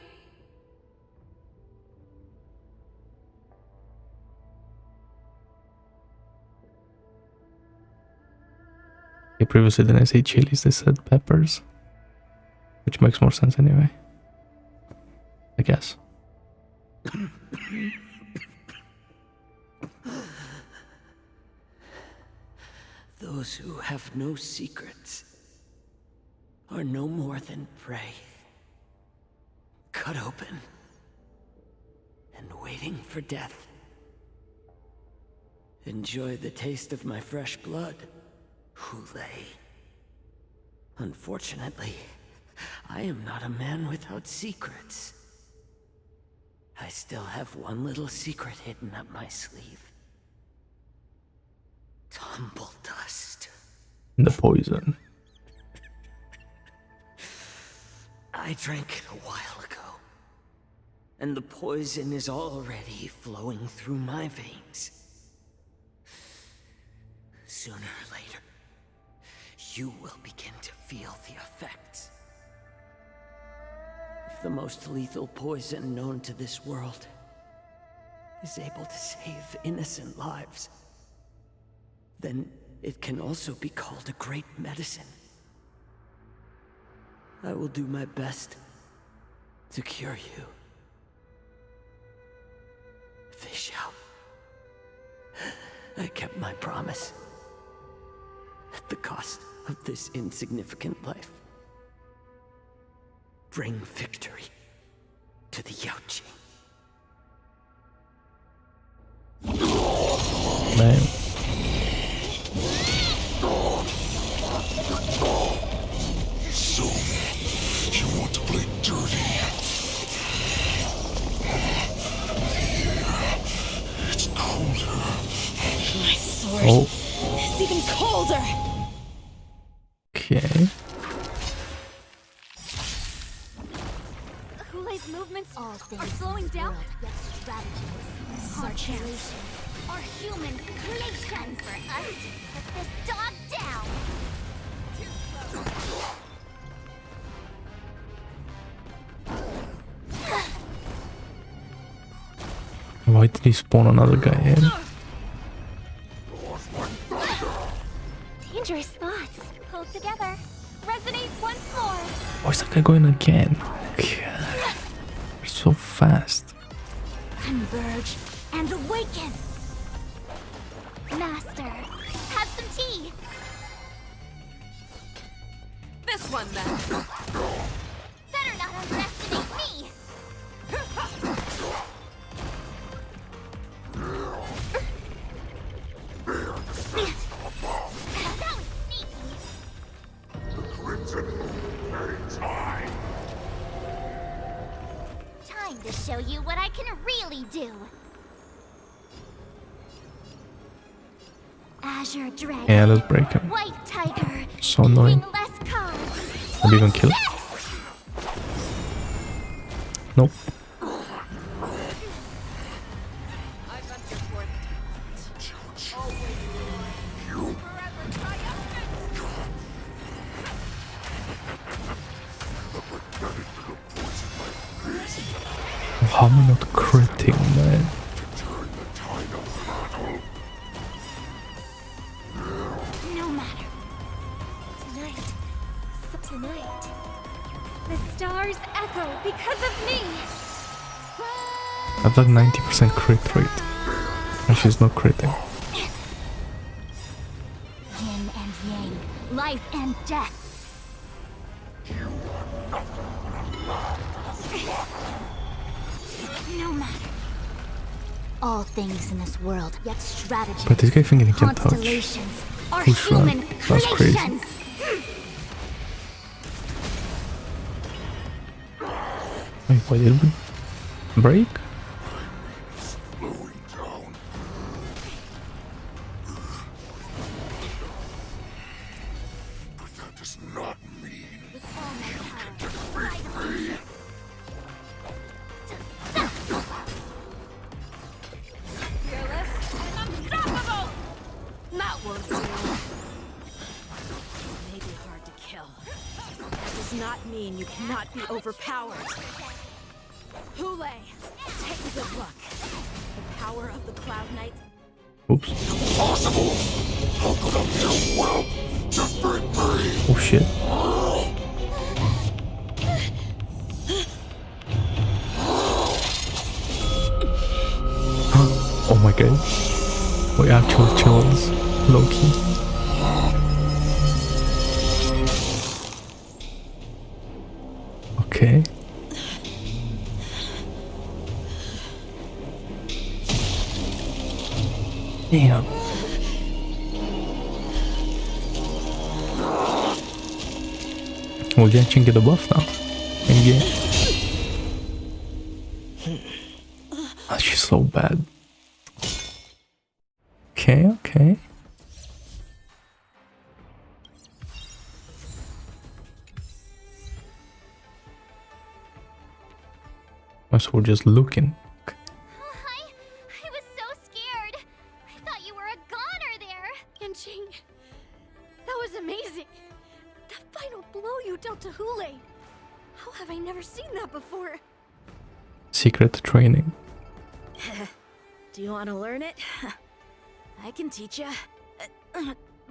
They previously didn't say chilies, they said peppers. Which makes more sense anyway. I guess. Those who have no secrets are no more than prey. Cut open and waiting for death. Enjoy the taste of my fresh blood, Hulei. Unfortunately, I am not a man without secrets. I still have one little secret hidden up my sleeve. Tumble dust. The poison. I drank it a while ago, and the poison is already flowing through my veins. Sooner or later, you will begin to feel the effects. If the most lethal poison known to this world is able to save innocent lives, then it can also be called a great medicine. I will do my best to cure you. Fish out. I kept my promise. At the cost of this insignificant life. Bring victory to the Yaoqing. Man. So, you want to play dirty? Here, it's colder. My sword is even colder! Okay. Hulei's movements are slowing down. Our chance. Our human creation for us to put this dog down. Why did he spawn another guy in? Dangerous thoughts. Pull together. Resonate once more. Why is that guy going again? God. They're so fast. Converge and awaken. Master, have some tea. This one then. Better not underestimate me. you what I can really do. Azure Dragon. Yeah, let's break him. White Tiger. So annoying. Less cards. Maybe even kill him. Nope. How am I not critting, man? No matter. Tonight, the stars echo because of me. I have like 90% crit rate. And she's not critting. Yin and yang, life and death. No matter. All things in this world, yet strategy. But this guy thinking he can touch. Constellations are Push human run. That's crazy. creations. Wait, why did we break? That won't do. May be hard to kill. That does not mean you cannot be overpowered. Hule, take a good look. The power of the Cloud Knights. Oops. Impossible! How could a mere whelp defeat me? Oh shit. Oh my god. We actual chills. Low-key. Okay. Damn. Will Yanshin get a buff now? And yeah. Oh, she's so bad. Okay, okay. So we're just looking. I was so scared. I thought you were a goner there. Yanqing, that was amazing. That final blow you dealt to Hule. How have I never seen that before? Secret training. Do you want to learn it? I can teach you.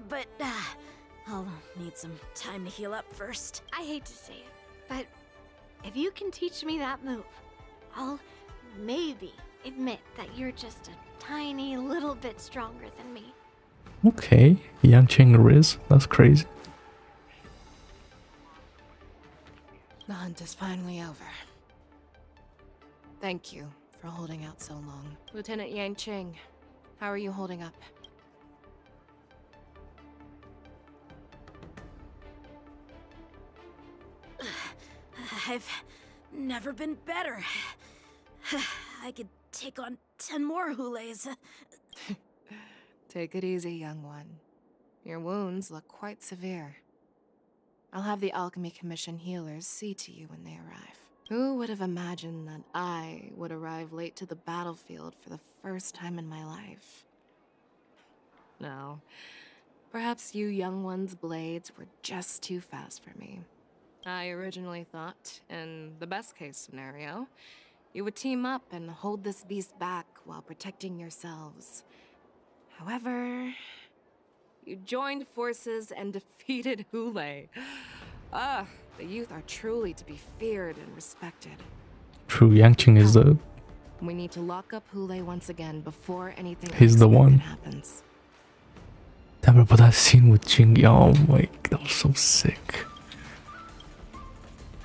But I'll need some time to heal up first. I hate to say it, but if you can teach me that move, I'll maybe admit that you're just a tiny little bit stronger than me. Okay, Yanqing Riz, that's crazy. The hunt is finally over. Thank you for holding out so long. Lieutenant Yanqing, how are you holding up? I've never been better. I could take on 10 more Hules. Take it easy, young one. Your wounds look quite severe. I'll have the Alchemy Commission healers see to you when they arrive. Who would have imagined that I would arrive late to the battlefield for the first time in my life? No. Perhaps you young one's blades were just too fast for me. I originally thought, in the best case scenario, you would team up and hold this beast back while protecting yourselves. However, you joined forces and defeated Hule. Ah, the youth are truly to be feared and respected. True, Yanqing is the... We need to lock up Hule once again before anything He's the one. happens. Damn, but that scene with Jing, oh my, that was so sick.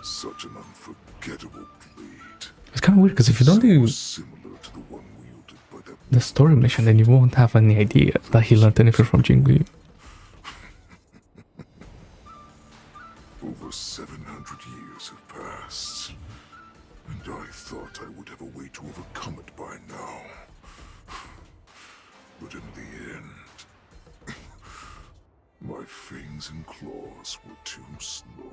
Such an unforgettable blade. It's kind of weird because if you don't do the story mission, then you won't have any idea that he learned anything from Jingli. Over 700 years have passed, and I thought I would have a way to and claws were too slow.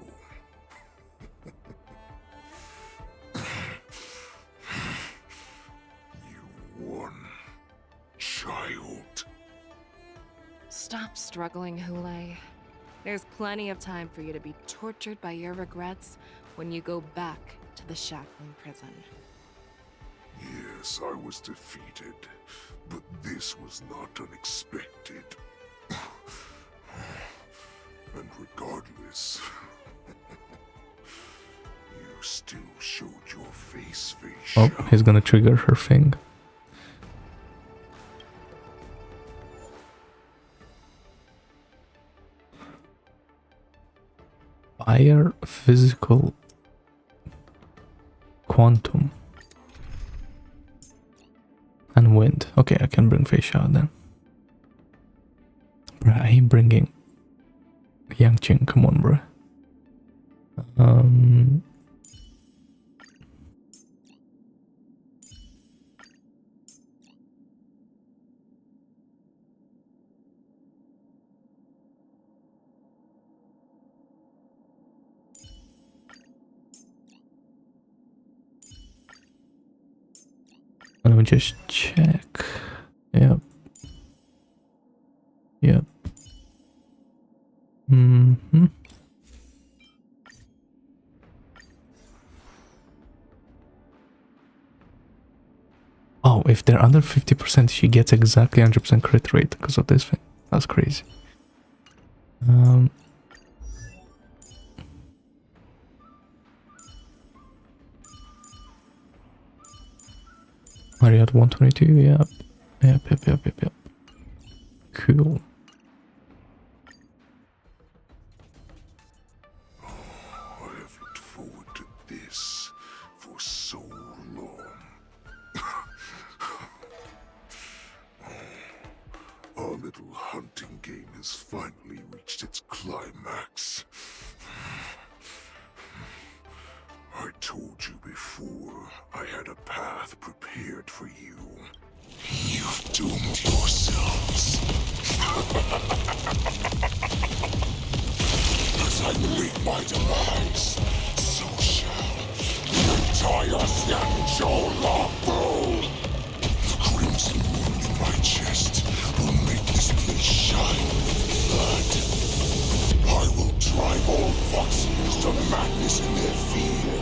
You won, child. Stop struggling, Hule. There's plenty of time for you to be tortured by your regrets when you go back to the shackling prison. Yes, I was defeated, but this was not unexpected. And regardless, you still showed your face, Oh, he's gonna trigger her thing. Fire, physical, quantum, and wind. Okay, I can bring Fei Xiao then. Bruh, I ain't bringing Yangqing. Come on, bruh. Let me just check. Yep. Yep. Oh, if they're under 50%, she gets exactly 100% crit rate because of this thing. That's crazy. Are you at 122? Yep. Yep. Cool. I have looked forward to this for so long. Our little hunting game has finally reached its climax. I told you before, I had a path prepared for you. You've doomed yourselves. As I meet my demise, so shall the entire Xianzhou Lafu. The crimson wound in my chest will make this place shine with blood. I will drive all Foxians to madness in their fear,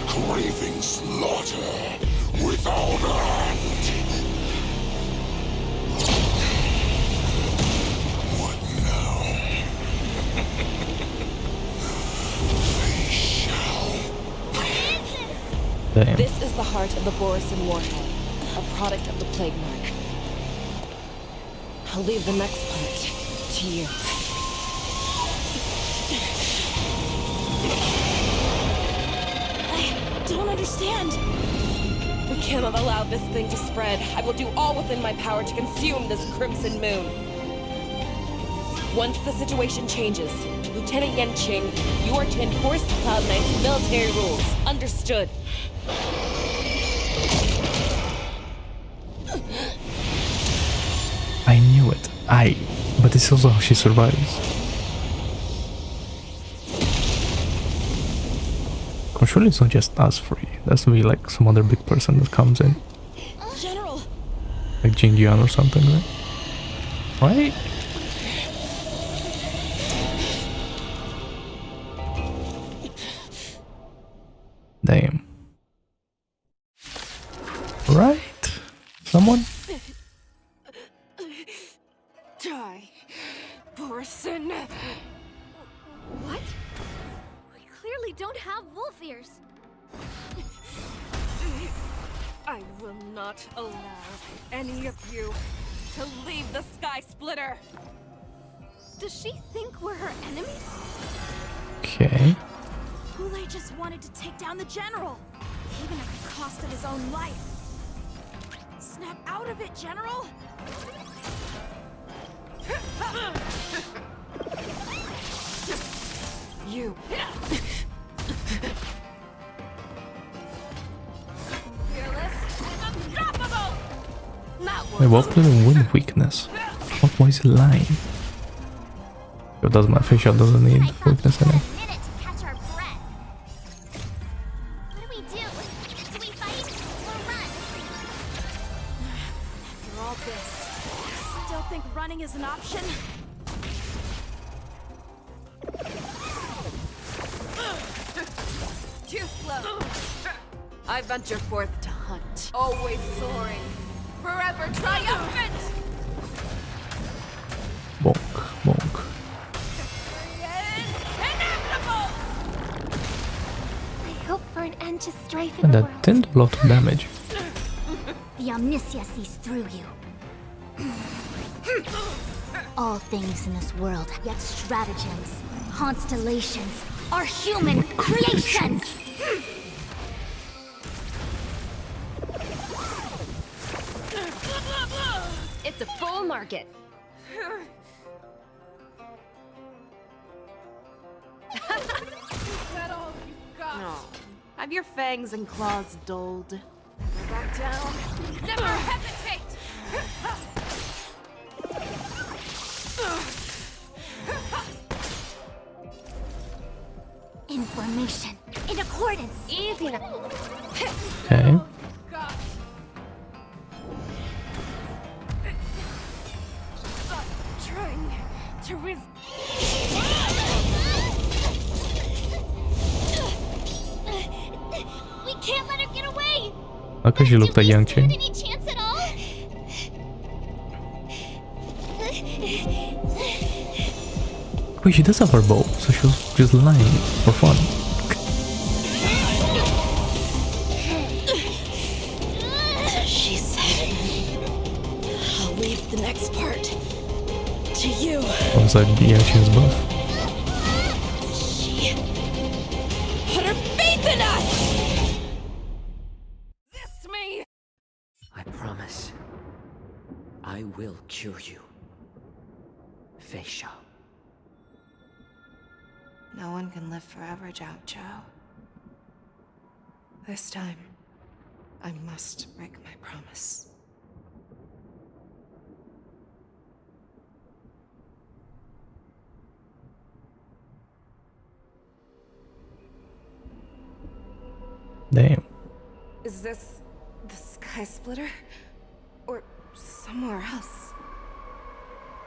craving slaughter without end. What now? They shall. Damn. This is the heart of the Borison warhead, a product of the plague mark. I'll leave the next part to you. I don't understand. We cannot allow this thing to spread. I will do all within my power to consume this crimson moon. Once the situation changes, Lieutenant Yanqing, you are to enforce the Cloud9's military rules. Understood. I knew it. But this is also how she survives. Surely it's not just us three. There's to be like some other big person that comes in. General! Like Jin Jian or something, right? Right? Damn. Right? Someone? Die, Borison. What? We clearly don't have wolf ears. I will not allow any of you to leave the Sky Splitter. Does she think we're her enemies? Okay. Hule just wanted to take down the general, even at the cost of his own life. Snap out of it, General! You. Wait, what was the wind weakness? What was it lying? It doesn't matter. Facial doesn't need weakness in it. Minute to catch our breath. What do we do? Do we fight or run? After all this, still think running is an option? Too slow. I venture forth to hunt, always soaring, forever triumphant. Bonk, bonk. Inevitable. I hope for an end to strife in And the that world. didn't do a lot of damage. The Omniscia sees through you. All things in this world, yet stratagems, constellations, are human creations! It's a full market. Is that all you got? No. Have your fangs and claws dulled? Never back down? Never hesitate! Information in accordance. Easy enough. Okay. God. Trying to We can't let her get away! How could she look like Yang Ching? Any chance at all? Wait, she does have her bow, so she was just lying for fun. She said, I'll leave the next part to you. Alongside Yang Ching's buff. She put her faith in us! resist me! I promise. I will cure you. Fei Shao. No one can live forever, Zhao Zhao. This time, I must break my promise. Damn. Is this the Sky Splitter? Or somewhere else?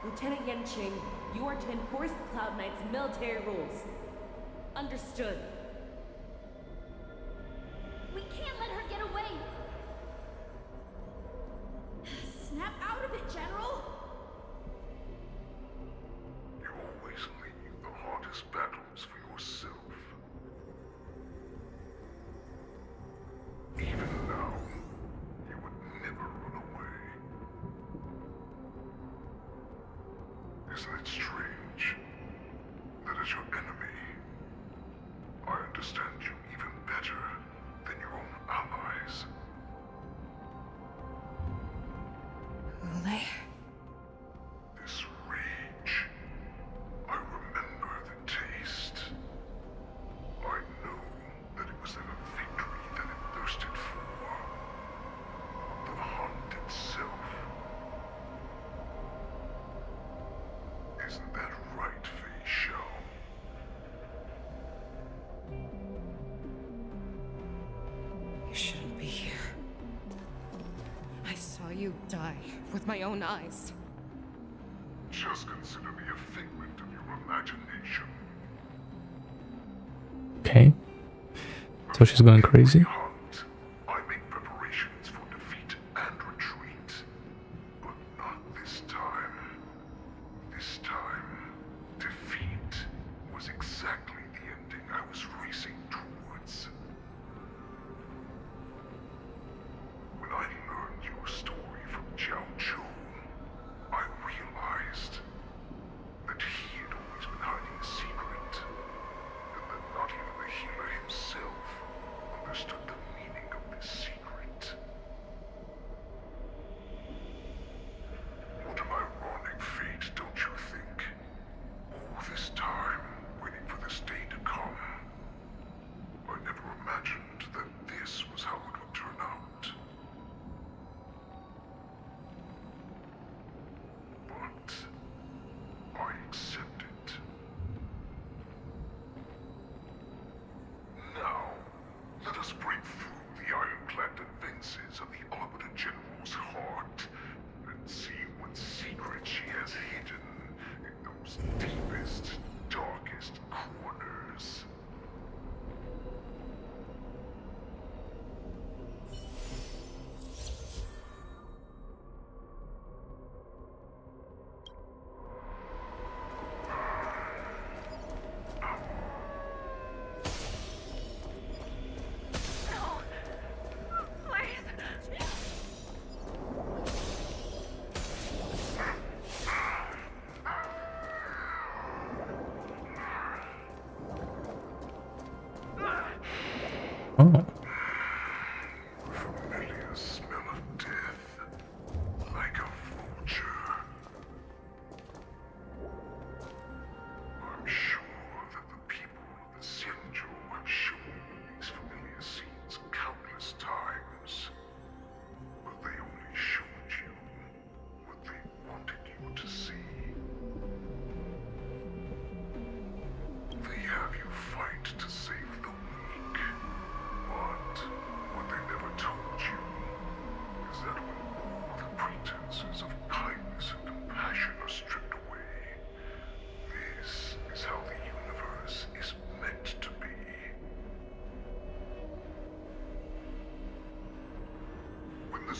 Lieutenant Yanqing, you are to enforce the Cloud Knight's military rules. Understood. We can't let her get away! Snap out of it, General! You always leave the hardest battles for yourself. Even now, you would never run away. Isn't it strange that as your enemy, I understand you even better than your own allies? Ule? This rage, I remember the taste. I know that it was never victory that it thirsted for. The hunt itself. Isn't that right, Fei Shao? You shouldn't be here. I saw you die with my own eyes. Just consider me a figment of your imagination. Okay. So she's going crazy. I make preparations for defeat and retreat. But not this time. This time, defeat was exactly the ending I was racing towards. When I learned your story from Zhao Zhou, I realized that he had always been hiding a secret, and that not even the healer himself understood the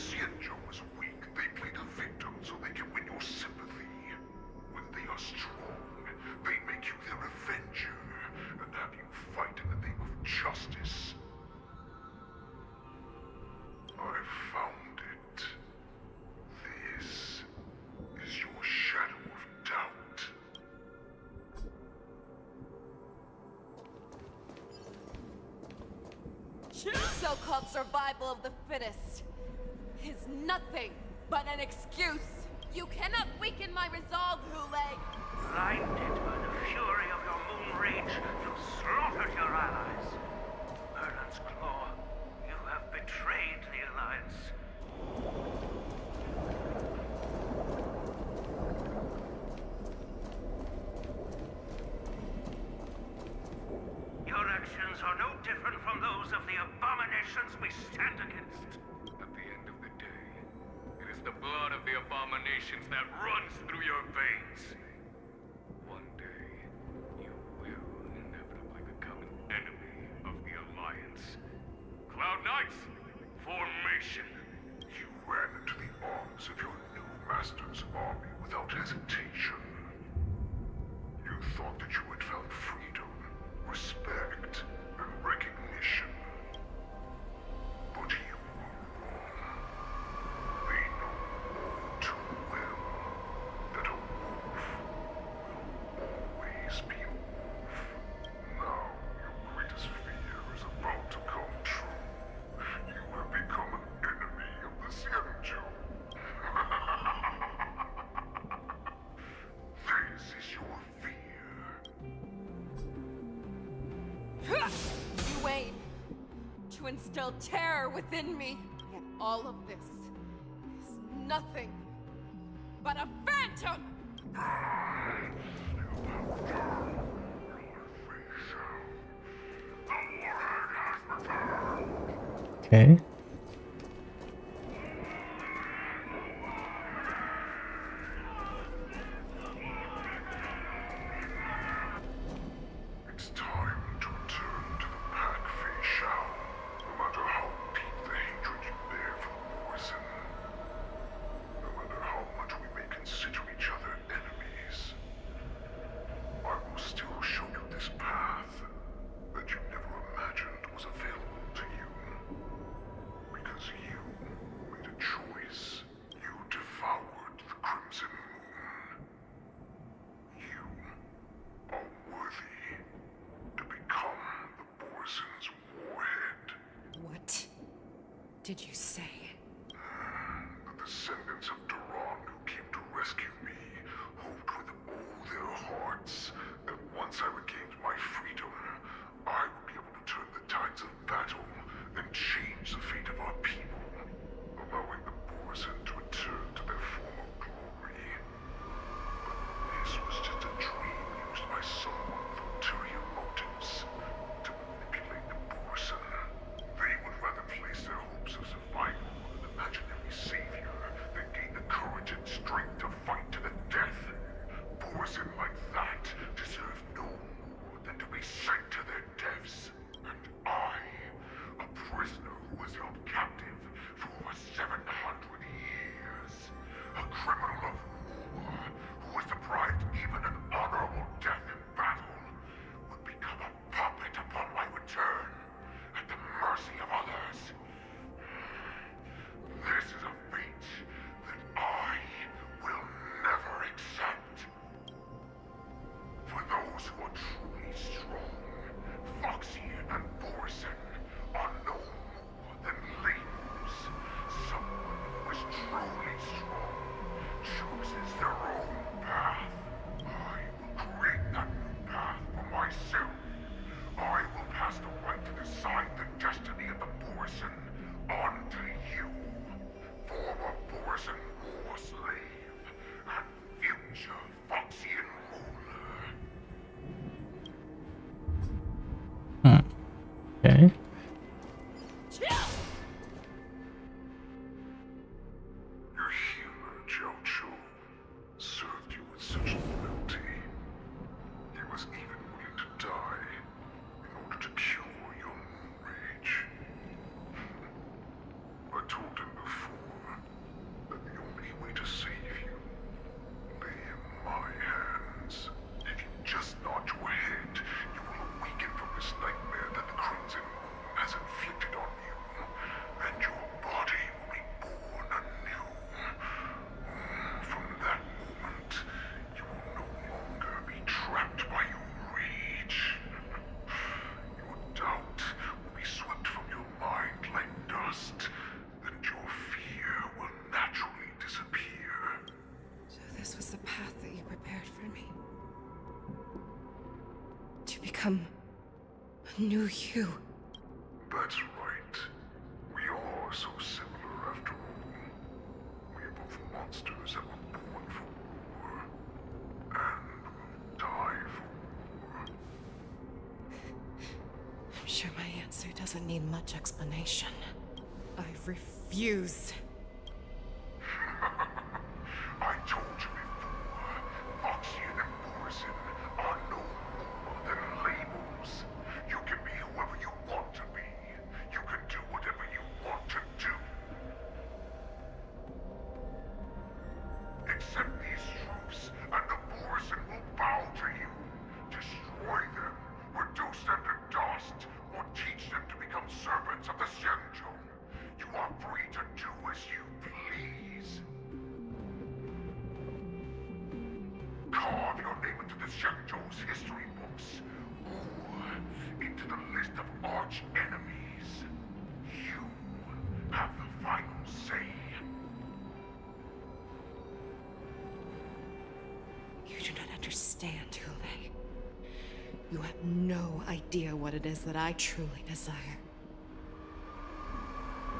Xianzhou is weak, they play the victim so they can win your sympathy. When they are strong, they make you their avenger and have you fight in the name of justice. I found it. This is your shadow of doubt. So-called survival of the fittest is nothing but an excuse. You cannot weaken my resolve, Hule. Blinded by the fury of your moon rage, you slaughtered your allies. Merlin's Claw, you have betrayed the Alliance. Your actions are no different from those of the abominations we stand against. At the end of the day, it is the blood of the abominations that runs through your veins. One day, you will inevitably become an enemy of the Alliance. Cloud Knights, formation! You ran into the arms of your new master's army without hesitation. You thought that you had found freedom, respect, and recognition. But you were wrong. They know all too well that a wolf will always be a wolf. Now your greatest fear is about to come true. You have become an enemy of the Xianzhou. This is your fear. You aim to instill terror within me, yet all of this is nothing but a phantom! Okay. It's time to return to the pack, Fei Shao. No matter how deep the hatred you bear for the Morrison. No matter how much we may consider each other enemies. I will still show you this path that you never imagined was available to you. Because you made a choice. You devoured the Crimson Moon. You are worthy to become the Borison's warhead. What did you say? The descendants of Duran who came to rescue me hoped with all their hearts that once I regained my freedom, I would be able to turn the tides of battle and change the fate of our people, allowing the Borison to return to their former glory. But this was just a dream used by someone with ulterior motives to manipulate the Borison. They would rather place their hopes of survival on an imaginary savior than gain the courage and strength to fight to the death. Borison like that deserve no more than to be sent to their deaths. And I, a prisoner who was held captive for over 700 years, a criminal of war who was deprived even an honorable death in battle, would become a puppet upon my return, at the mercy of others. This is a fate that I will never accept. For those who are truly strong, Foxian and Borison are no more than labels. Someone who is truly strong chooses their own path. I will create that new path for myself. I will pass the right to decide the destiny of the Borison on to you, former Borison war slave and future Foxian ruler. Okay. Your healer, Zhao Chu, served you with such loyalty. He was even willing to die in order to cure your moon rage. I told him before become a new you. That's right. We are so similar after all. We are both monsters that were born for war. And will die for war. I'm sure my answer doesn't need much explanation. I refuse. I told you before, Foxian and Borison are no more than labels. You can be whoever you want to be. You can do whatever you want to do. Accept these truths, and the Borison will bow to you. Destroy them, reduce them to dust, or teach them to become servants of the Xianzhou. You are free to do as you please. Carve your name into the Xianzhou's history books, or into the list of arch enemies. You have the final say. You do not understand, Hule. You have no idea what it is that I truly desire.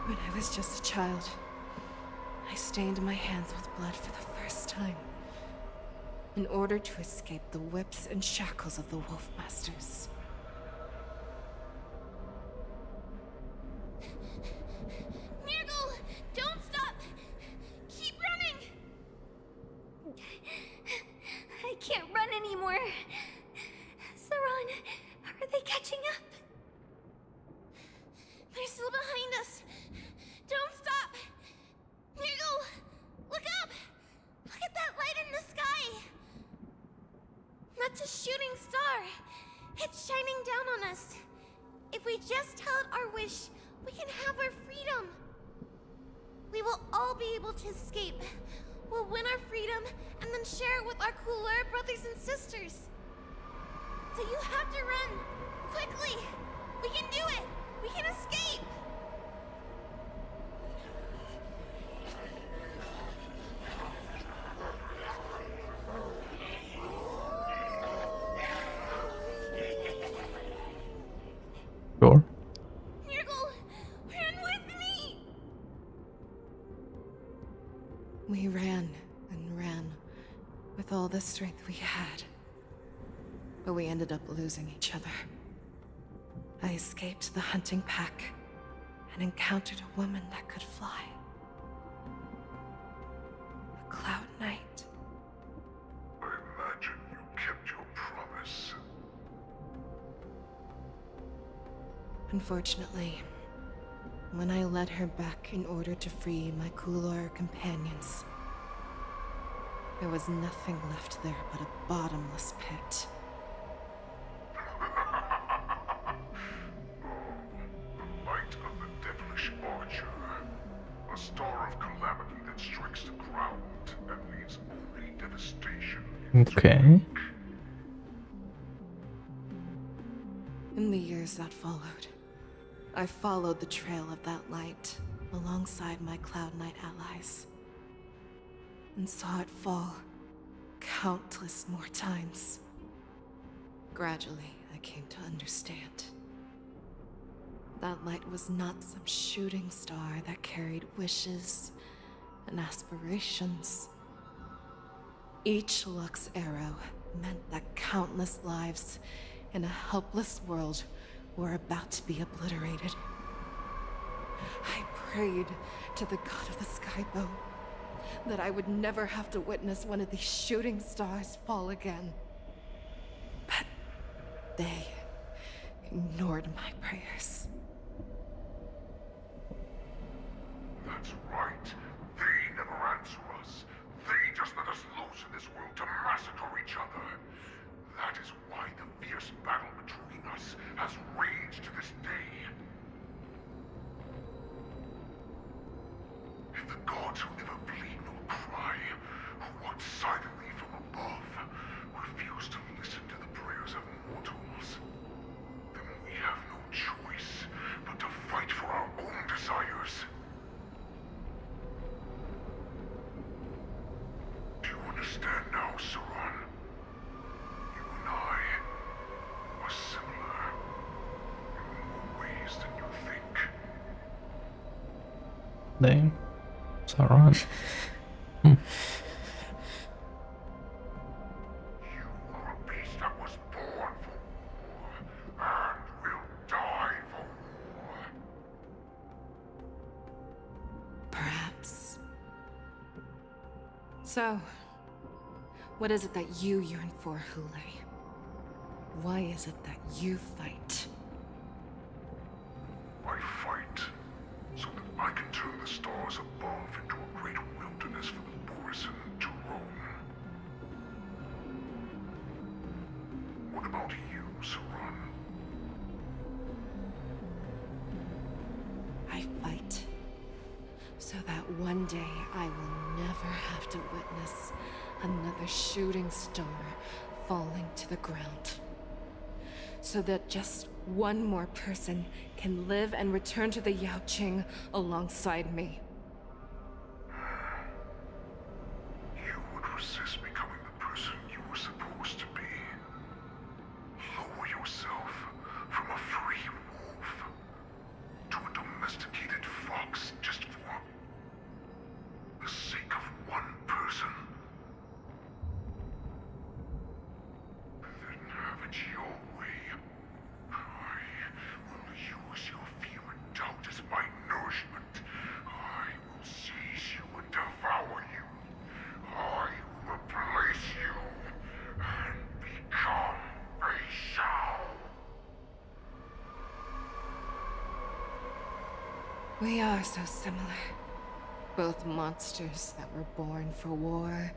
When I was just a child, I stained my hands with blood for the first time, in order to escape the whips and shackles of the Wolf Masters. Nirgal! Don't stop! Keep running! I can't run anymore. Saran, are they catching up? They're still behind us. Don't stop! Nirgal! Look up! Look at that light in the sky! That's a shooting star. It's shining down on us. If we just tell it our wish, we can have our freedom. We will all be able to escape. We'll win our freedom and then share it with our cooler brothers and sisters. So you have to run. Quickly. We can do it. We can escape. Sure. Nirgal, run with me! We ran and ran with all the strength we had. But we ended up losing each other. I escaped the hunting pack and encountered a woman that could fly. A Cloud Knight. I imagine you kept your promise. Unfortunately, when I led her back in order to free my Kulor companions, there was nothing left there but a bottomless pit. Light of the devilish archer. A star of calamity that strikes the ground and leaves only devastation. Okay. In the years that followed, I followed the trail of that light alongside my Cloud Knight allies, and saw it fall countless more times. Gradually, I came to understand. That light was not some shooting star that carried wishes and aspirations. Each Lux arrow meant that countless lives in a helpless world were about to be obliterated. I prayed to the god of the skybow that I would never have to witness one of these shooting stars fall again. But they ignored my prayers. That's right. They never answer us. They just let us loose in this world to massacre each other. That is why the fierce battle between us has raged to this day. If the gods who never bleed nor cry, who watch silently from above, refuse to listen to the prayers of mortals, then we have no choice but to fight for our own desires. Do you understand now, Saran? You and I are Damn. It's alright. Hmm. Perhaps. So, what is it that you yearn for, Hule? Why is it that you fight? I fight so that I can turn the stars above into a great wilderness for the Borisin to roam. What about you, Saran? I fight so that one day I will never have to witness another shooting star falling to the ground. So that just one more person can live and return to the Yaoqing alongside me. You would resist becoming the person you were supposed to be. Lower yourself from a free wolf to a domesticated fox just for the sake of one person. Then have it your way. I will use your fear and doubt as my nourishment. I will seize you and devour you. I will replace you and become a Shao. We are so similar. Both monsters that were born for war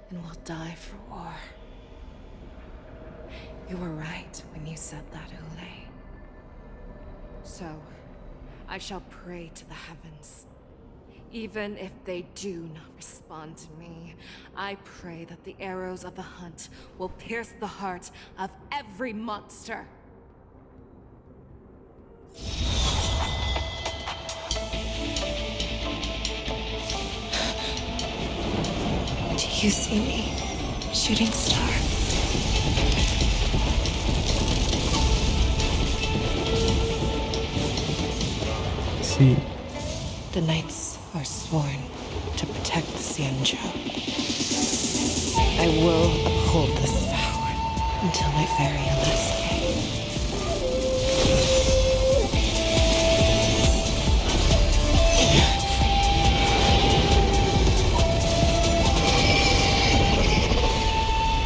and will die for war. You were right when you said that, Hule. So, I shall pray to the heavens. Even if they do not respond to me, I pray that the arrows of the hunt will pierce the heart of every monster. Do you see me, shooting star? See. The knights are sworn to protect the Xianzhou. I will uphold this vow until my very last day.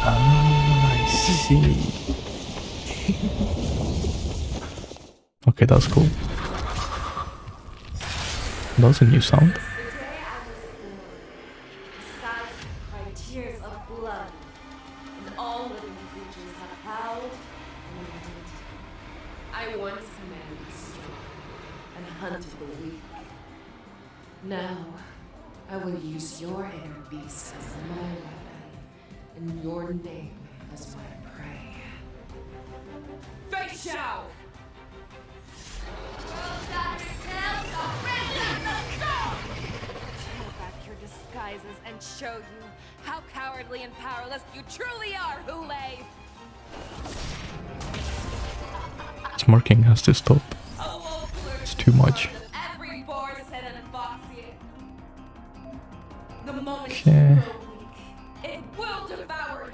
I see. Okay, that's cool. That was a new sound. By tears of blood, and all living creatures have howled and hunted. I once commanded the strong and hunted the weak. Now, I will use your inner beast as my weapon, and your name as my prey. Fei Shao! Tear back your disguises and show you how cowardly and powerless you truly are, Hule! Smirking has to stop. It's too much. Every Borisin and Foxian. The moment Okay. you grow weak, it will devour you.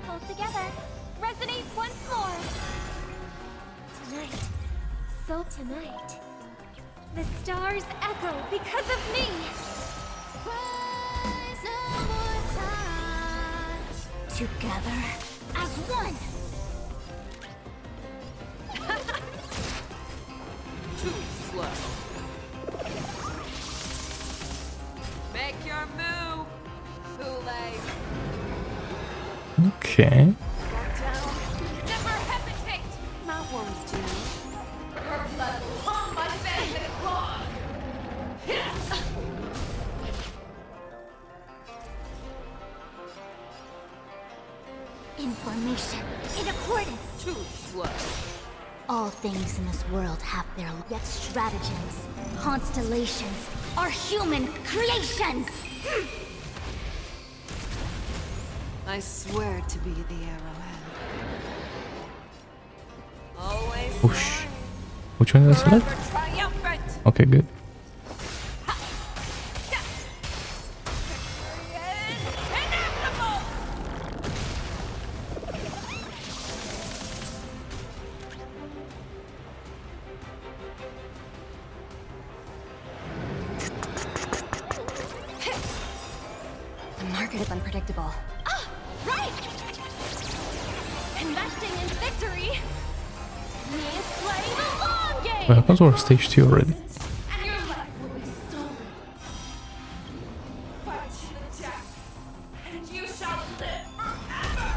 Pull together. Resonate once more. Tonight. So tonight. The stars echo because of me. Together as one. Too slow. Make your move, Hule. Okay. Never hesitate! Not ones do. Your blood will haunt my fangs and claws! Information in accordance. Too slow. All things in this world have their yet stratagems. Constellations are human creations. I swear to be the arrowhead. Whoosh. Which one did I select? Okay, good. The market is unpredictable. Ah, right! Investing in victory means playing the long game! Weapons were stage 2 already. And your life will be stolen. Fight the death, and you shall live forever!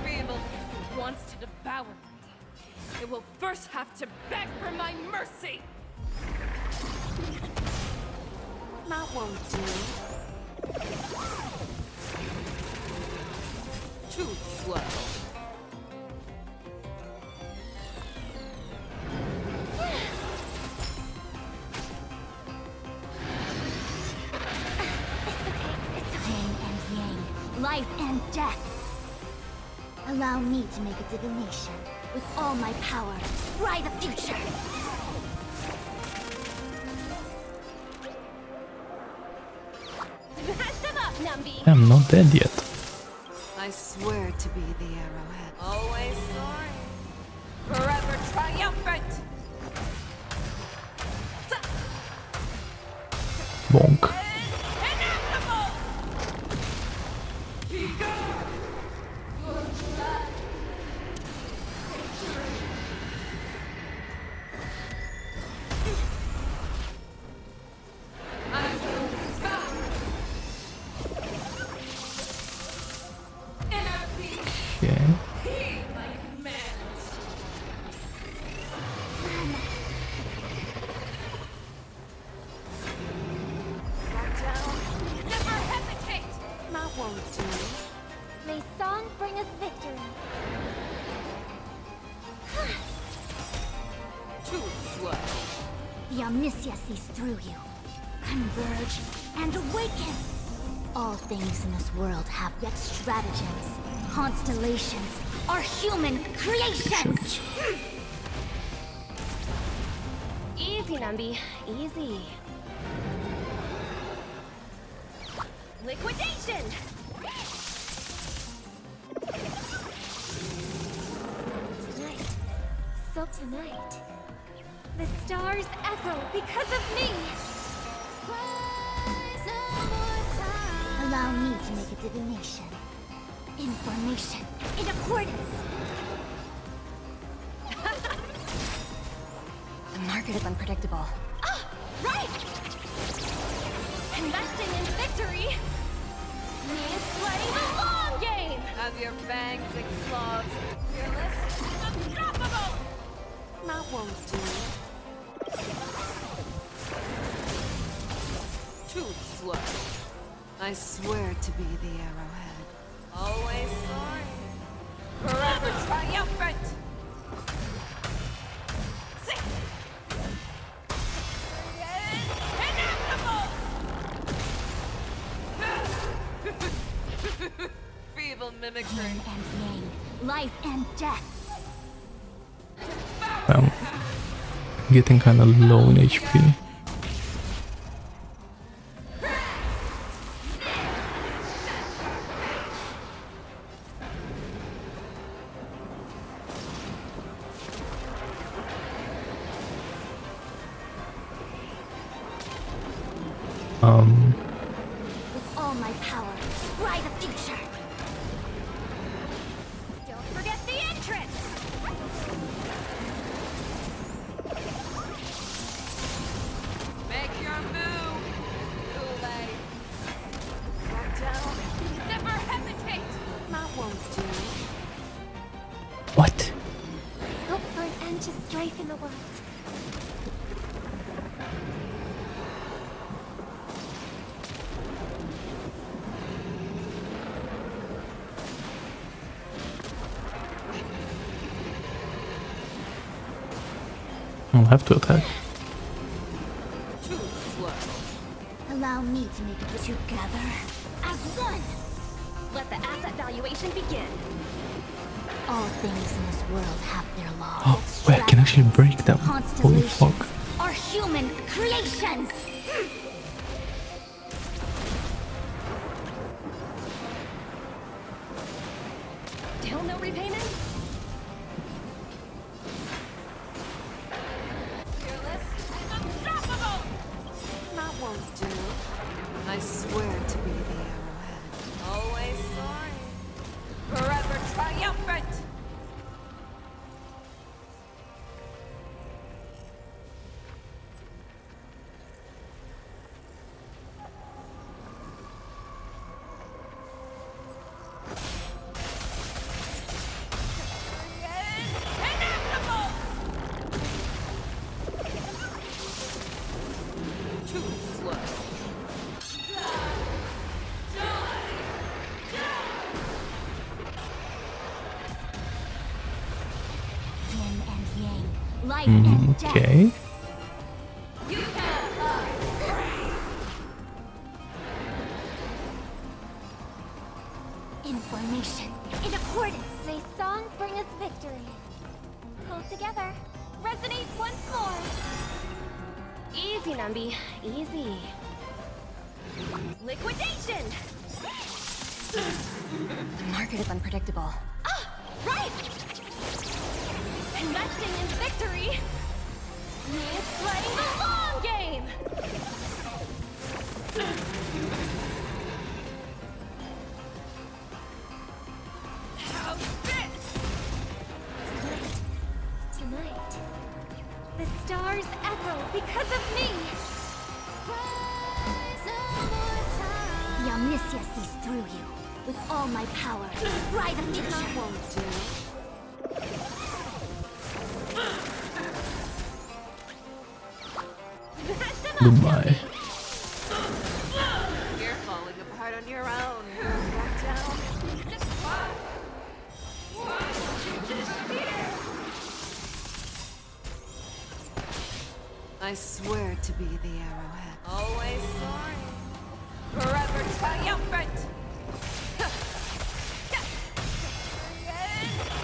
Feeble wants to devour me. It will first have to beg for my mercy. That won't do. Too slow. Yin and yang, life and death. Allow me to make a divination. With all my power, scry the future. Smash them up, Numby! I'm not dead yet. I swear to be the arrowhead. Always soaring. Forever triumphant. Bonk. Okay. Never hesitate! That won't do. May song bring us victory. Too slow. The Omniscia sees through you. Converge and awaken! All things in this world have yet stratagems. Constellations are human creations! Easy, Numby. Easy. Liquidation! Tonight. So tonight. The stars echo because of me! Allow me to make a divination. Information in accordance. The market is unpredictable. Ah, right! Investing in victory means playing the long game! Have your fangs and claws. Fearless and unstoppable! That won't do. Too slow. I swear to be the arrowhead. Always soaring. Forever triumphant. Inevitable! Feeble mimicry. Yin and yang, life and death. I'm getting kind of low in HP. With all my power, scry the future. Don't forget the entrance. Make your move. Too late. Back down. Never hesitate. That won't do. What? Hope for an end to strife in the world. I'll have to attack. Too slow. Allow me to make it together as one! Let the asset valuation begin. All things in this world have their laws. Oh, wait, I can actually break them. Holy fuck. Are human creations! Still no repayment? Fearless and unstoppable! That won't do. I swear to be the arrowhead. Always sorry. Forever triumphant! Too slow. Yin and yang, life and death. Okay. Information in accordance. May song bring us victory. Pull together. Resonate once more. Easy, Numby. Easy. Liquidation! The market is unpredictable. Ah! Right! Investing in victory means playing the long game! How's this? Tonight, the stars echo because of me! The Omniscia sees through you. With all my power, scry the future. That won't do. Goodbye. You're falling apart on your own. Back down. I swear to be the arrowhead. Always sorry. Forever triumphant!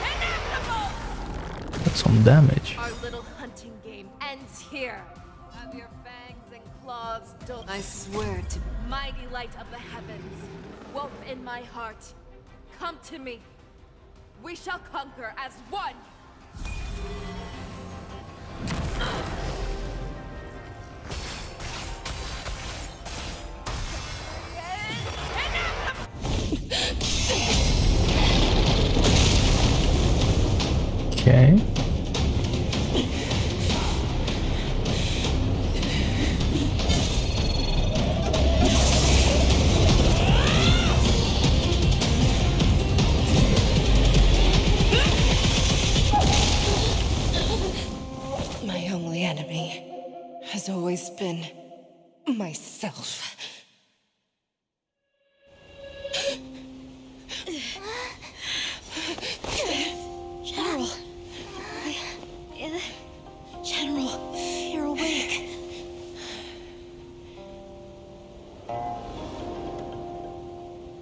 Inevitable! That's some damage. Our little hunting game ends here. Have your fangs and claws dull. I swear to Mighty light of the heavens, wolf in my heart, come to me. We shall conquer as one. Okay. My only enemy has always been myself. General. General, you're awake.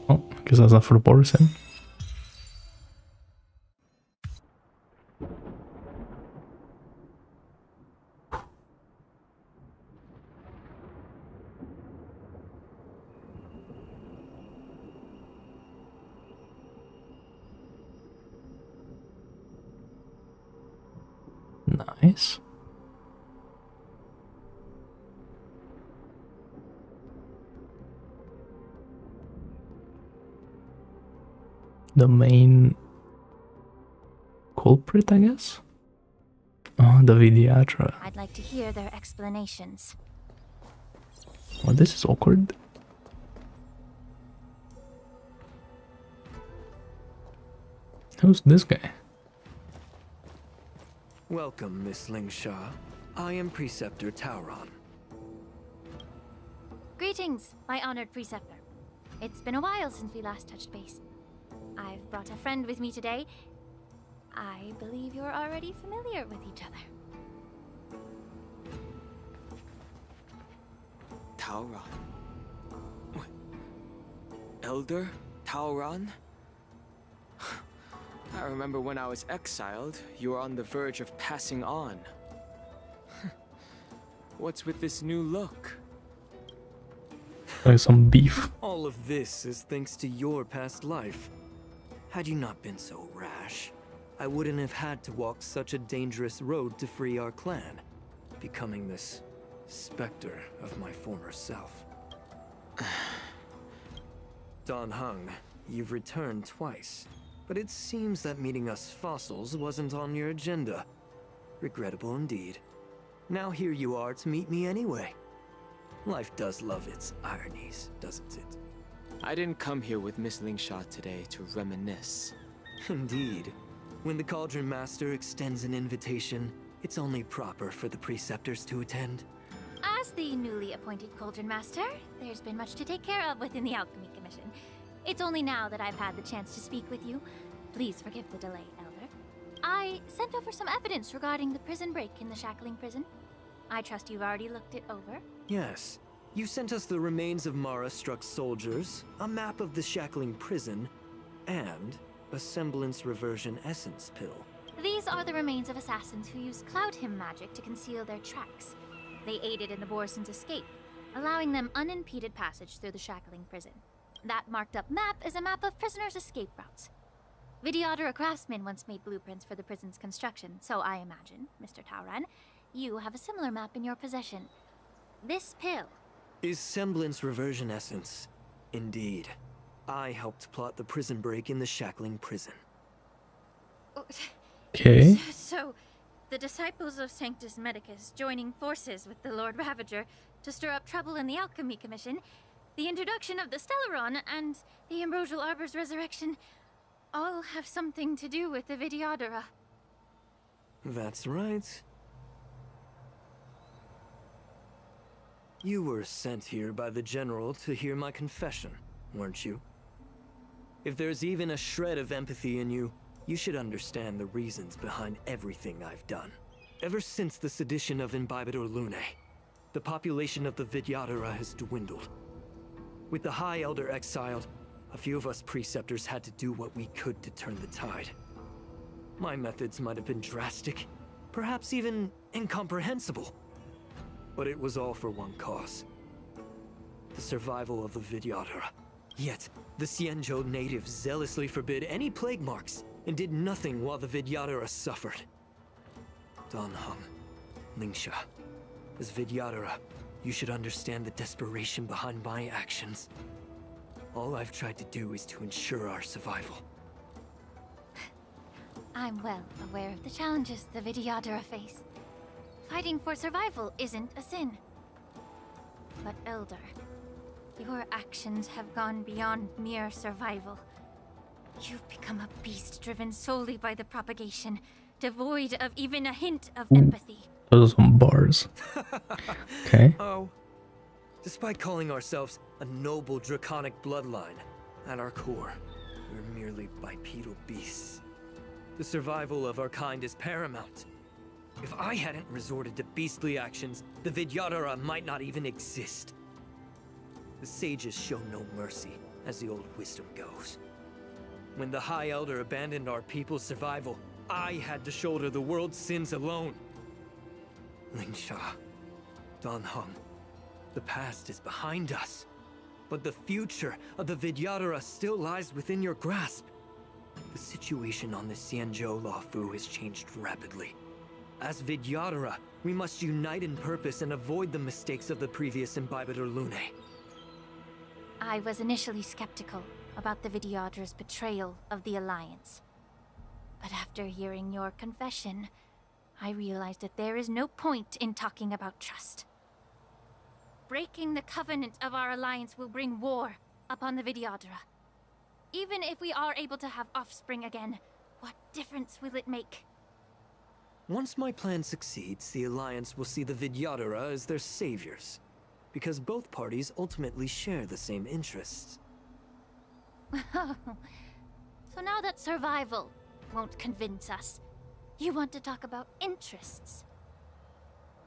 Oh, I guess that's not for the Borison. Nice. The main culprit, I guess? Oh, the Vidyatra. I'd like to hear their explanations. Well, this is awkward. Who's this guy? Welcome, Miss Lingshaw. I am Preceptor Tauron. Greetings, my honored preceptor. It's been a while since we last touched base. I've brought a friend with me today. I believe you're already familiar with each other. Tauron? Elder Tauran? I remember when I was exiled, you were on the verge of passing on. What's with this new look? Like some beef. All of this is thanks to your past life. Had you not been so rash, I wouldn't have had to walk such a dangerous road to free our clan, becoming this specter of my former self. Dan Heng, you've returned twice, but it seems that meeting us fossils wasn't on your agenda. Regrettable indeed. Now here you are to meet me anyway. Life does love its ironies, doesn't it? I didn't come here with Miss Lingsha today to reminisce. Indeed. When the Cauldron Master extends an invitation, it's only proper for the preceptors to attend. As the newly appointed Cauldron Master, there's been much to take care of within the Alchemy Commission. It's only now that I've had the chance to speak with you. Please forgive the delay, Elder. I sent over some evidence regarding the prison break in the Shackling prison. I trust you've already looked it over. Yes. You sent us the remains of Mara-struck soldiers, a map of the Shackling prison, and a semblance reversion essence pill. These are the remains of assassins who used Cloud Hymn magic to conceal their tracks. They aided in the Borison's escape, allowing them unimpeded passage through the Shackling prison. That marked-up map is a map of prisoners' escape routes. Vidyadhara craftsmen once made blueprints for the prison's construction, so I imagine, Mr. Tauran, you have a similar map in your possession. This pill Is semblance reversion essence. Indeed. I helped plot the prison break in the Shackling prison. Okay. So, the disciples of Sanctus Medicus joining forces with the Lord Ravager to stir up trouble in the Alchemy Commission, the introduction of the Stellaron, and the Ambrosial Arbor's resurrection all have something to do with the Vidyadhara. That's right. You were sent here by the General to hear my confession, weren't you? If there's even a shred of empathy in you, you should understand the reasons behind everything I've done. Ever since the sedition of Imbibidor Lunae, the population of the Vidyadhara has dwindled. With the High Elder exiled, a few of us preceptors had to do what we could to turn the tide. My methods might have been drastic, perhaps even incomprehensible. But it was all for one cause. The survival of the Vidyadhara. Yet, the Xianzhou natives zealously forbid any plague marks and did nothing while the Vidyadhara suffered. Dan Heng, Lingsha, as Vidyadhara, you should understand the desperation behind my actions. All I've tried to do is to ensure our survival. I'm well aware of the challenges the Vidyadhara face. Fighting for survival isn't a sin. But Elder, your actions have gone beyond mere survival. You've become a beast driven solely by the propagation, devoid of even a hint of empathy. Those are some bars. Okay. Oh. Despite calling ourselves a noble draconic bloodline, at our core, we're merely bipedal beasts. The survival of our kind is paramount. If I hadn't resorted to beastly actions, the Vidyadhara might not even exist. The sages show no mercy, as the old wisdom goes. When the High Elder abandoned our people's survival, I had to shoulder the world's sins alone. Lingsha, Dan Heng, the past is behind us, but the future of the Vidyadhara still lies within your grasp. The situation on the Xianzhou Luofu has changed rapidly. As Vidyadhara, we must unite in purpose and avoid the mistakes of the previous Imbibidor Lunae. I was initially skeptical about the Vidyadhara's betrayal of the Alliance. But after hearing your confession, I realized that there is no point in talking about trust. Breaking the covenant of our alliance will bring war upon the Vidyadhara. Even if we are able to have offspring again, what difference will it make? Once my plan succeeds, the Alliance will see the Vidyadhara as their saviors, because both parties ultimately share the same interests. So now that survival won't convince us, you want to talk about interests?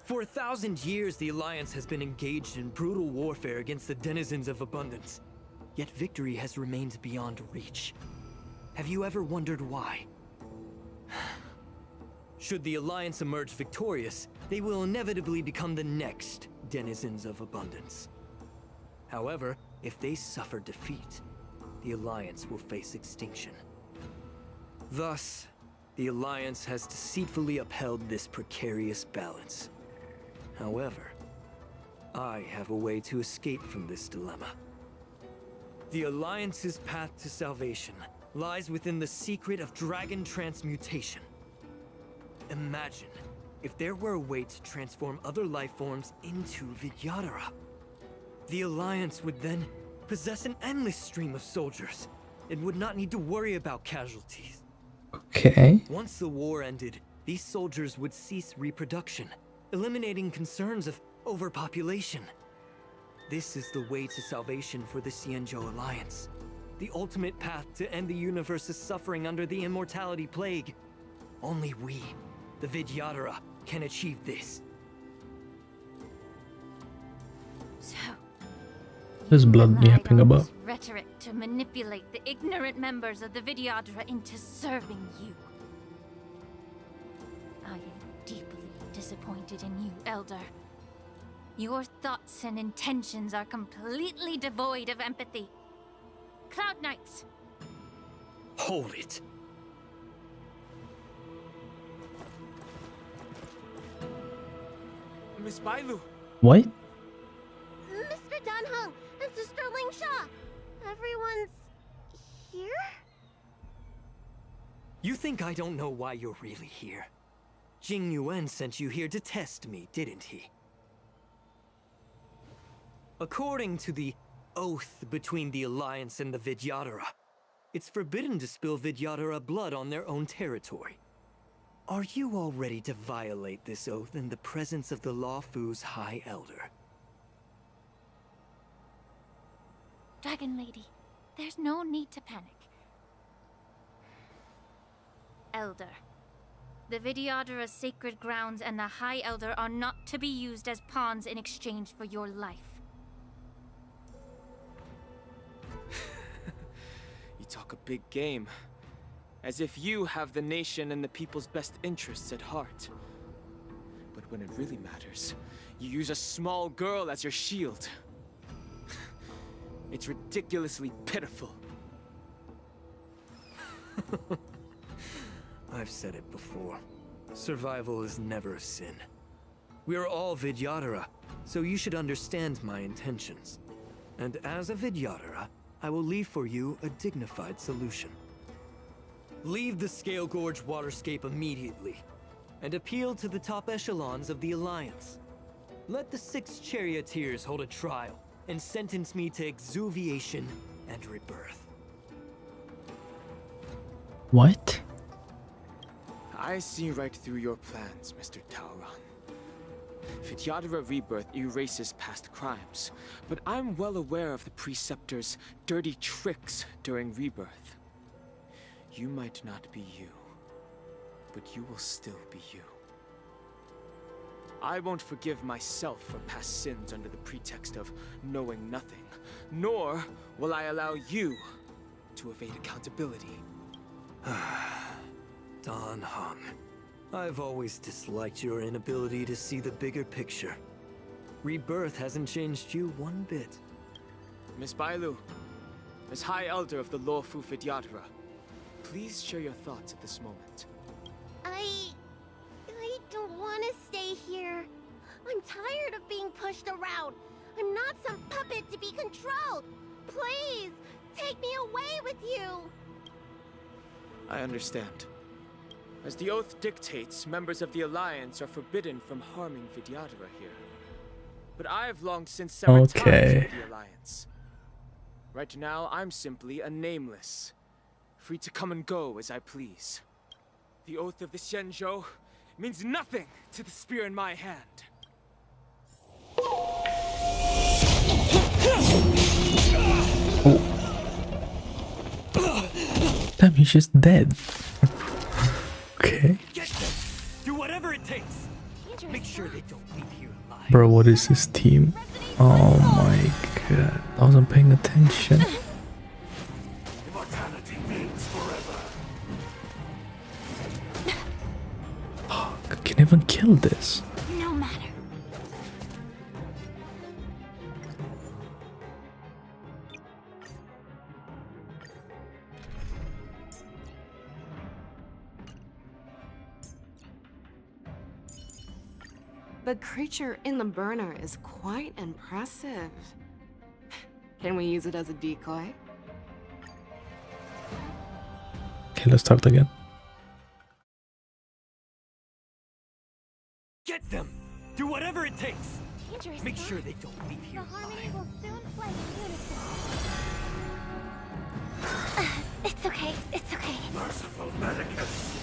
For 1,000 years, the Alliance has been engaged in brutal warfare against the denizens of abundance. Yet victory has remained beyond reach. Have you ever wondered why? Should the Alliance emerge victorious, they will inevitably become the next denizens of abundance. However, if they suffer defeat, the Alliance will face extinction. Thus, the Alliance has deceitfully upheld this precarious balance. However, I have a way to escape from this dilemma. The Alliance's path to salvation lies within the secret of dragon transmutation. Imagine if there were a way to transform other life forms into Vidyadhara. The Alliance would then possess an endless stream of soldiers and would not need to worry about casualties. Okay. Once the war ended, these soldiers would cease reproduction, eliminating concerns of overpopulation. This is the way to salvation for the Xianzhou Alliance. The ultimate path to end the universe's suffering under the immortality plague. Only we, the Vidyadhara, can achieve this. So, There's blood yapping about. rhetoric to manipulate the ignorant members of the Vidyadhara into serving you. I am deeply disappointed in you, Elder. Your thoughts and intentions are completely devoid of empathy. Cloud Knights! Hold it. Miss Bailu! What? Mr. Dunhung and Sister Ling Sha! Everyone's here? You think I don't know why you're really here? Jing Yuan sent you here to test me, didn't he? According to the oath between the Alliance and the Vidyadhara, it's forbidden to spill Vidyadhara blood on their own territory. Are you all ready to violate this oath in the presence of the Luofu's High Elder? Dragon Lady, there's no need to panic. Elder, the Vidyadhara's sacred grounds and the High Elder are not to be used as pawns in exchange for your life. You talk a big game. As if you have the nation and the people's best interests at heart. But when it really matters, you use a small girl as your shield. It's ridiculously pitiful. I've said it before. Survival is never a sin. We are all Vidyadhara, so you should understand my intentions. And as a Vidyadhara, I will leave for you a dignified solution. Leave the Scale Gorge waterscape immediately, and appeal to the top echelons of the Alliance. Let the 6 charioteers hold a trial, and sentence me to exuviation and rebirth. What? I see right through your plans, Mr. Taoran. Vidyadhara Rebirth erases past crimes, but I'm well aware of the Preceptor's dirty tricks during Rebirth. You might not be you, but you will still be you. I won't forgive myself for past sins under the pretext of knowing nothing, nor will I allow you to evade accountability. Dan Heng, I've always disliked your inability to see the bigger picture. Rebirth hasn't changed you one bit. Miss Bailu, as High Elder of the Luofu Vidyadhara, please share your thoughts at this moment. I don't want to stay here. I'm tired of being pushed around. I'm not some puppet to be controlled. Please, take me away with you. I understand. As the oath dictates, members of the Alliance are forbidden from harming Vidyadhara here. But I've long since severed ties with the Alliance. Right now, I'm simply a nameless, free to come and go as I please. The oath of the Xianzhou means nothing to the spear in my hand. Damn, he's just dead. Okay. Get them! Do whatever it takes! Make sure they don't leave here alive. Bro, what is this team? Oh my god. I wasn't paying attention. kill this. No matter. The creature in the burner is quite impressive. Can we use it as a decoy? Okay, let's start again. Get them! Do whatever it takes! Dangerous Make sure thoughts. they don't leave The here harmony alive. will soon play in unison. It's okay. It's okay. Merciful medicus.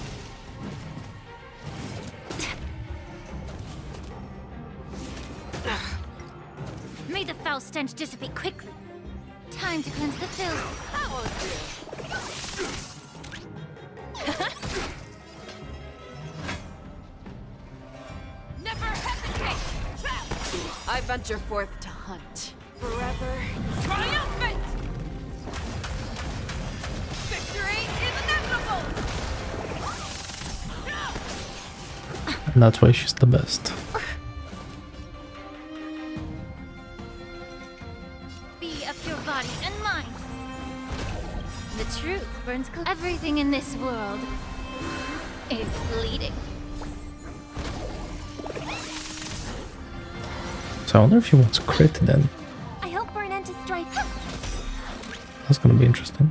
May the foul stench dissipate quickly. Time to cleanse the filth. Never hesitate! I venture forth to hunt. Forever triumphant! Victory is inevitable! And that's why she's the best. Be of your body and mind. The truth burns close. Everything in this world is bleeding. So I wonder if she wants to crit then. I hope for an end to strife. That's gonna be interesting.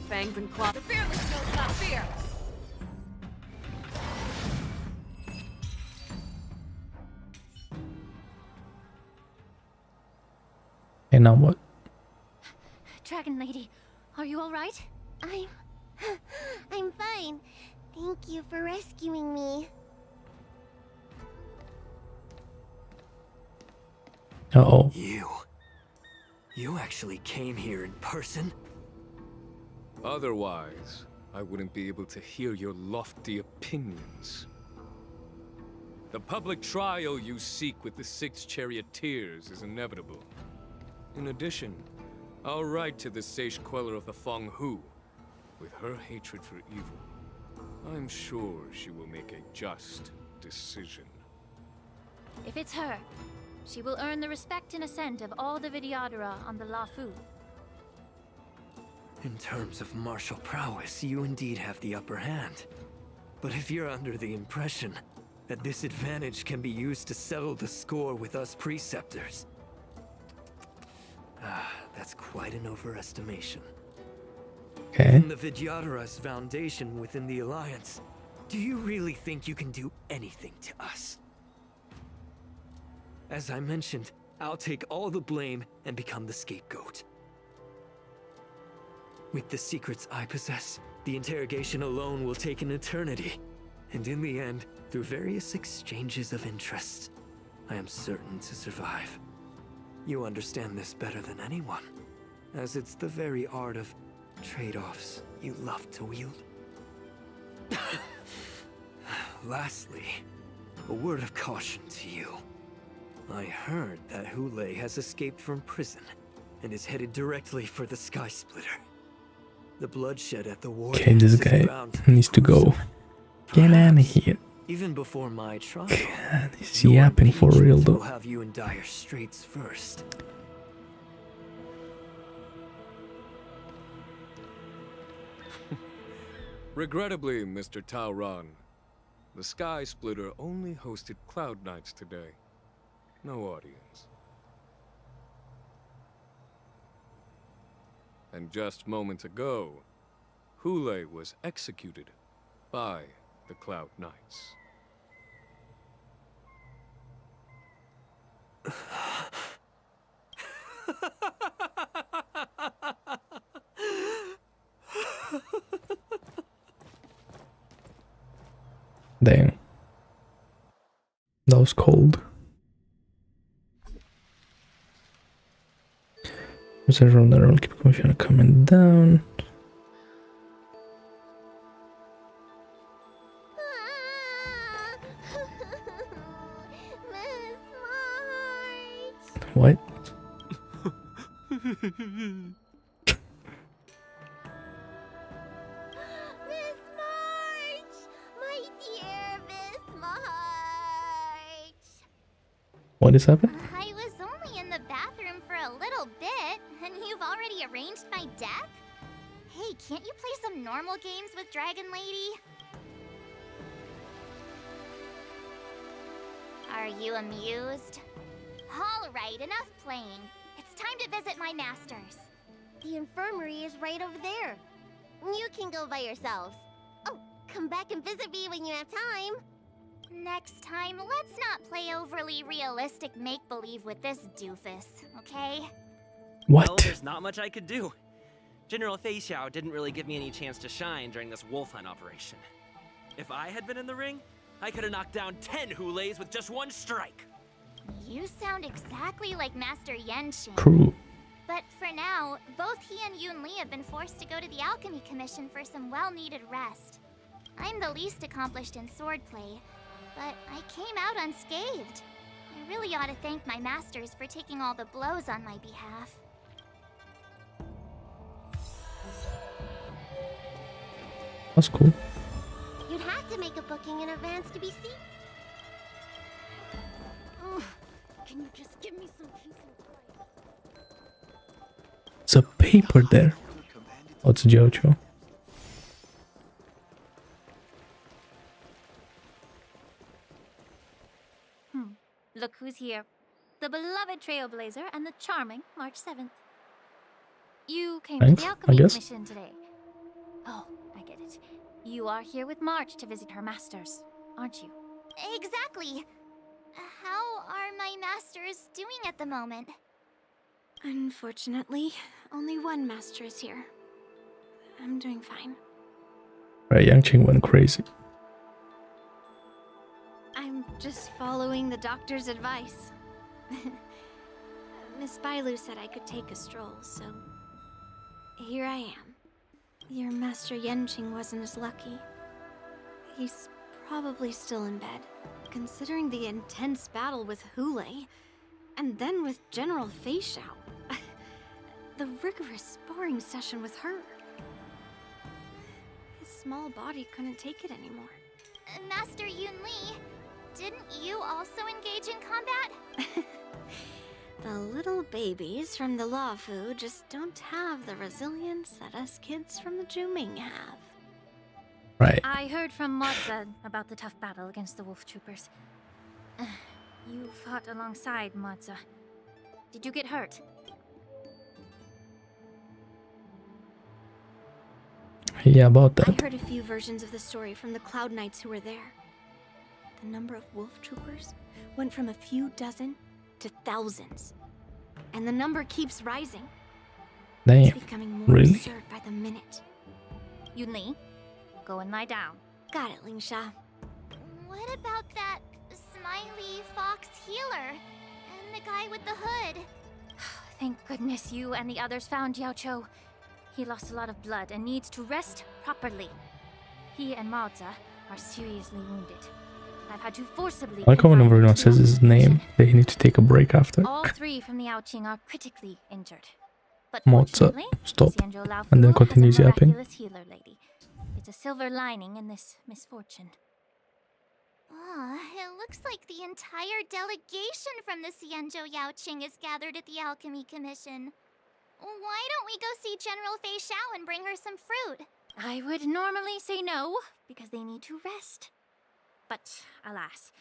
Fangs and claws. The fearless knows not fear! And now what? Dragon Lady, are you all right? I'm fine. Thank you for rescuing me. Uh-oh. You actually came here in person? Otherwise, I wouldn't be able to hear your lofty opinions. The public trial you seek with the 6 charioteers is inevitable. In addition, I'll write to the Sage Queller of the Feng Hu. With her hatred for evil, I'm sure she will make a just decision. If it's her, she will earn the respect and assent of all the Vidyadhara on the Lafu. In terms of martial prowess, you indeed have the upper hand. But if you're under the impression that this advantage can be used to settle the score with us preceptors, that's quite an overestimation. Okay. In the Vidyadhara's foundation within the Alliance, do you really think you can do anything to us? As I mentioned, I'll take all the blame and become the scapegoat. With the secrets I possess, the interrogation alone will take an eternity. And in the end, through various exchanges of interest, I am certain to survive. You understand this better than anyone, as it's the very art of trade-offs you love to wield. Lastly, a word of caution to you. I heard that Hule has escaped from prison and is headed directly for the Sky Splitter. The bloodshed at the war. Okay, this guy needs to go. Get out of here. Even before my trial, God, he's yapping for real will though. have you in dire straits first. Regrettably, Mr. Taoran, the Sky Splitter only hosted Cloud Knights today. No audience. And just moments ago, Hule was executed by the Cloud Knights. Damn. That was cold. Percentage from the roll, keep commission coming down. What? Miss March! My dear Miss What is happening? I was only in the bathroom for a little bit, and you've already arranged my deck? Hey, can't you play some normal games with Dragon Lady? Are you amused? Alright, enough playing. It's time to visit my masters. The infirmary is right over there. You can go by yourselves. Oh, come back and visit me when you have time. Next time, let's not play overly realistic make-believe with this doofus, okay? What? Well, there's not much I could do. General Fei Xiao didn't really give me any chance to shine during this wolf hunt operation. If I had been in the ring, I could have knocked down 10 Hulays with just one strike. You sound exactly like Master Yenqing. True. But for now, both he and Yun Li have been forced to go to the Alchemy Commission for some well-needed rest. I'm the least accomplished in swordplay, but I came out unscathed. I really ought to thank my masters for taking all the blows on my behalf. That's cool. You'd have to make a booking in advance to be seen. Oh, can you just give me some peace and quiet? There's a paper there. What's Jojo? Look who's here. The beloved Trailblazer and the charming March 7th. You came Thanks, to the I Alchemy guess. Commission today. Oh, I get it. You are here with March to visit her masters, aren't you? Exactly. How are my masters doing at the moment? Unfortunately, only one master is here. I'm doing fine. Right, Yang went crazy. I'm just following the doctor's advice. Miss Bailu said I could take a stroll, so here I am. Your Master Yenqing wasn't as lucky. He's probably still in bed, considering the intense battle with Hulei, and then with General Fei Xiao. The rigorous sparring session with her. His small body couldn't take it anymore. Master Yun Li, didn't you also engage in combat? The little babies from the Luofu just don't have the resilience that us kids from the Zhuming have. Right. I heard from Moza about the tough battle against the wolf troopers. You fought alongside Moza. Did you get hurt? Yeah, about I that. heard a few versions of the story from the Cloud Knights who were there. The number of wolf troopers went from a few dozen to thousands. And the number keeps rising. Damn. It's becoming more Really? absurd by the minute. Yun Li, go and lie down. Got it, Lingsha. What about that smiley fox healer? And the guy with the hood? Thank goodness you and the others found Yao Cho. He lost a lot of blood and needs to rest properly. He and Maoza are seriously wounded. I've had to forcibly... I like how confine whenever them everyone to says the his name, they need to take a break after. All three from the Yaoqing are critically injured. But Moza, fortunately, stop. Xianzhou Lao And then Fu has a continues yapping. miraculous healer lady. It's a silver lining in this misfortune. It looks like the entire delegation from the Xianzhou Yaoqing is gathered at the Alchemy Commission. Why don't we go see General Fei Xiao and bring her some fruit? I would normally say no, because they need to rest. But alas,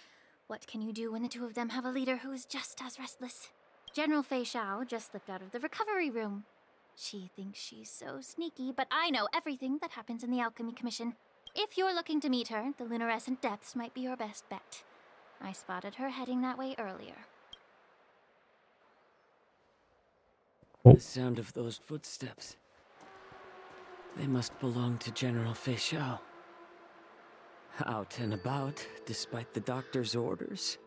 what can you do when the two of them have a leader who is just as restless? General Fei Xiao just slipped out of the recovery room. She thinks she's so sneaky, but I know everything that happens in the Alchemy Commission. If you're looking to meet her, the luminescent depths might be your best bet. I spotted her heading that way earlier. Oh. The sound of those footsteps. They must belong to General Fei Xiao. Out and about, despite the doctor's orders.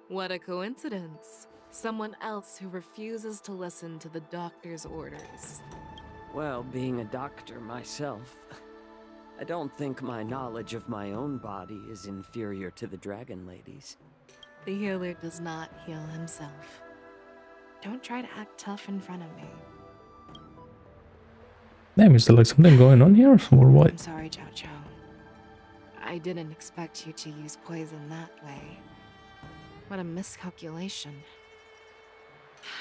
What a coincidence. Someone else who refuses to listen to the doctor's orders. Well, being a doctor myself, I don't think my knowledge of my own body is inferior to the Dragon Lady's. The healer does not heal himself. Don't try to act tough in front of me. Damn, is there like something going on here or I'm what? sorry, Chao Chao. I didn't expect you to use poison that way. What a miscalculation.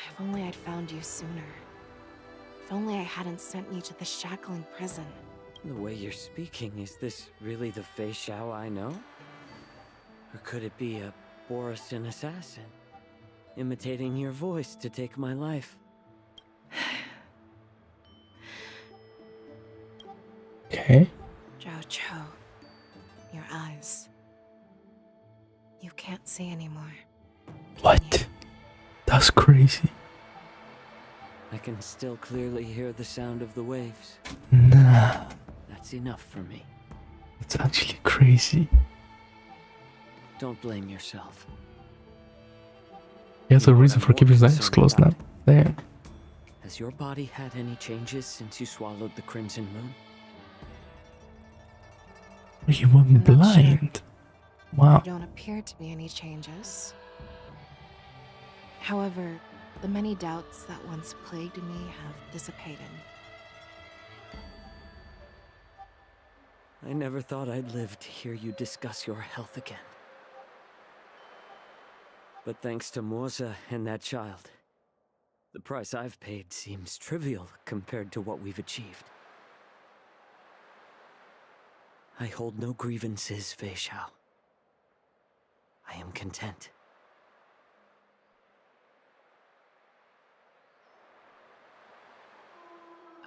If only I'd found you sooner. If only I hadn't sent you to the shackling prison. The way you're speaking, is this really the Fei Xiao I know? Or could it be a Borisin assassin, imitating your voice to take my life? Okay. Zhao Cho, your eyes. You can't see anymore. What? That's crazy. I can still clearly hear the sound of the waves. Nah. That's enough for me. It's actually crazy. Don't blame yourself. He has a reason for keeping his eyes closed now. Damn. Has your body had any changes since you swallowed the Crimson Moon? He went blind. Wow. There don't appear to be any changes. However, the many doubts that once plagued me have dissipated. I never thought I'd live to hear you discuss your health again. But thanks to Morza and that child, the price I've paid seems trivial compared to what we've achieved. I hold no grievances, Fei Xiao. I am content.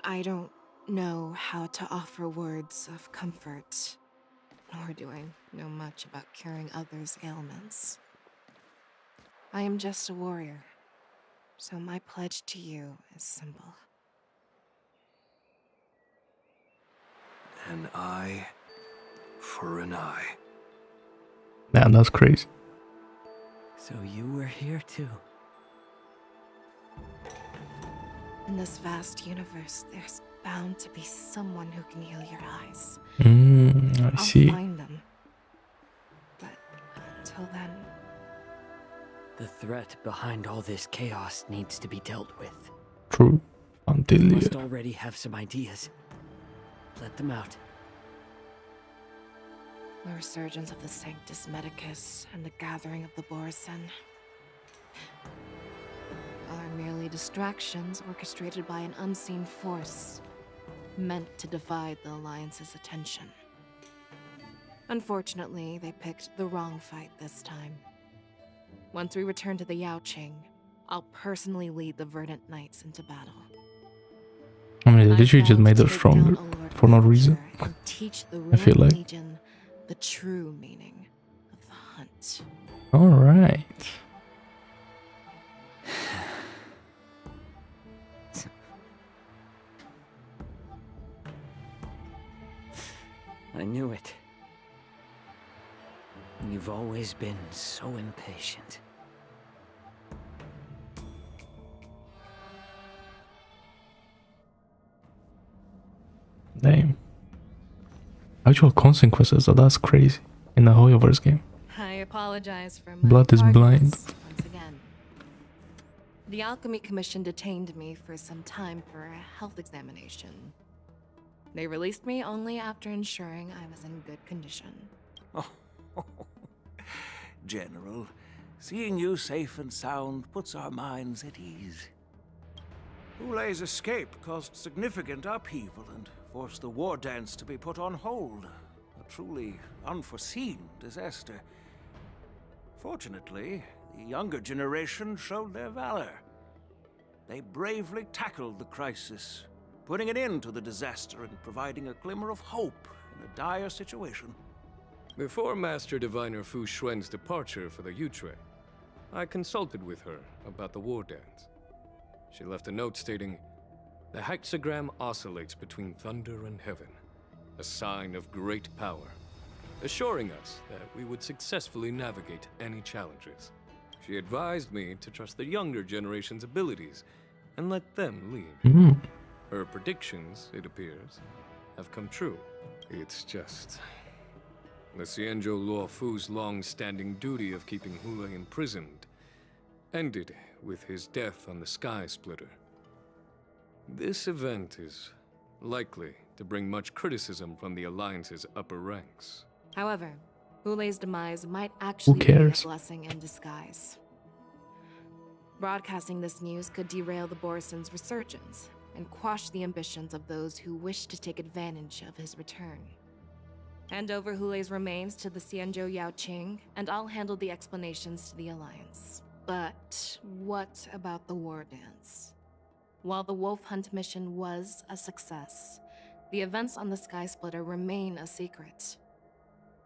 I don't know how to offer words of comfort, nor do I know much about curing others' ailments. I am just a warrior, so my pledge to you is simple. An eye for an eye. Damn, that's crazy. So you were here too. In this vast universe, there's bound to be someone who can heal your eyes. I see. I'll find them. But until then... The threat behind all this chaos needs to be dealt with. True. Until You you must already have some ideas. Let them out. The resurgence of the Sanctus Medicus and the gathering of the Borisin are merely distractions orchestrated by an unseen force, meant to divide the Alliance's attention. Unfortunately, they picked the wrong fight this time. Once we return to the Yaoqing, I'll personally lead the Verdant Knights into battle. I mean, they literally just made her stronger for no reason. Teach the I feel ruined like. Legion the true meaning of the hunt. Alright. I knew it. You've always been so impatient. Damn. Actual consequences, that's crazy. In the Hoyoverse game. I apologize for my Blood is blind. tardiness once again. The Alchemy Commission detained me for some time for a health examination. They released me only after ensuring I was in good condition. General, seeing you safe and sound puts our minds at ease. Hulei's escape caused significant upheaval and forced the war dance to be put on hold. A truly unforeseen disaster. Fortunately, the younger generation showed their valor. They bravely tackled the crisis, putting an end to the disaster and providing a glimmer of hope in a dire situation. Before Master Diviner Fu Xuan's departure for the Yutre, I consulted with her about the war dance. She left a note stating, "The hexagram oscillates between thunder and heaven, a sign of great power, assuring us that we would successfully navigate any challenges. She advised me to trust the younger generation's abilities and let them lead. Her predictions, it appears, have come true. It's just... the Xianzhou Luo Fu's long-standing duty of keeping Hulei imprisoned ended with his death on the Sky Splitter. This event is likely to bring much criticism from the Alliance's upper ranks." However, Hulei's demise might actually be cares? a blessing in disguise. Broadcasting this news could derail the Borison's resurgence and quash the ambitions of those who wish to take advantage of his return. Hand over Hulei's remains to the Xianzhou Yaoqing, and I'll handle the explanations to the Alliance. But what about the war dance? While the Wolf Hunt mission was a success, the events on the Sky Splitter remain a secret.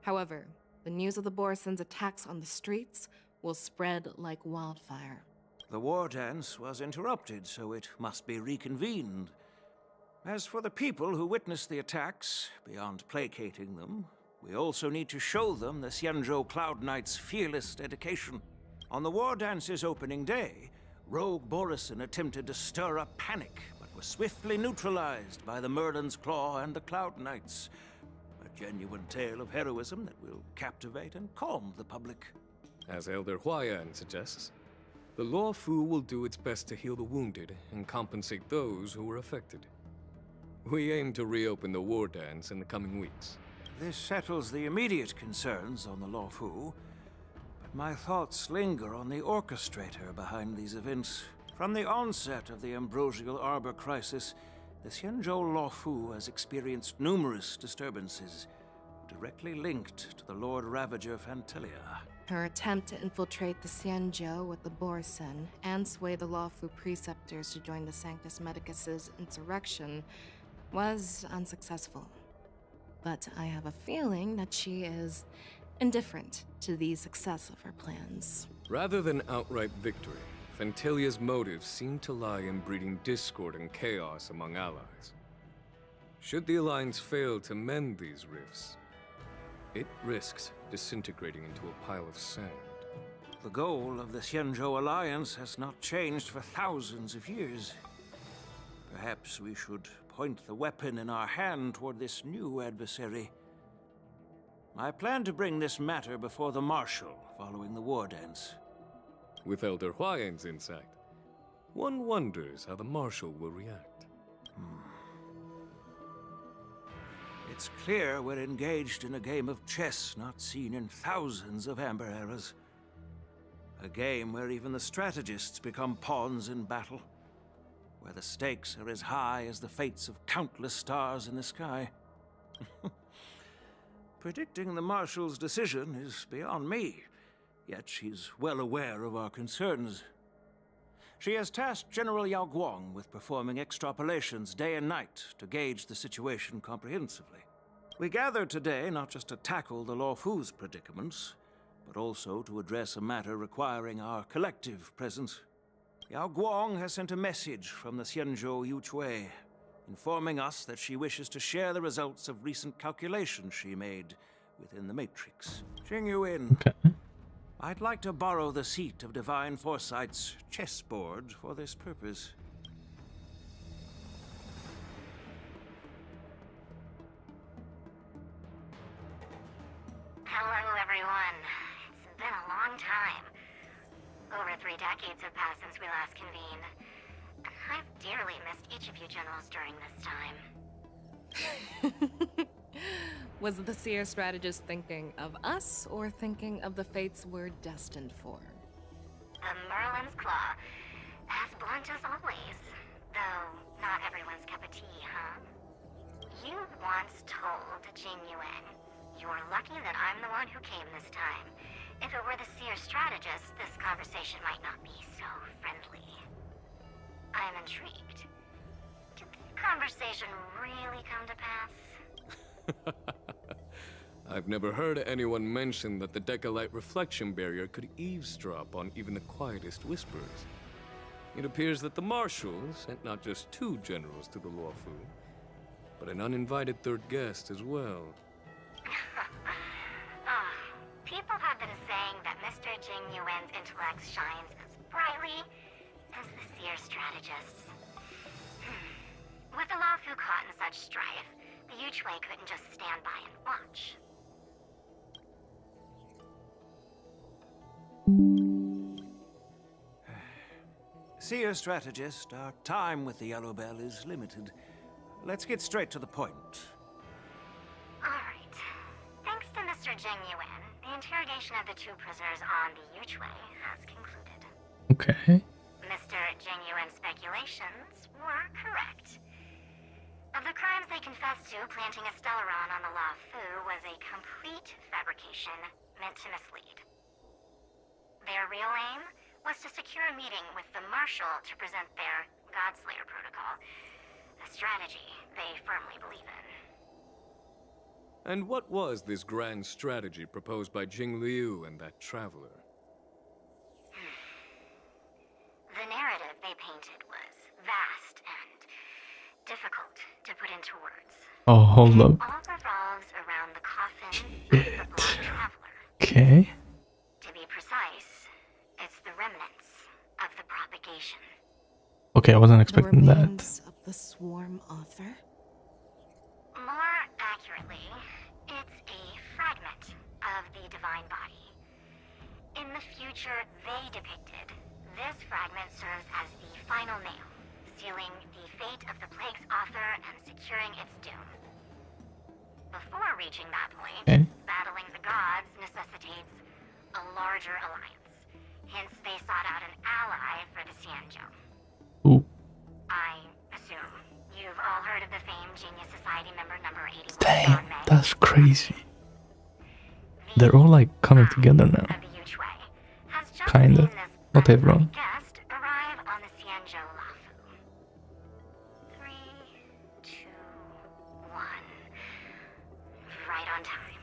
However, the news of the Borison's attacks on the streets will spread like wildfire. The war dance was interrupted, so it must be reconvened. As for the people who witnessed the attacks, beyond placating them, we also need to show them the Xianzhou Cloud Knight's fearless dedication. On the war dance's opening day, rogue Borison attempted to stir up panic, but was swiftly neutralized by the Merlin's Claw and the Cloud Knights. A genuine tale of heroism that will captivate and calm the public. As Elder Huayan suggests, the Law Fu will do its best to heal the wounded and compensate those who were affected. We aim to reopen the war dance in the coming weeks. This settles the immediate concerns on the Law Fu, but my thoughts linger on the orchestrator behind these events. From the onset of the Ambrosial Arbor crisis, the Xianzhou Law Fu has experienced numerous disturbances, directly linked to the Lord Ravager Fantelia. Her attempt to infiltrate the Xianzhou with the Borison and sway the Lawfu preceptors to join the Sanctus Medicus's insurrection was unsuccessful. But I have a feeling that she is indifferent to the success of her plans. Rather than outright victory, Fantelia's motives seem to lie in breeding discord and chaos among allies. Should the Alliance fail to mend these rifts, it risks disintegrating into a pile of sand. The goal of the Xianzhou Alliance has not changed for thousands of years. Perhaps we should point the weapon in our hand toward this new adversary. I plan to bring this matter before the Marshal following the war dance. With Elder Huayan's insight, one wonders how the Marshal will react. It's clear we're engaged in a game of chess not seen in thousands of Amber eras. A game where even the strategists become pawns in battle, where the stakes are as high as the fates of countless stars in the sky. Predicting the Marshal's decision is beyond me, yet she's well aware of our concerns. She has tasked General Yao Guang with performing extrapolations day and night to gauge the situation comprehensively. We gathered today not just to tackle the Law Fu's predicaments, but also to address a matter requiring our collective presence. Yao Guang has sent a message from the Xianzhou Yuchui, informing us that she wishes to share the results of recent calculations she made within the Matrix. Jing Yuan, I'd like to borrow the seat of Divine Foresight's chessboard for this purpose. Hello, everyone. It's been a long time. Over 3 decades have passed since we last convened. I've dearly missed each of you generals during this time. Was the Seer strategist thinking of us or thinking of the fates we're destined for? The Merlin's Claw. As blunt as always. Though, not everyone's cup of tea, huh? You once told Jing Yuan, "You're lucky that I'm the one who came this time. If it were the Seer strategist, this conversation might not be so friendly." I'm intrigued. Did the conversation really come to pass? I've never heard anyone mention that the Decalite reflection barrier could eavesdrop on even the quietest whispers. It appears that the Marshal sent not just 2 generals to the Law Fu, but an uninvited 3rd guest as well. People have been saying that Mr. Jing Yuan's intellect shines as brightly as the Seer strategist's. With the Law Fu caught in such strife, the Yuchui couldn't just stand by and watch. Seer strategist, our time with the Yellow Bell is limited. Let's get straight to the point. Alright. Thanks to Mr. Jing Yuan, The interrogation of the two prisoners on the Yuchway has concluded. Okay. Mr. Genuine speculations were correct. Of the crimes they confessed to, planting a Stellaron on the Luofu was a complete fabrication meant to mislead. Their real aim was to secure a meeting with the Marshal to present their Godslayer protocol, a strategy they firmly believe in. And what was this grand strategy proposed by Jing Liu and that traveler? The narrative they painted was vast and difficult to put into words. Oh, hold It up. all revolves around the coffin of the Black Traveler. Okay. To be precise, it's the remnants of the propagation. Okay, I wasn't expecting the that. remains of the swarm author? More accurately, it's a fragment of the divine body. In the future they depicted, this fragment serves as the final nail, sealing the fate of the plague's author and securing its doom. Before reaching that point, battling the gods necessitates a larger alliance. Hence, they sought out an ally for the Xianzhou. Ooh. I assume you've all heard of the famed Genius Society member number 81. Damn, that's crazy. They're all like coming together now. Kinda. Not everyone. Guest arrive on the Xianzhou Luofu. 3, 2, 1. Right on time.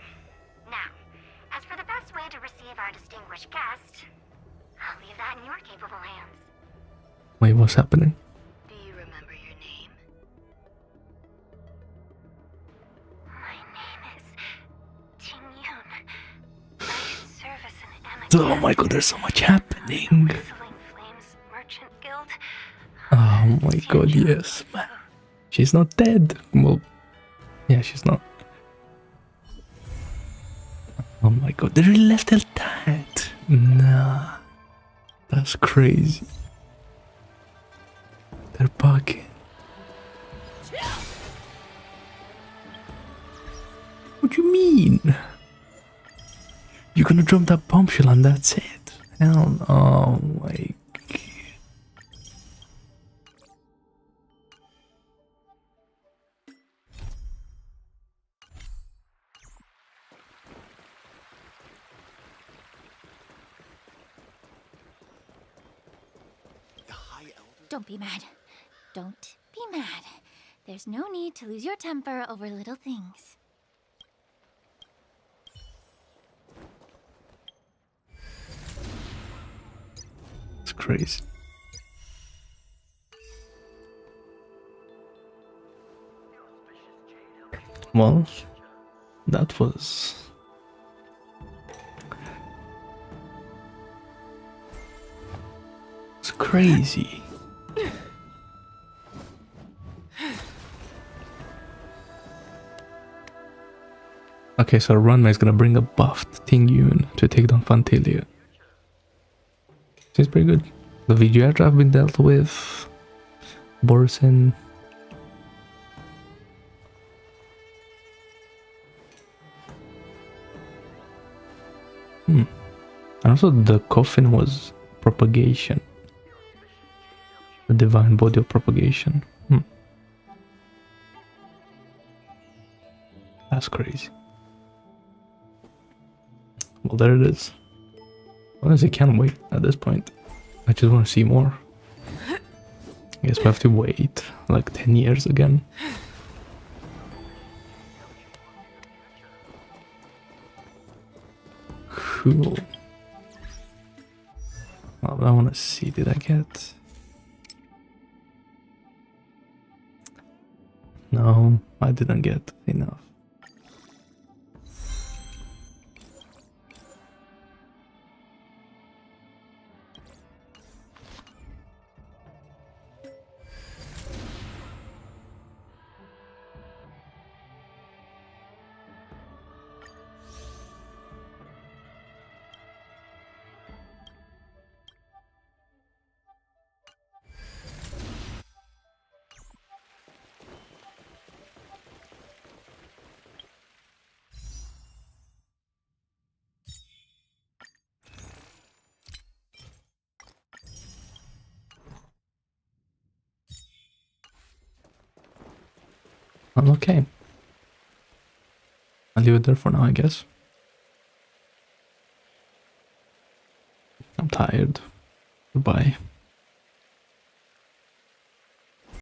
Now, as for the best way to receive our distinguished guest, I'll leave that in your capable hands. Wait, what's happening? Do you remember your name? My name is Ting Yun. I serve as an Oh my god, there's so much happening. Flames Merchant Guild. Oh my god, yes. She's not dead. Well, yeah, she's not. Oh my god, they really left it that. Nah. That's crazy. They're bugging. What do you mean? You're gonna drop that bombshell and that's it? Hell no. Oh my god. Don't be mad. Don't be mad. There's no need to lose your temper over little things. It's crazy. Well, that was... It's crazy. Okay, so Ranma is gonna bring a buffed Ting Yun to take down Fantilia. Seems pretty good. The Vigiatra have been dealt with. Borisin. And also the coffin was propagation. The divine body of propagation. That's crazy. Well, there it is. Honestly, can't wait at this point. I just want to see more. I guess we have to wait like 10 years again. Cool. Well, I want to see, did I get... No, I didn't get enough. I'm okay. I'll leave it there for now, I guess. I'm tired. Goodbye.